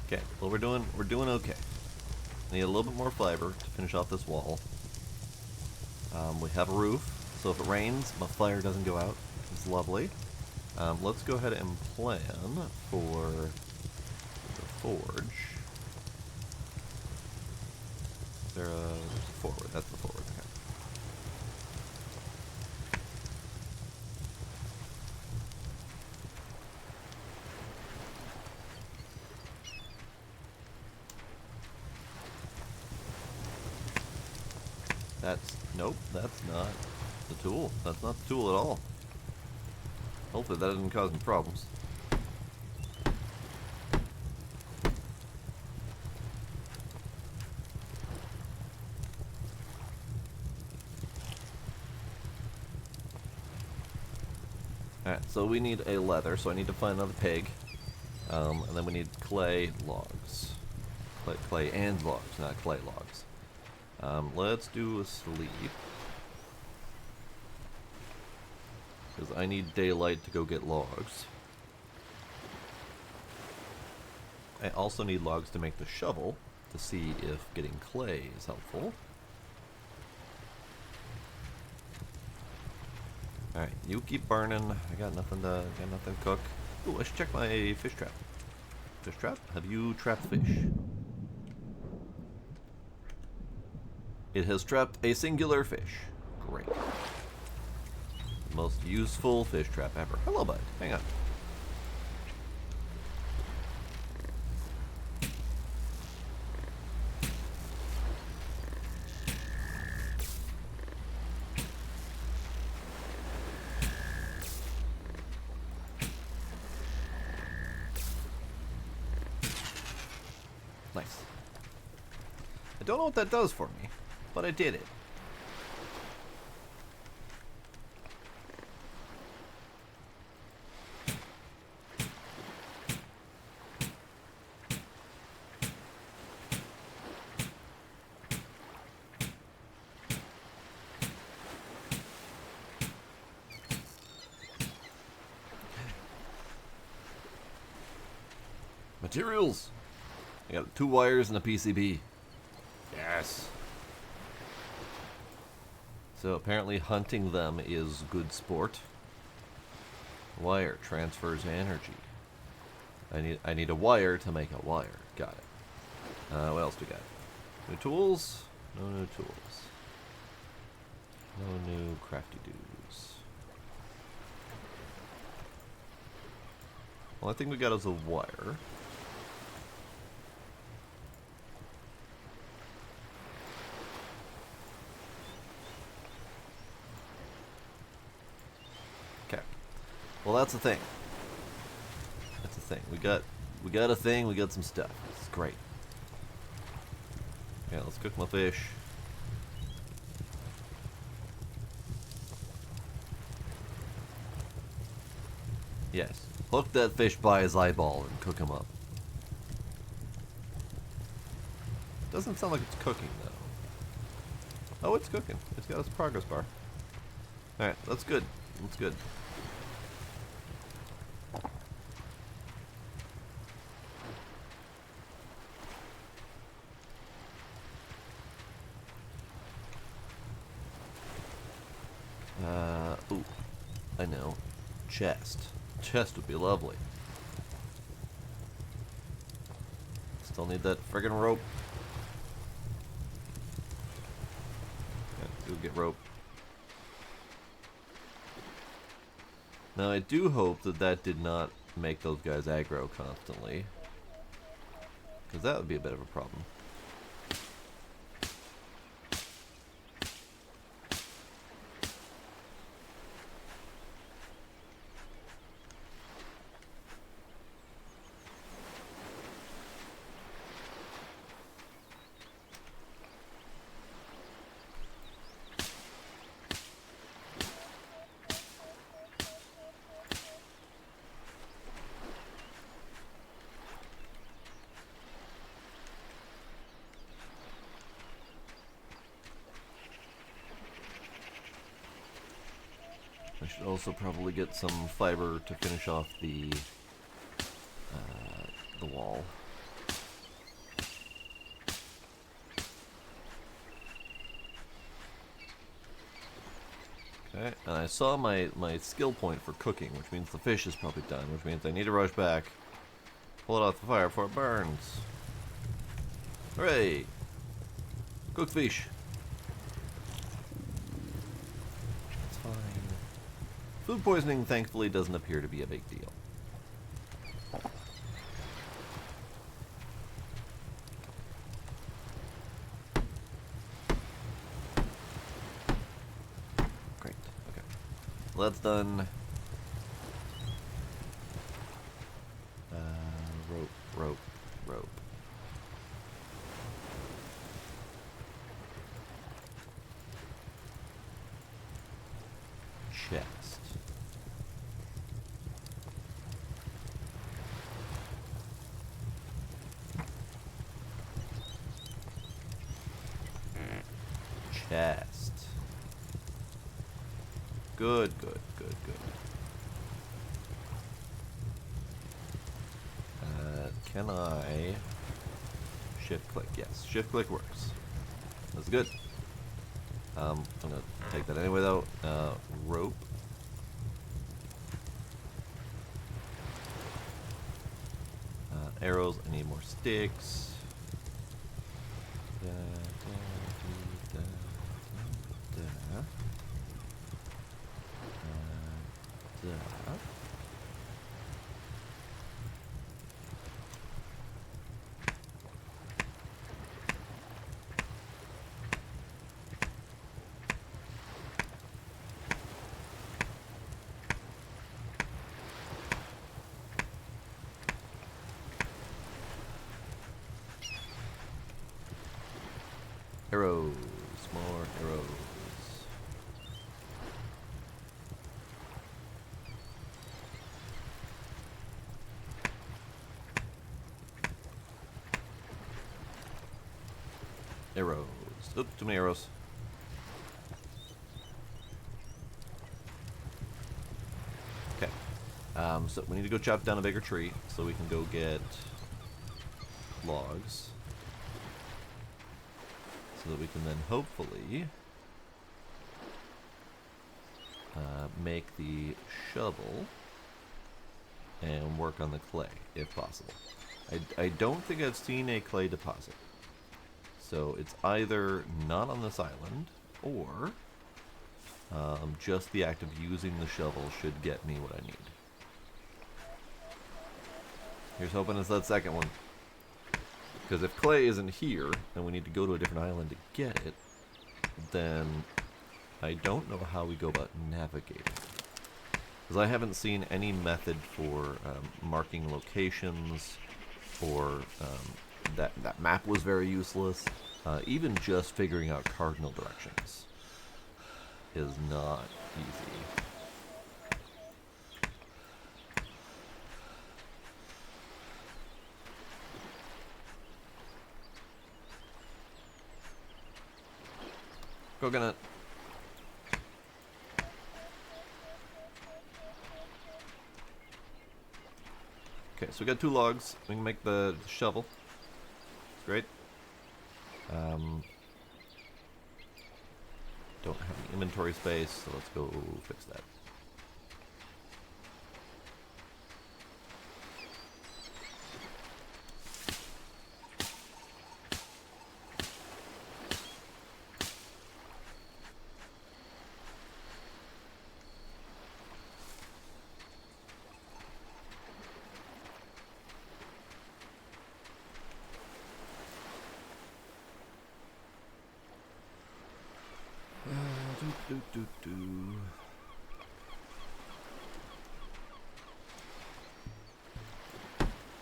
Okay, well we're doing okay. Need a little bit more fiber to finish off this wall. We have a roof, so if it rains, my fire doesn't go out. It's lovely. Let's go ahead and plan for the forge. There's a forward. That's the forward. Okay. Nope, that's not the tool. That's not the tool at all. Hopefully that didn't cause any problems. Alright, so we need a leather, so I need to find another pig. And then we need clay logs. Clay and logs, not clay logs. Let's do a sleep. Because I need daylight to go get logs. I also need logs to make the shovel, to see if getting clay is helpful. Alright, you keep burning. I got nothing to cook. Ooh, I should check my fish trap. Fish trap? Have you trapped fish? It has trapped a singular fish. Great. Most useful fish trap ever. Hello, bud. Hang on. Nice. I don't know what that does for me, but I did it. Materials! I got 2 wires and a PCB. Yes! So apparently hunting them is good sport. Wire transfers energy. I need a wire to make a wire. Got it. What else we got? New tools? No new tools. No new crafty doos. Well, I think we got is a wire. Well, that's the thing. That's the thing. We got a thing. We got some stuff. It's great. Yeah, let's cook my fish. Yes, hook that fish by his eyeball and cook him up. Doesn't sound like it's cooking though. Oh, it's cooking. It's got its progress bar. All right, that's good. That's good. Ooh, I know. Chest. Chest would be lovely. Still need that friggin' rope. Yeah, go get rope. Now I do hope that that did not make those guys aggro constantly. Because that would be a bit of a problem. I should also probably get some fiber to finish off the wall. Okay, and I saw my skill point for cooking, which means the fish is probably done, which means I need to rush back, pull it off the fire before it burns. Hooray! Cooked fish. It's fine. Food poisoning, thankfully, doesn't appear to be a big deal. Great. Okay. Well, that's done. Rope. Chest. Chest. Good. Can I shift click? Yes, shift click works. That's good. I'm gonna take that anyway though. Rope. Arrows. I need more sticks. Arrows, more arrows. Arrows. Oop, too many arrows. Okay. So we need to go chop down a bigger tree so we can go get logs. So that we can then hopefully make the shovel and work on the clay, if possible. I don't think I've seen a clay deposit. So it's either not on this island, or just the act of using the shovel should get me what I need. Here's hoping it's that second one. Because if clay isn't here, and we need to go to a different island to get it, then I don't know how we go about navigating. Because I haven't seen any method for marking locations, or that map was very useless. Even just figuring out cardinal directions is not easy. Coconut. Okay, so we got 2 logs. We can make the shovel. Great. Don't have any inventory space, so let's go fix that.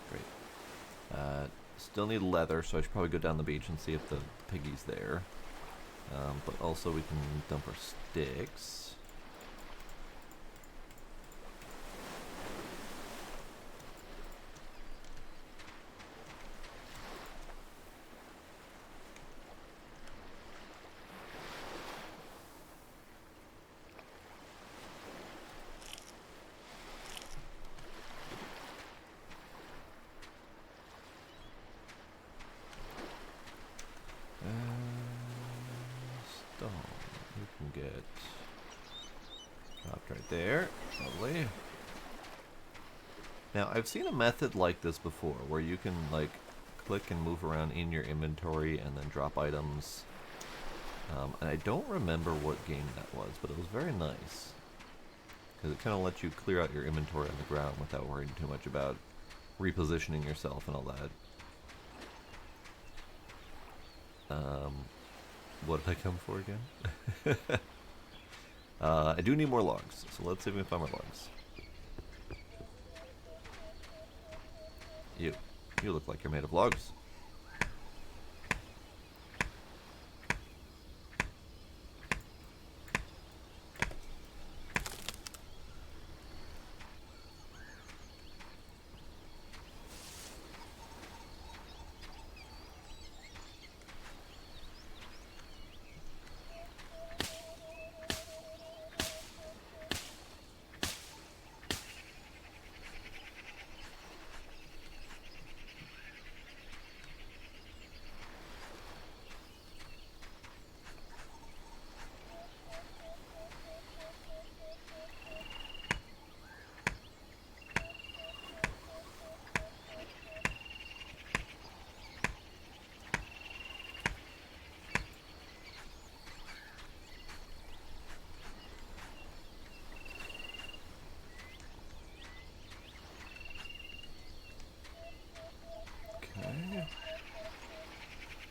Great. Still need leather, so I should probably go down the beach and see if the piggy's there. But also we can dump our sticks. Right there. Lovely. Now, I've seen a method like this before, where you can, like, click and move around in your inventory and then drop items. And I don't remember what game that was, but it was very nice. Because it kind of lets you clear out your inventory on the ground without worrying too much about repositioning yourself and all that. What did I come for again? I do need more logs, so let's see if we can find more logs. You look like you're made of logs.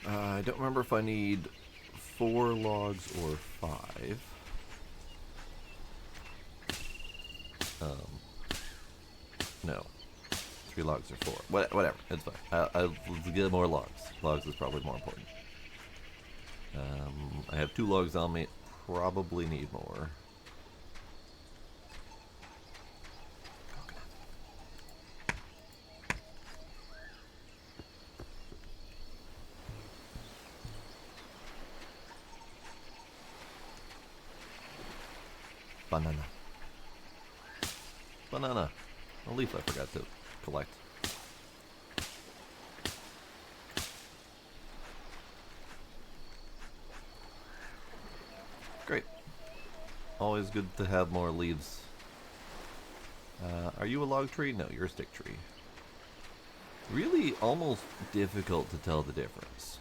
I don't remember if I need 4 logs or 5. No. 3 logs or 4. Whatever. It's fine. I'll get more logs. Logs is probably more important. I have 2 logs on me. Probably need more. Banana. Banana. A leaf I forgot to collect. Great. Always good to have more leaves. Are you a log tree? No, you're a stick tree. Really almost difficult to tell the difference.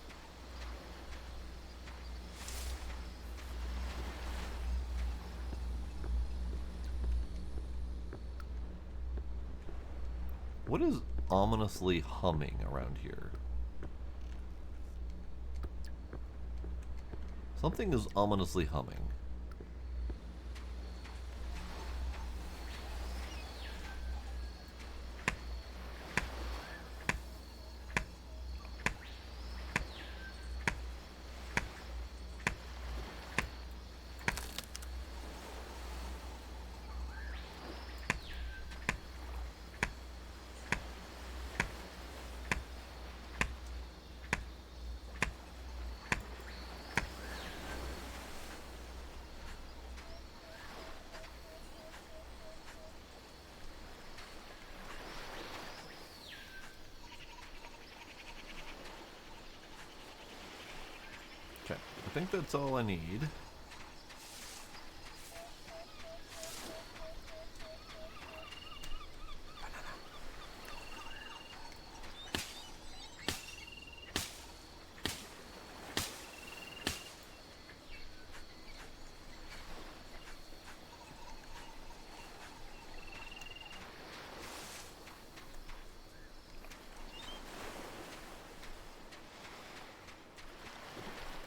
What is ominously humming around here? Something is ominously humming. Okay, I think that's all I need.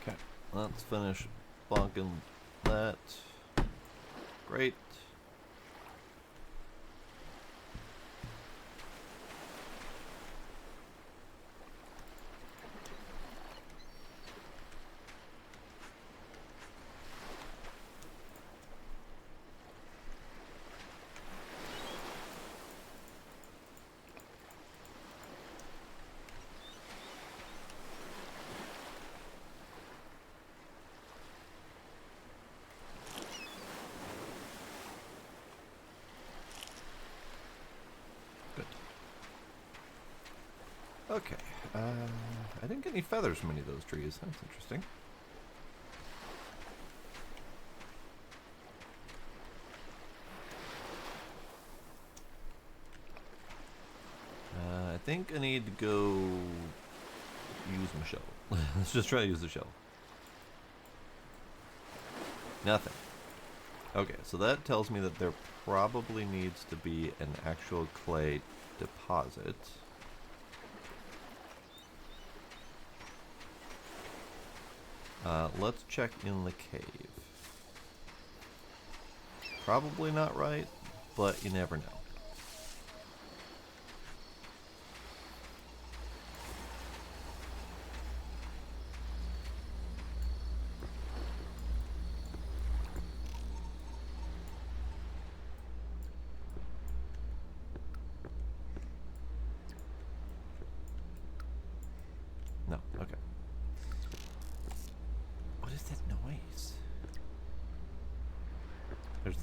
Okay, let's finish bonking that. Great. Okay, I didn't get any feathers from any of those trees. That's interesting. think I need to go use my shovel. Let's just try to use the shovel. Nothing. Okay, so that tells me that there probably needs to be an actual clay deposit. Let's check in the cave. Probably not right, but you never know. No, okay. What is that noise?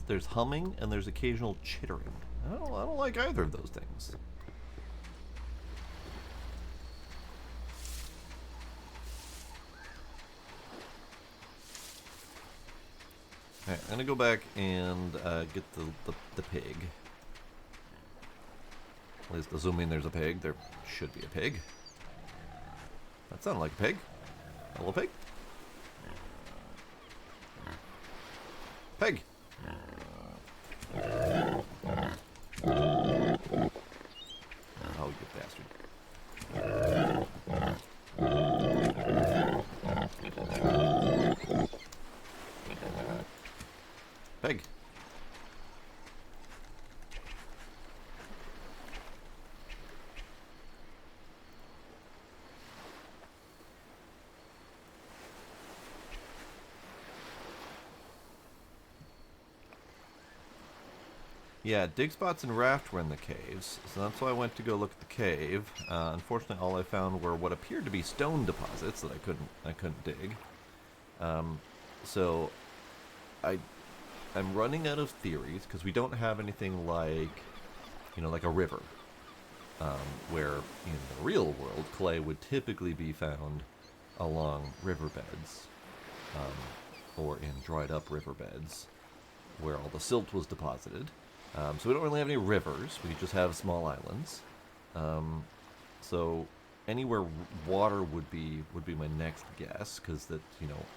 There's humming and there's occasional chittering. I don't like either of those things. Alright, I'm gonna go back and get the pig. At least assuming there's a pig, there should be a pig. That sounded like a pig. Hello, pig. Pig! Oh, you bastard. Pig. Yeah, dig spots and raft were in the caves, so that's why I went to go look at the cave. Unfortunately, all I found were what appeared to be stone deposits that I couldn't dig. So I'm running out of theories because we don't have anything like, like a river, where in the real world clay would typically be found along riverbeds, or in dried up riverbeds where all the silt was deposited. So we don't really have any rivers. We just have small islands. So anywhere water would be my next guess, because that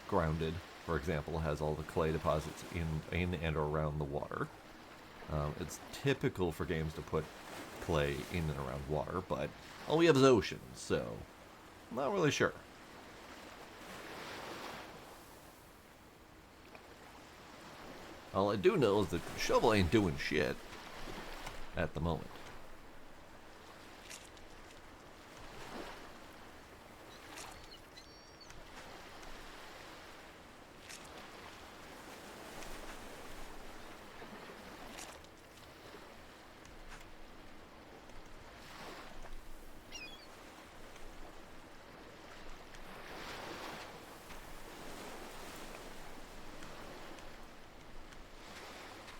grounded, for example, has all the clay deposits in and around the water. It's typical for games to put clay in and around water, but all we have is oceans, so I'm not really sure. All I do know is that the shovel ain't doing shit at the moment.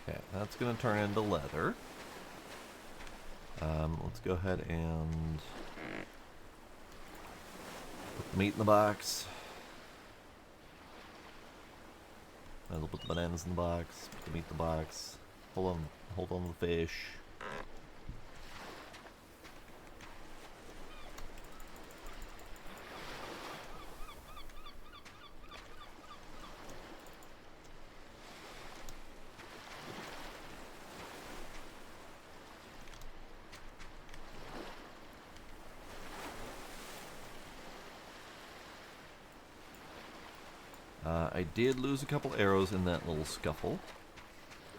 Okay, that's going to turn into leather. Let's go ahead and put the meat in the box. I'll put the bananas in the box, put the meat in the box. Hold on to the fish. I did lose a couple arrows in that little scuffle.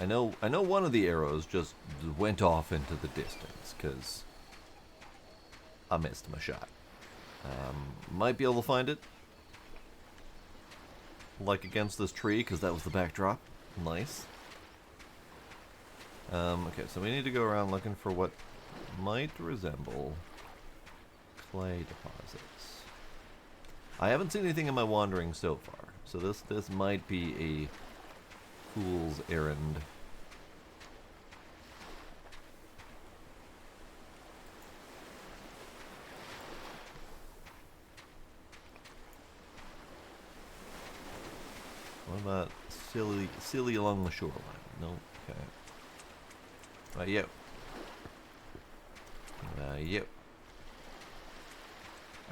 I know one of the arrows just went off into the distance because I missed my shot. Might be able to find it, like against this tree, because that was the backdrop. Nice. Okay, so we need to go around looking for what might resemble clay deposits. I haven't seen anything in my wandering so far. So this might be a fool's errand. What about silly along the shoreline? No, okay. You.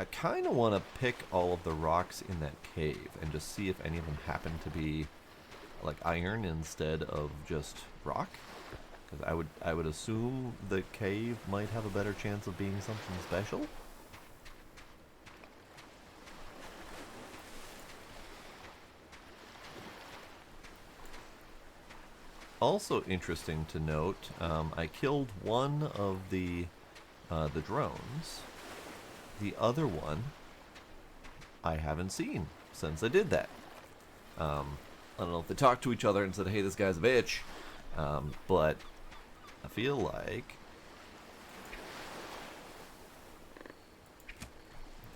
I kind of want to pick all of the rocks in that cave and just see if any of them happen to be like iron instead of just rock. Because I would assume the cave might have a better chance of being something special. Also interesting to note, I killed one of the drones. The other one I haven't seen since I did that. I don't know if they talked to each other and said, hey, this guy's a bitch. But I feel like...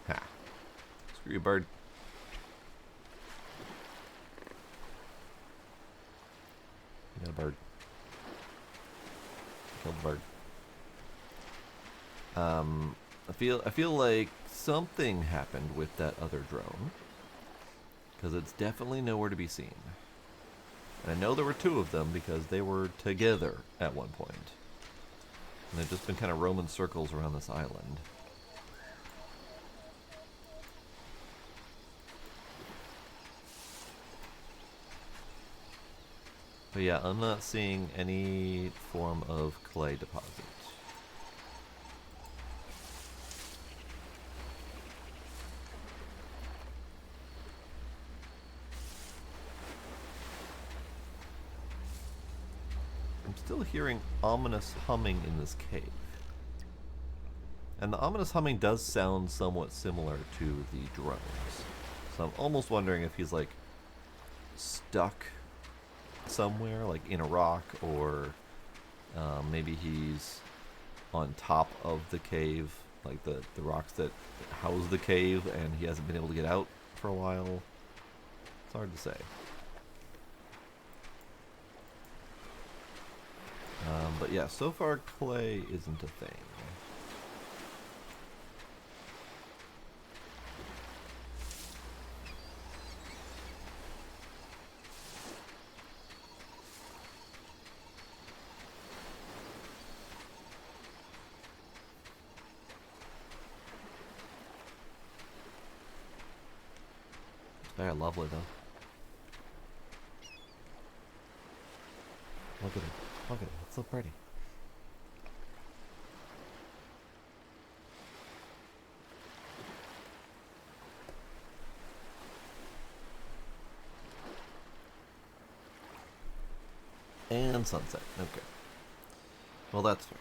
Ha. Screw you, bird. You got a bird. Killed the bird. I feel like something happened with that other drone, because it's definitely nowhere to be seen. And I know there were two of them because they were together at one point. And they've just been kind of roaming circles around this island. But yeah, I'm not seeing any form of clay deposit. I'm still hearing ominous humming in this cave. And the ominous humming does sound somewhat similar to the drones. So I'm almost wondering if he's like stuck somewhere, like in a rock, or maybe he's on top of the cave, like the rocks that house the cave, and he hasn't been able to get out for a while. It's hard to say. But yeah, so far clay isn't a thing. Very lovely though. Look at it. Look at it. It's so pretty. And sunset. Okay. Well, that's fair.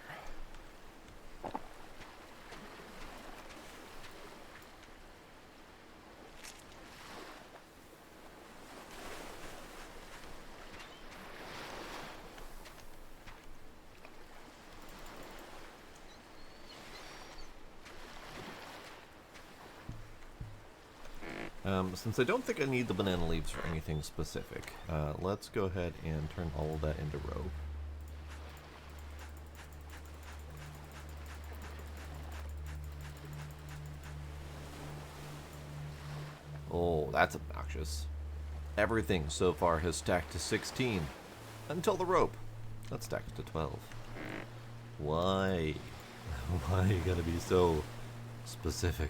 Since I don't think I need the banana leaves for anything specific, let's go ahead and turn all of that into rope. Oh, that's obnoxious. Everything so far has stacked to 16. Until the rope. That stacks to 12. Why? Why you gotta be so specific?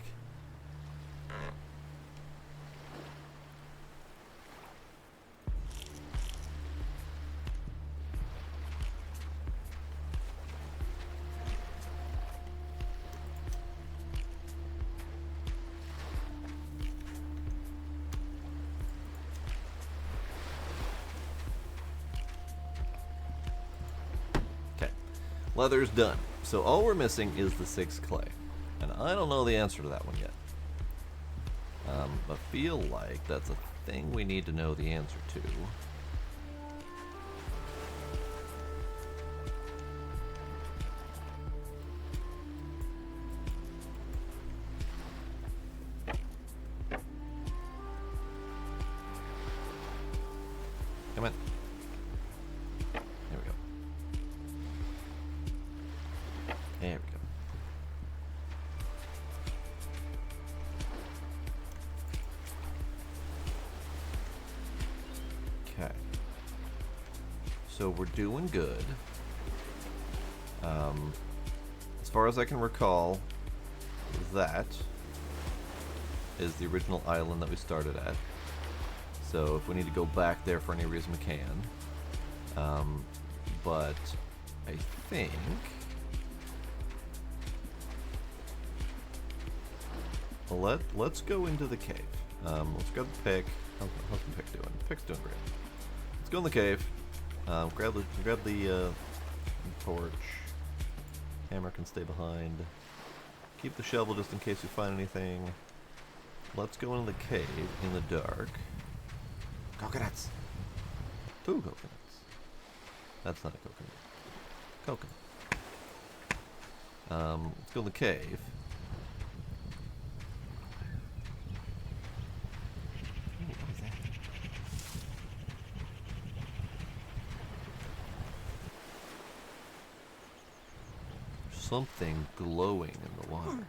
Leather's done. So all we're missing is the 6 clay. And I don't know the answer to that one yet. I feel like that's a thing we need to know the answer to. Come on. There we go. There we go. Okay. So we're doing good. As far as I can recall, that is the original island that we started at. So if we need to go back there for any reason, we can. But I think... Let's go into the cave. Let's grab the pick. How's the pick doing? The pick's doing great. Let's go in the cave. Grab the torch. Hammer can stay behind. Keep the shovel just in case we find anything. Let's go into the cave in the dark. Coconuts! 2 coconuts. That's not a coconut. Coconut. Let's go in the cave. Ooh, what is that? There's something glowing in the water.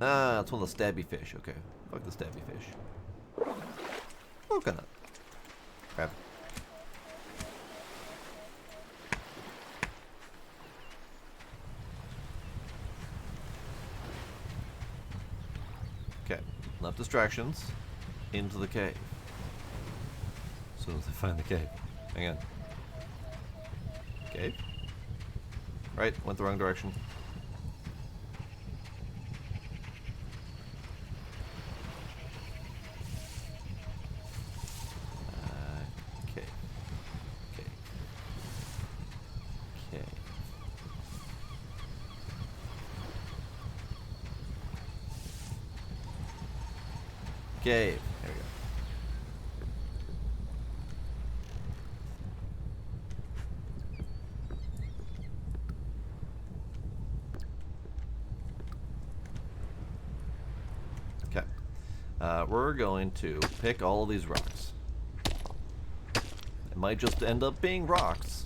Ah, it's one of the stabby fish. Okay. Fuck the stabby fish. Coconut. Grab it. Okay. Enough distractions. Into the cave. As soon as I find the cave. Hang on. Cave? Right, went the wrong direction. Cave. There we go. Okay. We're going to pick all of these rocks. It might just end up being rocks.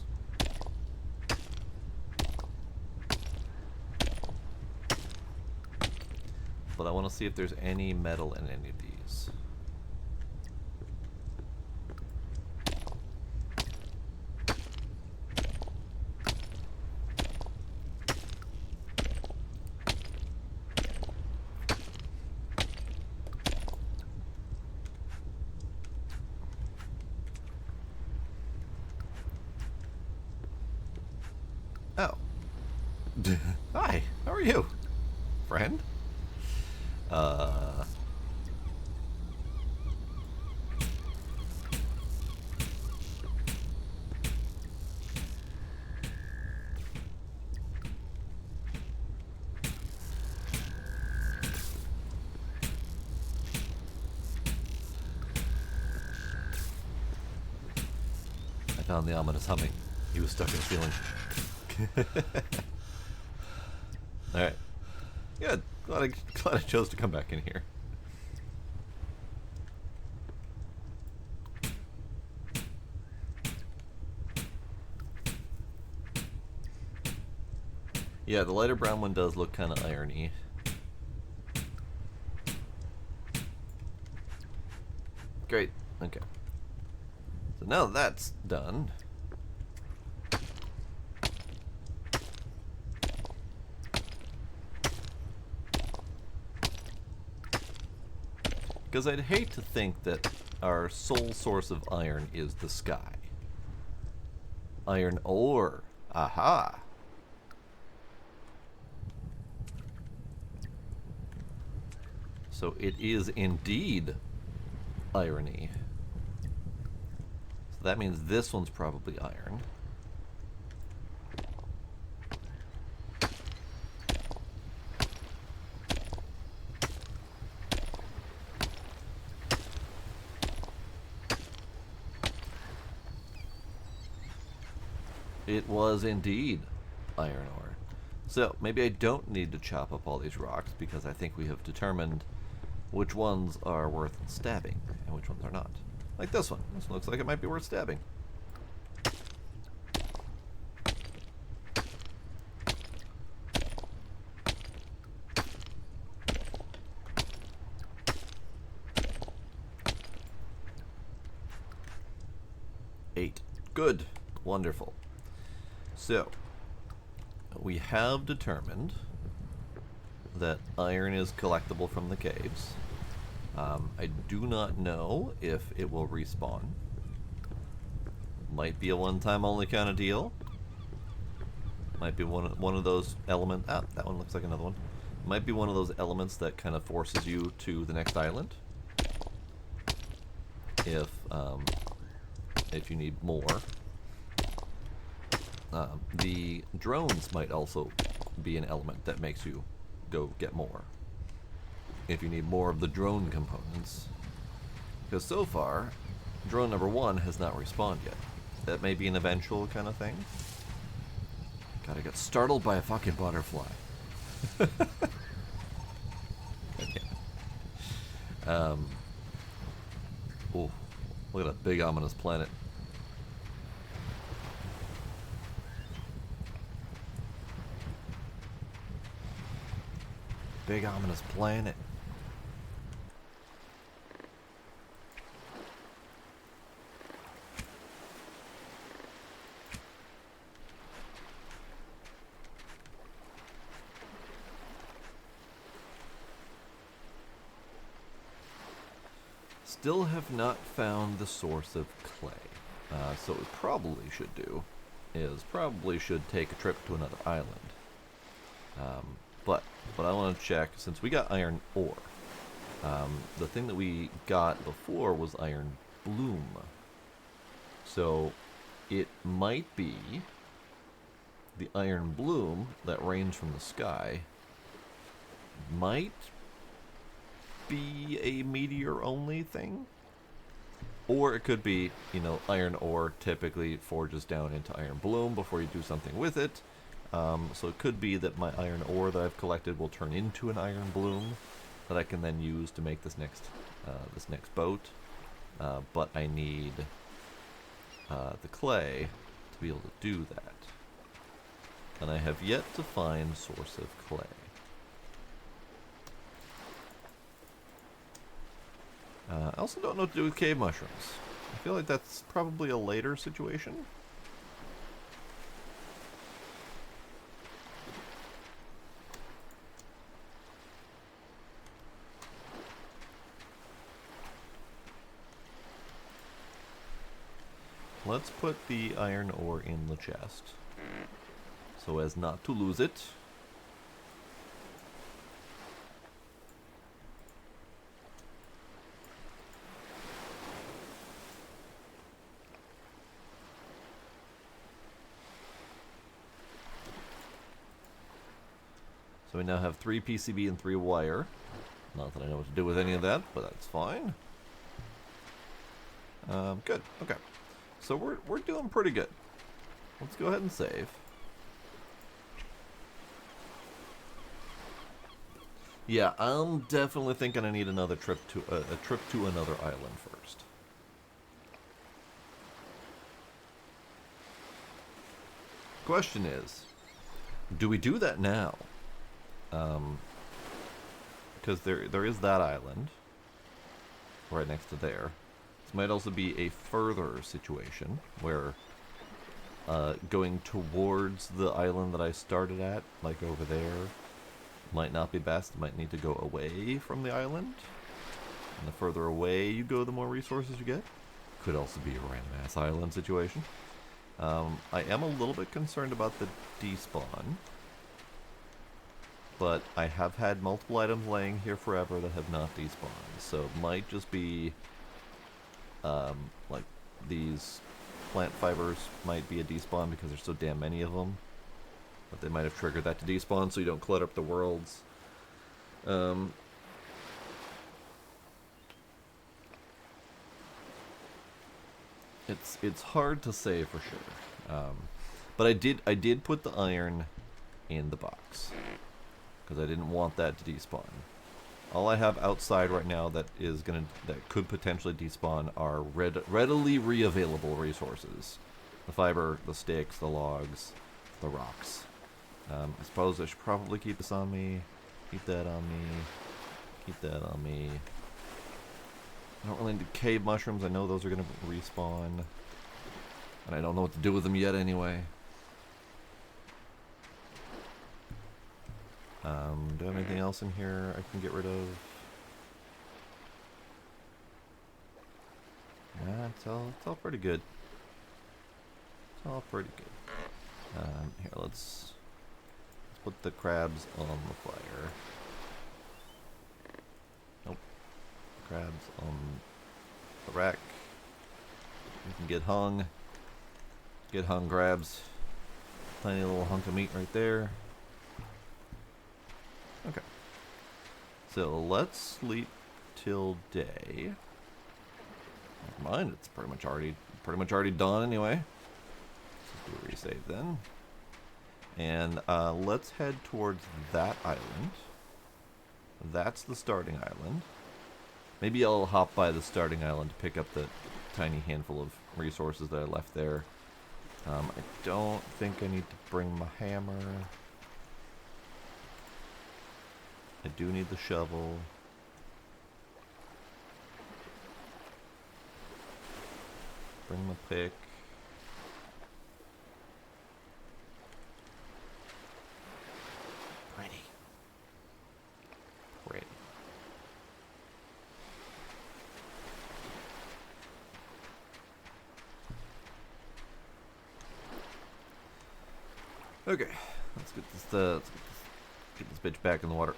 But I want to see if there's any metal in any of these. Oh. Hi, how are you? Friend? I found the ominous humming. He was stuck in the ceiling. Alright. Good. Glad I chose to come back in here. Yeah, the lighter brown one does look kind of irony. Great. Okay. So now that's done. Because I'd hate to think that our sole source of iron is the sky. Iron ore. Aha! So it is indeed irony. So that means this one's probably iron. It was indeed iron ore. So maybe I don't need to chop up all these rocks because I think we have determined which ones are worth stabbing and which ones are not. Like this one. This looks like it might be worth stabbing. Eight. Good. Wonderful. So, we have determined that iron is collectible from the caves. I do not know if it will respawn. Might be a one-time only kind of deal. Might be one of those elements. Ah, that one looks like another one. Might be one of those elements that kind of forces you to the next island. If you need more. The drones might also be an element that makes you go get more. If you need more of the drone components. Because so far, drone number 1 has not respawned yet. That may be an eventual kind of thing. God, I got startled by a fucking butterfly. Okay. Oh, look at that big ominous planet. Big ominous planet. Still have not found the source of clay. So what we probably should do is should take a trip to another island. But I want to check, since we got iron ore, the thing that we got before was iron bloom. So it might be the iron bloom that rains from the sky might be a meteor only thing, or it could be, you know, iron ore typically forges down into iron bloom before you do something with it. So it could be that my iron ore that I've collected will turn into an iron bloom that I can then use to make this next boat. But I need the clay to be able to do that, and I have yet to find source of clay. I also don't know what to do with cave mushrooms. I feel like that's probably a later situation. Let's put the iron ore in the chest, so as not to lose it. So we now have 3 PCB and 3 wire. Not that I know what to do with any of that, but that's fine. Good. Okay. So we're doing pretty good. Let's go ahead and save. Yeah, I'm definitely thinking I need another trip to a trip to another island first. Question is, do we do that now? Because there is that island right next to there. This might also be a further situation where going towards the island that I started at, like over there, might not be best. Might need to go away from the island. And the further away you go, the more resources you get. Could also be a random ass island situation. I am a little bit concerned about the despawn. But I have had multiple items laying here forever that have not despawned. So it might just be, like, these plant fibers might be a despawn because there's so damn many of them. But they might have triggered that to despawn so you don't clutter up the worlds. It's hard to say for sure. But I did put the iron in the box, because I didn't want that to despawn. All I have outside right now that could potentially despawn are readily re-available resources: the fiber, the sticks, the logs, the rocks. I suppose I should probably keep this on me. Keep that on me. Keep that on me. I don't really need cave mushrooms. I know those are gonna respawn, and I don't know what to do with them yet anyway. Do I have anything else in here I can get rid of? Yeah, it's all pretty good. It's all pretty good. Here, let's put the crabs on the fire. Nope. Crabs on the rack. You can get hung. Get hung, crabs. Tiny little hunk of meat right there. Okay. So let's sleep till day. Never mind, it's pretty much already done anyway. Let's do a resave then. And let's head towards that island. That's the starting island. Maybe I'll hop by the starting island to pick up the tiny handful of resources that I left there. I don't think I need to bring my hammer. I do need the shovel. Bring my pick. Ready. Ready. Okay, let's get this bitch back in the water.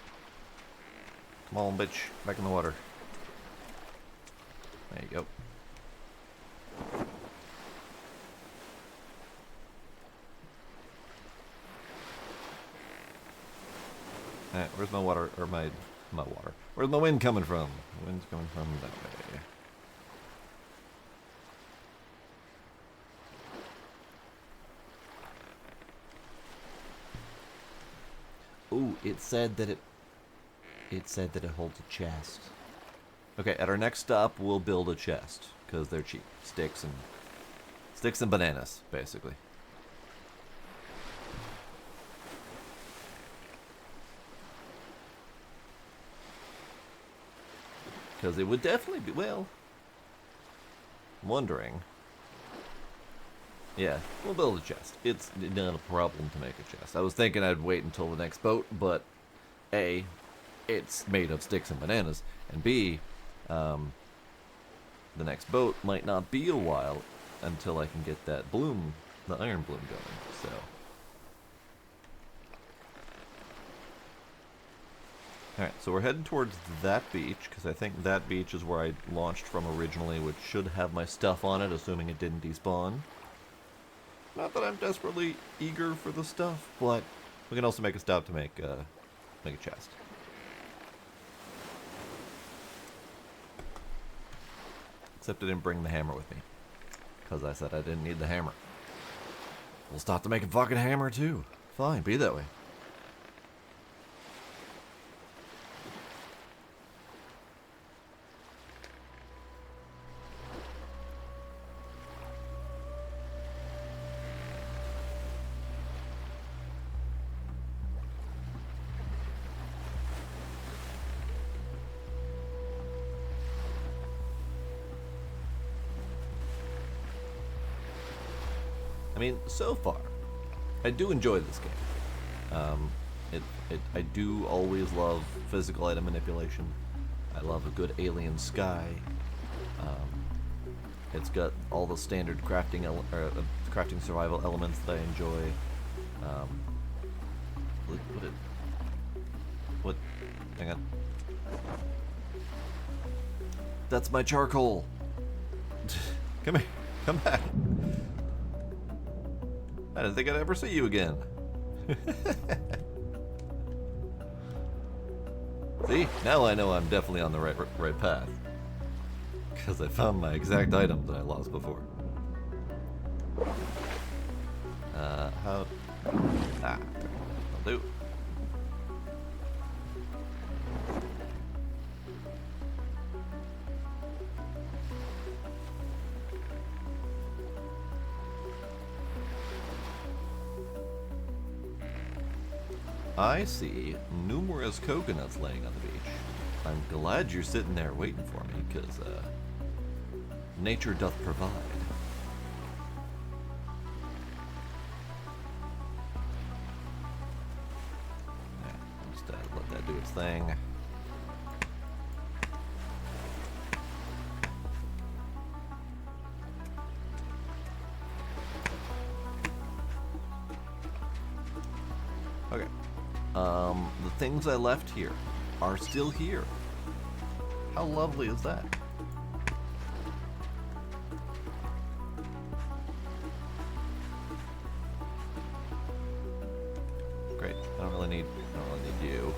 Come on, bitch, back in the water. There you go. Alright, where's my water, or my water? Where's my wind coming from? The wind's coming from that way. Ooh, it said that it holds a chest. Okay, at our next stop, we'll build a chest because they're cheap. Sticks and bananas, basically. Because it would definitely be, well, I'm wondering. Yeah, we'll build a chest. It's not a problem to make a chest. I was thinking I'd wait until the next boat, but A, it's made of sticks and bananas, and B, the next boat might not be a while until I can get that bloom, the iron bloom going, so. Alright, so we're heading towards that beach, because I think that beach is where I launched from originally, which should have my stuff on it, assuming it didn't despawn. Not that I'm desperately eager for the stuff, but we can also make a stop to make a chest. Except I didn't bring the hammer with me, because I said I didn't need the hammer. We'll stop to make a fucking hammer too. Fine, be that way. I mean, so far, I do enjoy this game. I do always love physical item manipulation. I love a good alien sky. It's got all the standard crafting crafting survival elements that I enjoy. What? Hang on. That's my charcoal. Come here. Come back. I didn't think I'd ever see you again. See? Now I know I'm definitely on the right path. Because I found my exact item that I lost before. How... Ah, that'll do. I see numerous coconuts laying on the beach. I'm glad you're sitting there waiting for me, because, nature doth provide. Yeah, its thing. Okay. The things I left here are still here. How lovely is that? Great. I don't really need you.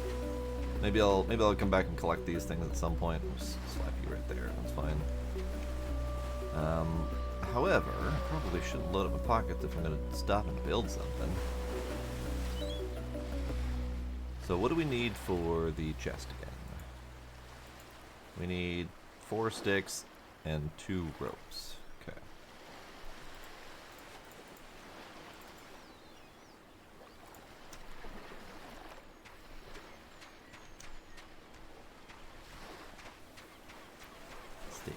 Maybe I'll come back and collect these things at some point. I'll just slap you right there. That's fine. However, I probably shouldn't load up my pockets if I'm gonna stop and build something. So what do we need for the chest again? We need 4 sticks and 2 ropes. Okay. Stick.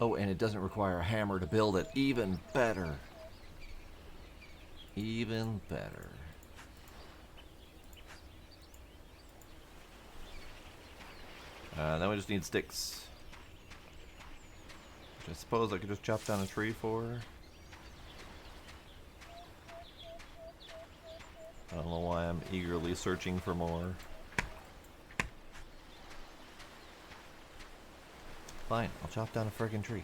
Oh, and it doesn't require a hammer to build it. Even better. Even better. Now we just need sticks. Which I suppose I could just chop down a tree for. I don't know why I'm eagerly searching for more. Fine, I'll chop down a friggin' tree.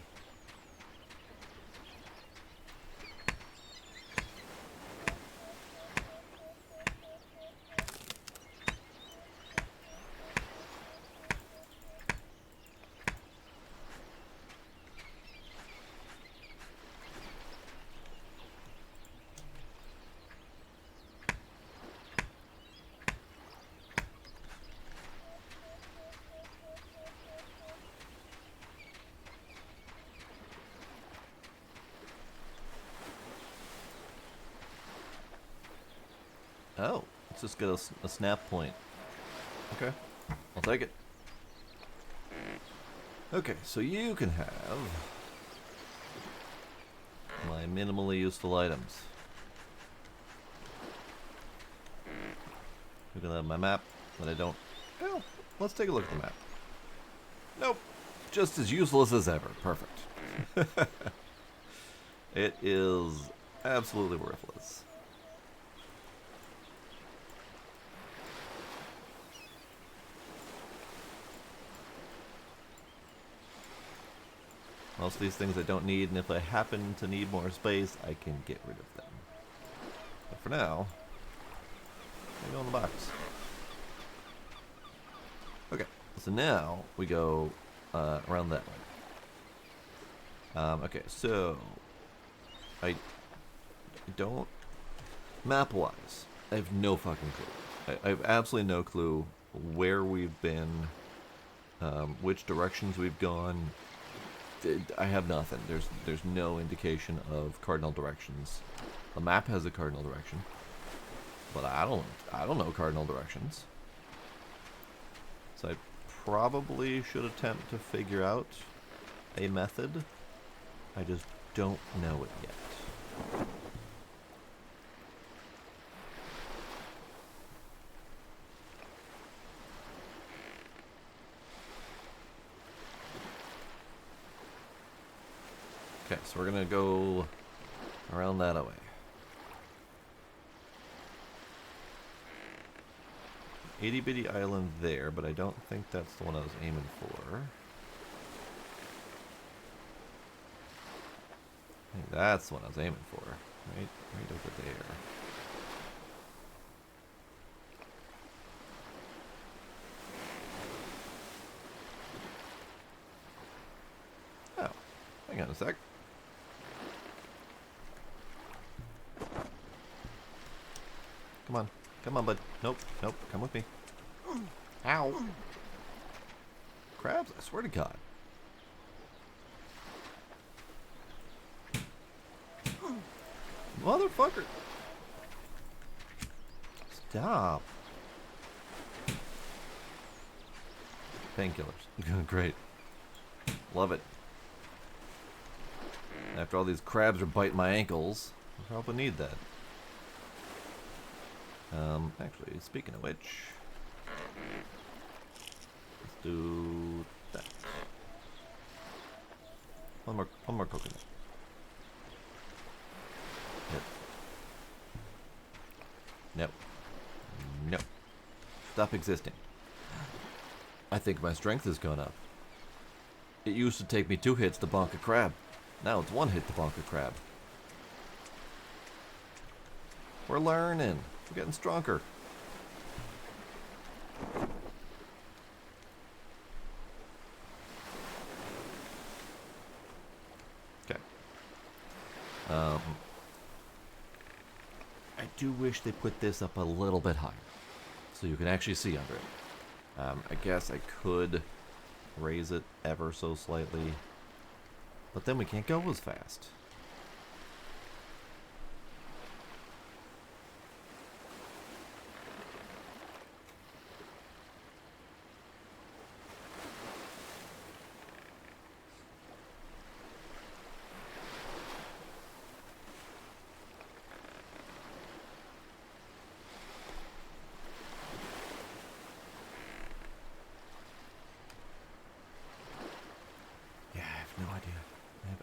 Oh, let's just get a snap point. Okay, I'll take it. Okay, so you can have my minimally useful items. You can have my map, but I don't... Well, let's take a look at the map. Nope, just as useless as ever. Perfect. It is absolutely worthless. Most of these things I don't need, and if I happen to need more space, I can get rid of them. But for now, they go in the box. Okay, so now we go around that way. Okay, so I don't... Map-wise, I have no fucking clue. I have absolutely no clue where we've been, which directions we've gone. I have nothing. There's no indication of cardinal directions. The map has a cardinal direction, but I don't know cardinal directions. So I probably should attempt to figure out a method. I just don't know it yet. Okay, so we're gonna go around that way. Itty bitty island there, but I don't think that's the one I was aiming for. I think that's the one I was aiming for. Right over there. Oh, hang on a sec. Come on, bud. Nope, come with me. Ow. Crabs, I swear to God. Motherfucker. Stop. Painkillers. Great. Love it. After all these crabs are biting my ankles, I probably need that. Actually, speaking of which, let's do that. One more coconut. Yep. Nope. Nope. Stop existing. I think my strength has gone up. It used to take me 2 hits to bonk a crab. Now it's 1 hit to bonk a crab. We're learning. We're getting stronger. Okay. I do wish they put this up a little bit higher, so you can actually see under it. I guess I could raise it ever so slightly, but then we can't go as fast.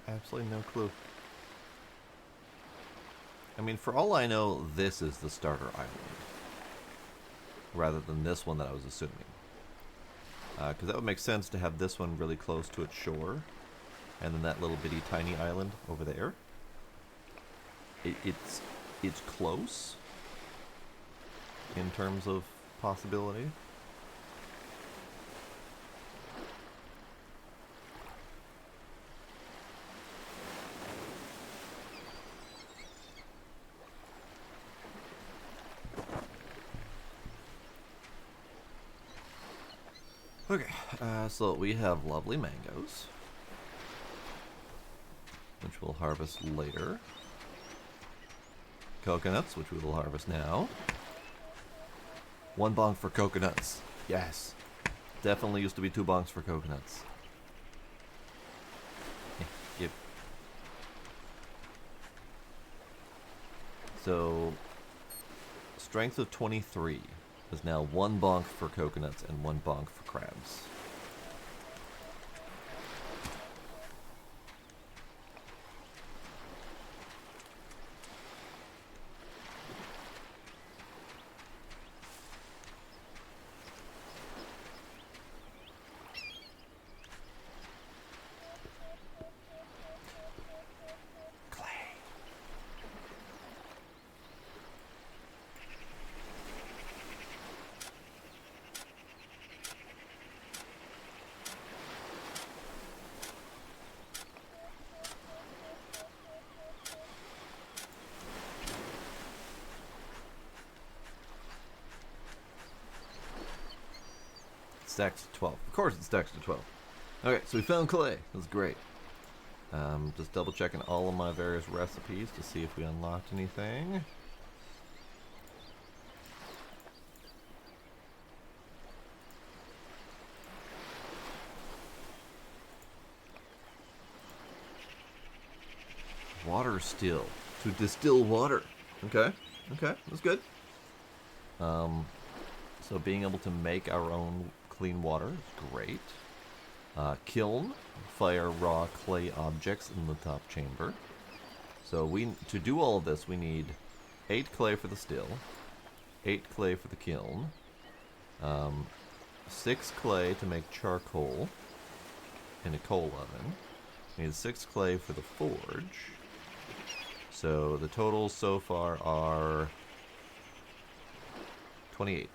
Absolutely no clue. I mean, for all I know, this is the starter island, rather than this one that I was assuming. Because that would make sense to have this one really close to its shore, and then that little bitty tiny island over there. It's close in terms of possibility. Okay, so we have lovely mangoes, which we'll harvest later. Coconuts, which we will harvest now. 1 bonk for coconuts. Yes. Definitely used to be 2 bonks for coconuts. Yep. So, strength of 23. Is now 1 bonk for coconuts and 1 bonk for crabs. Stacks to 12. Of course it stacks to 12. Okay, so we found clay. That's great. Just double checking all of my various recipes to see if we unlocked anything. Water still. To distill water. Okay. Okay, that's good. So being able to make our own clean water is great. Kiln, fire raw clay objects in the top chamber. So to do all of this, we need 8 clay for the still, 8 clay for the kiln, 6 clay to make charcoal in a coal oven. We need 6 clay for the forge. So the totals so far are 28.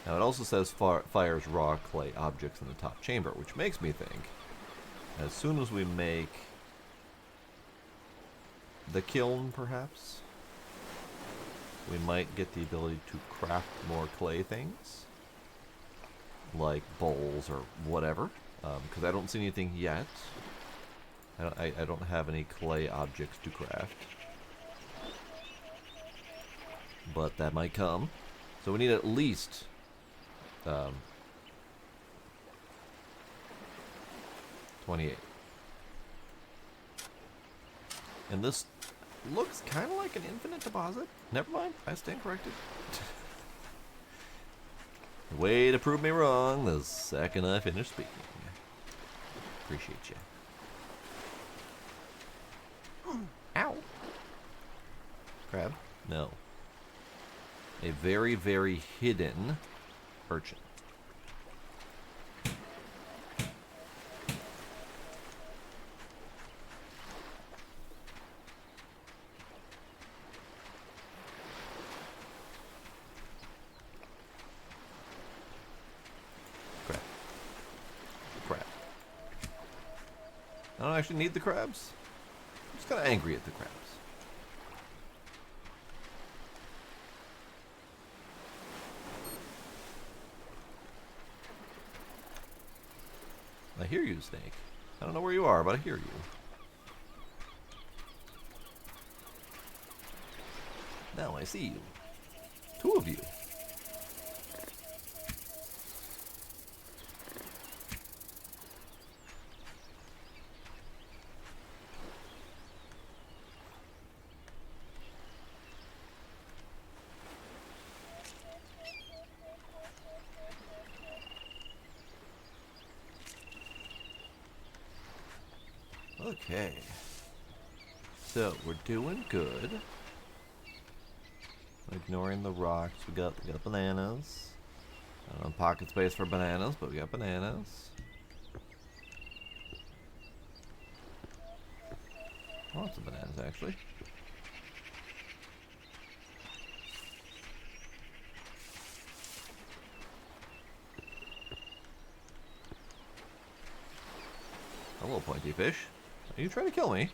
Now it also says fires raw clay objects in the top chamber, which makes me think, as soon as we make the kiln, perhaps, we might get the ability to craft more clay things, like bowls or whatever, because I don't see anything yet. I don't have any clay objects to craft. but that might come. So we need at least 28. And this looks kind of like an infinite deposit. Never mind, I stand corrected. Way to prove me wrong the second I finish speaking. Appreciate you. Ow. Crab? No. A very, very hidden urchin. Crab. Crab. I don't actually need the crabs. I'm just kind of angry at the crabs. I hear you, Snake. I don't know where you are, but I hear you. Now I see you. Two of you. Okay. So, we're doing good. Ignoring the rocks. We got bananas. I don't have pocket space for bananas, but we got bananas. Lots of bananas, actually. Hello, pointy fish. Are you trying to kill me?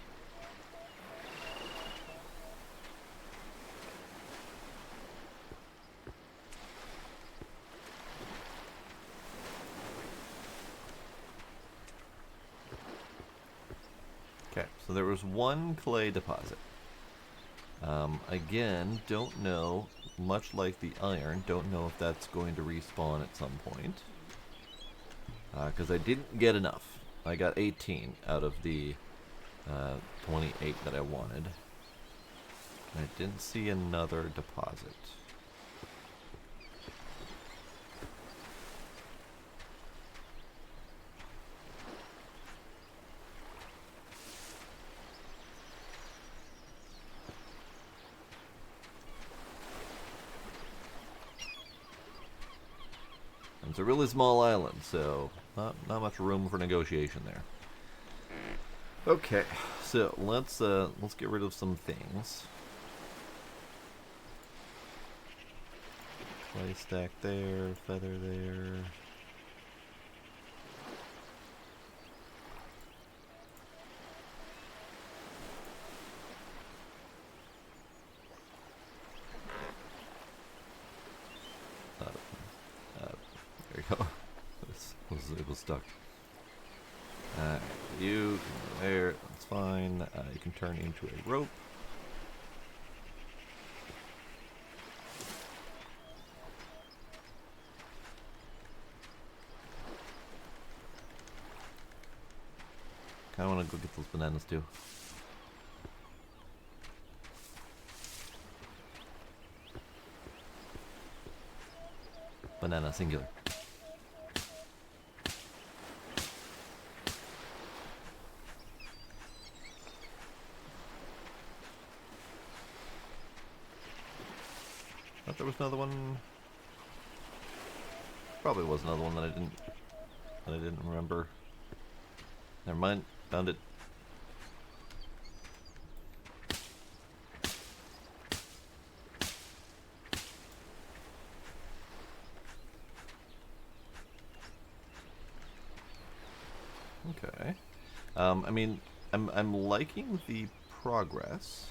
Okay, so there was one clay deposit. Again, don't know, much like the iron, don't know if that's going to respawn at some point. Because I didn't get enough. I got 18 out of the 28 that I wanted. I didn't see another deposit. It's a really small island, so not much room for negotiation there. Okay, so let's get rid of some things. Clay stack there, feather there. There you go. It was stuck. You there, that's fine. You can turn into a rope. Kinda wanna go get those bananas too. Banana singular. Thought there was another one. Probably was another one that I didn't remember. Never mind. Found it. Okay. I mean, I'm liking the progress.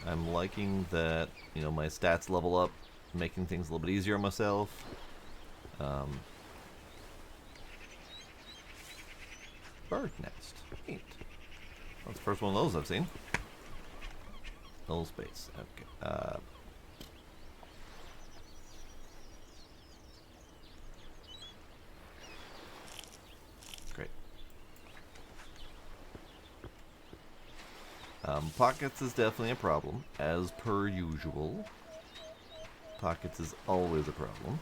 I'm liking that, you know, my stats level up, making things a little bit easier on myself. Bird nest. Neat. That's the first one of those I've seen. Null space. Okay. Pockets is definitely a problem, as per usual. Pockets is always a problem.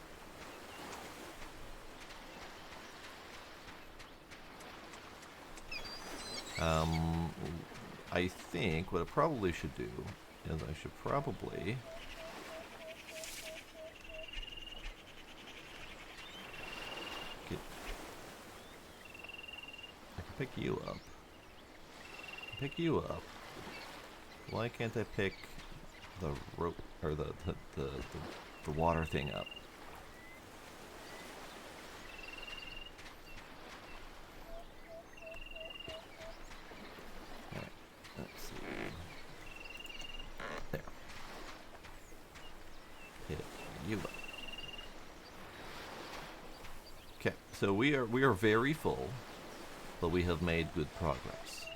I think what I probably should do is I should probably get... I can pick you up. Pick you up. Why can't I pick the rope or the water thing up? Alright, let's see. There. Pick you up. Okay, so we are very full, but we have made good progress.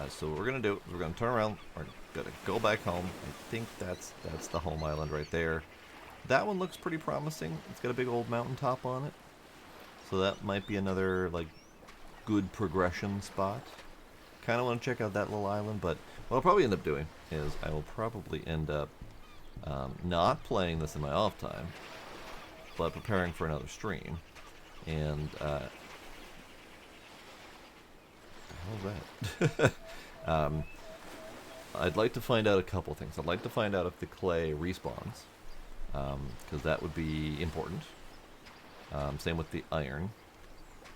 So what we're gonna do, we're gonna turn around, we're gonna go back home. I think that's the home island right there. That one looks pretty promising. It's got a big old mountaintop on it. So that might be another, like, good progression spot. Kind of want to check out that little island, but what I'll probably end up doing is I will probably end up not playing this in my off time, but preparing for another stream. And, how's that? I'd like to find out a couple things. I'd like to find out if the clay respawns, because that would be important. Same with the iron,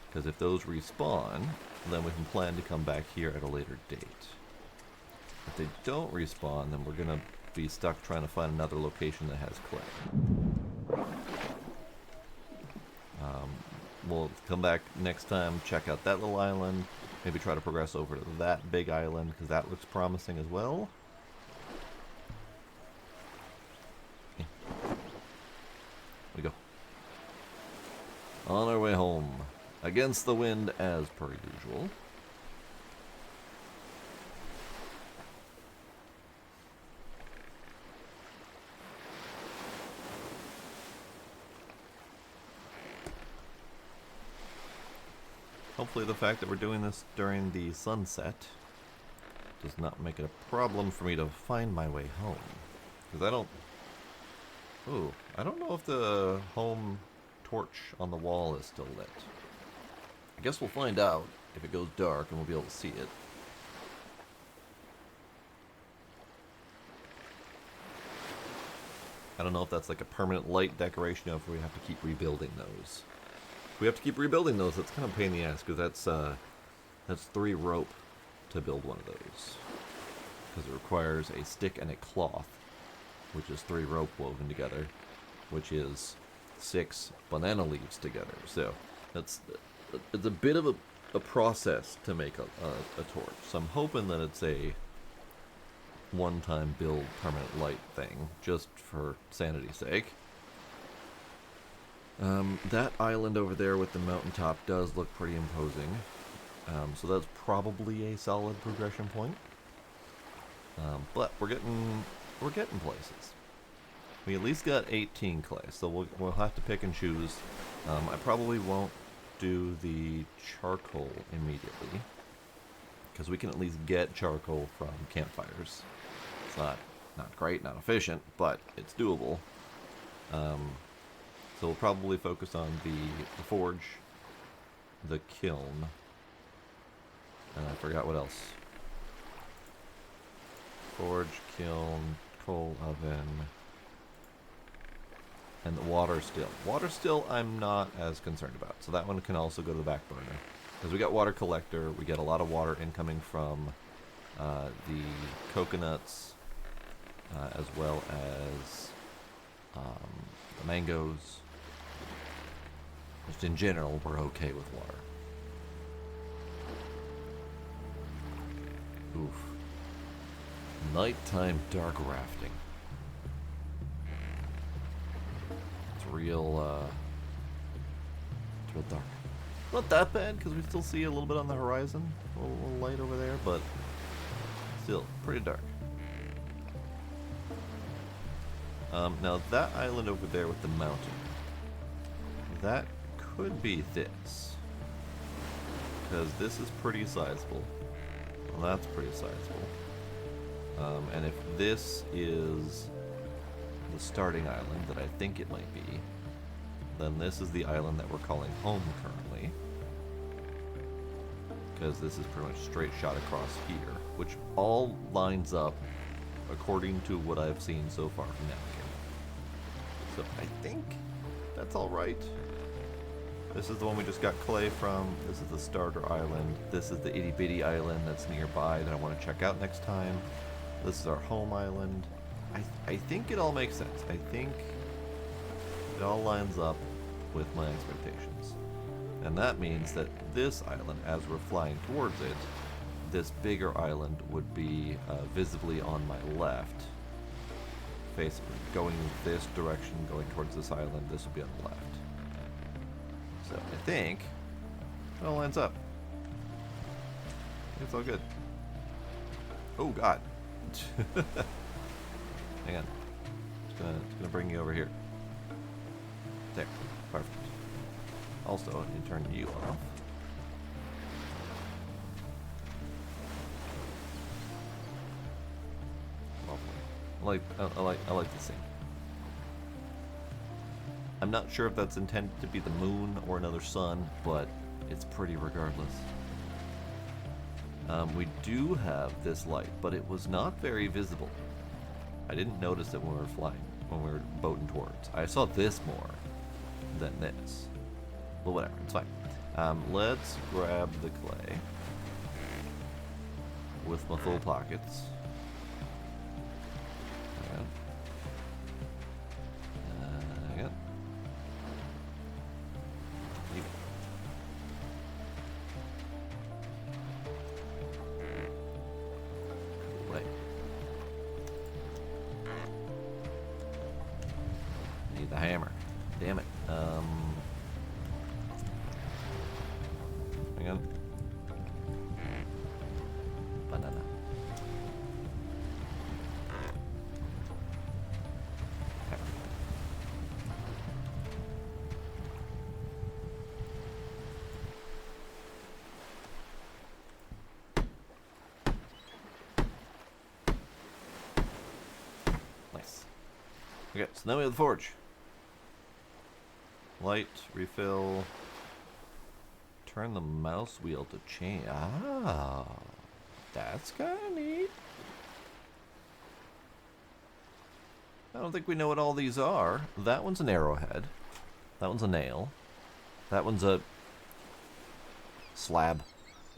because if those respawn, then we can plan to come back here at a later date. If they don't respawn, then we're going to be stuck trying to find another location that has clay. We'll come back next time, check out that little island, maybe try to progress over to that big island, because that looks promising as well. Yeah. We go. On our way home. Against the wind as per usual. Hopefully the fact that we're doing this during the sunset does not make it a problem for me to find my way home. Because I don't... Ooh, I don't know if the home torch on the wall is still lit. I guess we'll find out if it goes dark and we'll be able to see it. I don't know if that's like a permanent light decoration or if we have to keep rebuilding those. If we have to keep rebuilding those, that's kind of a pain in the ass, because that's 3 rope to build one of those. Because it requires a stick and a cloth, which is 3 rope woven together, which is 6 banana leaves together. So it's a bit of a process to make a torch. So I'm hoping that it's a one-time build permanent light thing, just for sanity's sake. That island over there with the mountaintop does look pretty imposing. So that's probably a solid progression point. But we're getting places. We at least got 18 clay, so we'll have to pick and choose. I probably won't do the charcoal immediately, because we can at least get charcoal from campfires. It's not great, not efficient, but it's doable. So we'll probably focus on the forge, the kiln, and I forgot what else. Forge, kiln, coal oven, and the water still. Water still I'm not as concerned about, so that one can also go to the back burner. Because we got water collector, we get a lot of water incoming from the coconuts, as well as the mangoes. Just in general, we're okay with water. Oof. Nighttime dark rafting. It's real dark. Not that bad, because we still see a little bit on the horizon. A little light over there, but still pretty dark. Now that island over there with the mountain, that could be this, because this is pretty sizable. Well, that's pretty sizable. And if this is the starting island that I think it might be, then this is the island that we're calling home currently. Because this is pretty much straight shot across here, which all lines up according to what I've seen so far from Navigator. So I think that's all right. This is the one we just got clay from. This is the starter island. This is the itty bitty island that's nearby that I want to check out next time. This is our home island. I think it all makes sense. I think it all lines up with my expectations. And that means that this island, as we're flying towards it, this bigger island would be visibly on my left. Going this direction, going towards this island, this will be on the left. So I think it all lines up. It's all good. Oh God. Hang on. It's gonna bring you over here. There. Perfect. Also, I need to turn you off. Lovely. I like the scene. I'm not sure if that's intended to be the moon or another sun, but it's pretty regardless. We do have this light, but it was not very visible. I didn't notice it when we were flying, when we were boating towards. I saw this more than this. But whatever, it's fine. Let's grab the clay with my full pockets. Yeah. Clay. Need the hammer. Damn it. Hang on. Banana. Nice. Okay, so now we have the forge. Light, refill. Turn the mouse wheel to change. Ah, that's kind of neat. I don't think we know what all these are. That one's an arrowhead. That one's a nail. That one's a slab.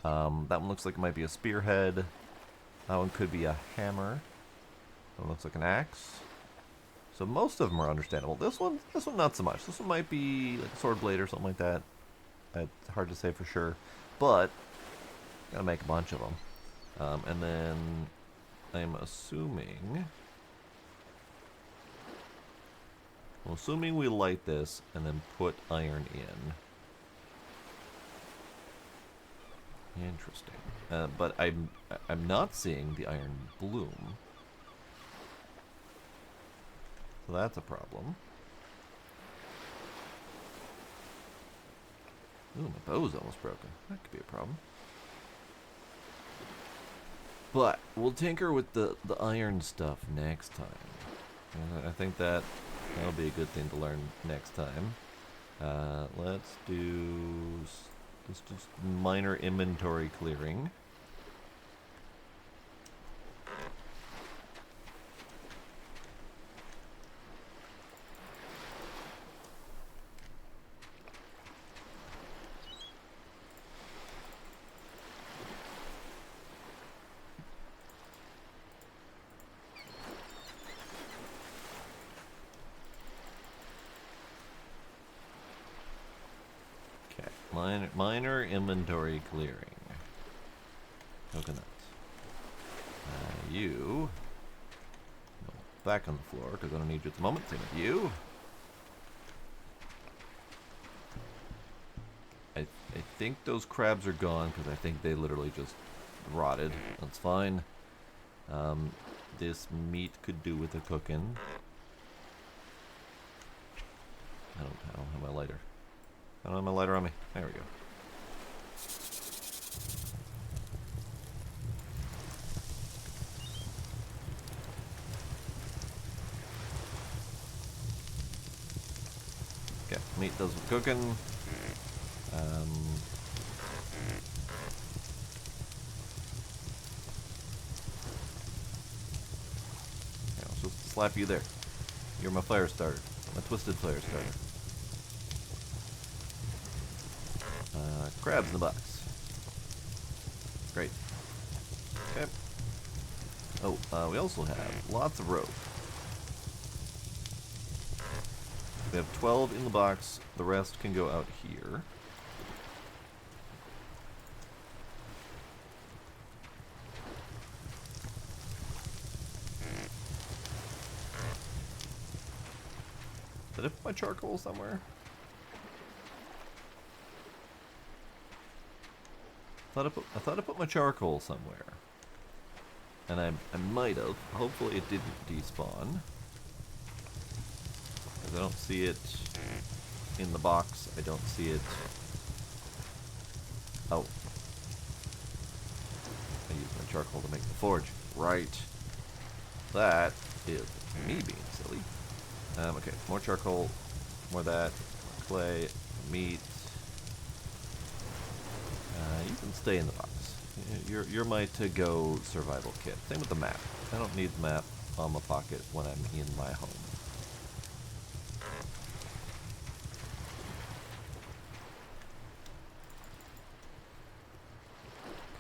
That one looks like it might be a spearhead. That one could be a hammer. That one looks like an axe. So most of them are understandable. This one not so much. This one might be like a sword blade or something like that. It's hard to say for sure, but gotta make a bunch of them. And then I'm assuming we light this and then put iron in. Interesting. But I'm not seeing the iron bloom. So that's a problem. Ooh, my bow's almost broken. That could be a problem. But we'll tinker with the iron stuff next time. I think that'll be a good thing to learn next time. Let's do just minor inventory clearing. Minor inventory clearing. Coconuts. You go back on the floor because I don't need you at the moment. Same with you. I think those crabs are gone because I think they literally just rotted. That's fine. This meat could do with a cooking. I don't have my lighter. I don't have my lighter on me. There we go. meat does with cooking. Yeah, I'll just slap you there. You're my fire starter. My twisted fire starter. Crabs in the box. Great. Okay. Oh, we also have lots of rope. We have 12 in the box. The rest can go out here. Did I put my charcoal somewhere? I thought I put my charcoal somewhere. And I might have. Hopefully it didn't despawn. Because I don't see it in the box. I don't see it... Oh. I used my charcoal to make the forge. Right. That is me being silly. Okay, more charcoal. More of that. Clay. Meat. You can stay in the box. You're my to-go survival kit. Same with the map. I don't need the map on my pocket when I'm in my home.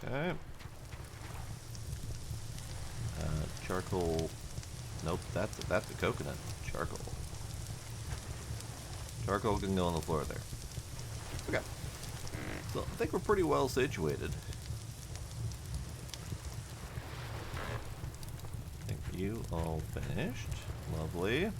Okay. Charcoal. Nope, that's a coconut. Charcoal. Charcoal can go on the floor there. Okay. So I think we're pretty well situated. I think you all finished. Lovely.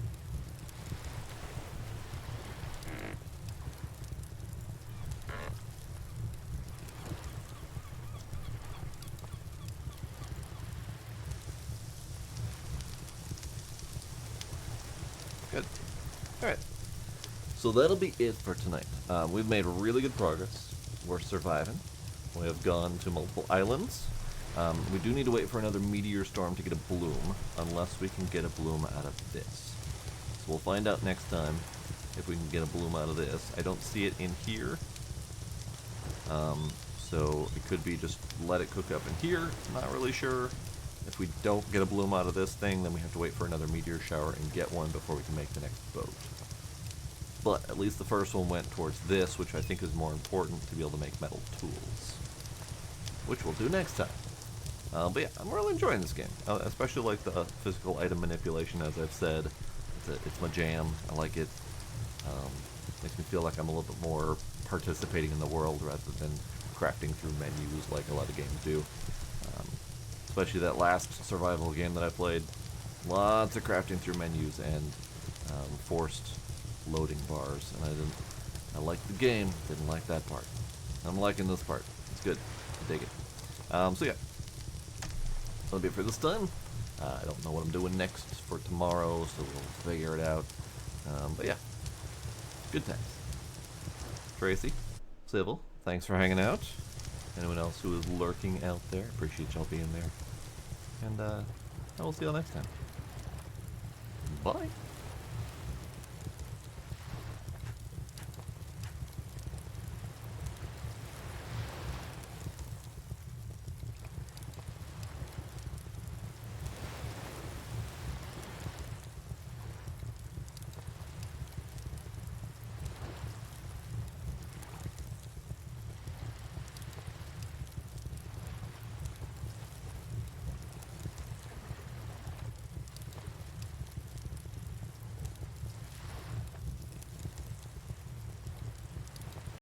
Good. Alright. So that'll be it for tonight. We've made really good progress. We're surviving. We have gone to multiple islands. We do need to wait for another meteor storm to get a bloom, unless we can get a bloom out of this. So we'll find out next time if we can get a bloom out of this. I don't see it in here. So it could be just let it cook up in here. Not really sure. If we don't get a bloom out of this thing, then we have to wait for another meteor shower and get one before we can make the next boat. But at least the first one went towards this, which I think is more important to be able to make metal tools. Which we'll do next time. But yeah, I'm really enjoying this game. Especially like the physical item manipulation, as I've said. It's my jam. I like it. Makes me feel like I'm a little bit more participating in the world rather than crafting through menus like a lot of games do. Especially that last survival game that I played. Lots of crafting through menus and forced loading bars, and I liked the game, didn't like that part. I'm liking this part. It's good. I dig it. So yeah, that'll be it for this time. I don't know what I'm doing next for tomorrow, so we'll figure it out. But yeah, good times. Tracy, Civil, thanks for hanging out. Anyone else who is lurking out there, appreciate y'all being there. And I will see y'all next time. Bye.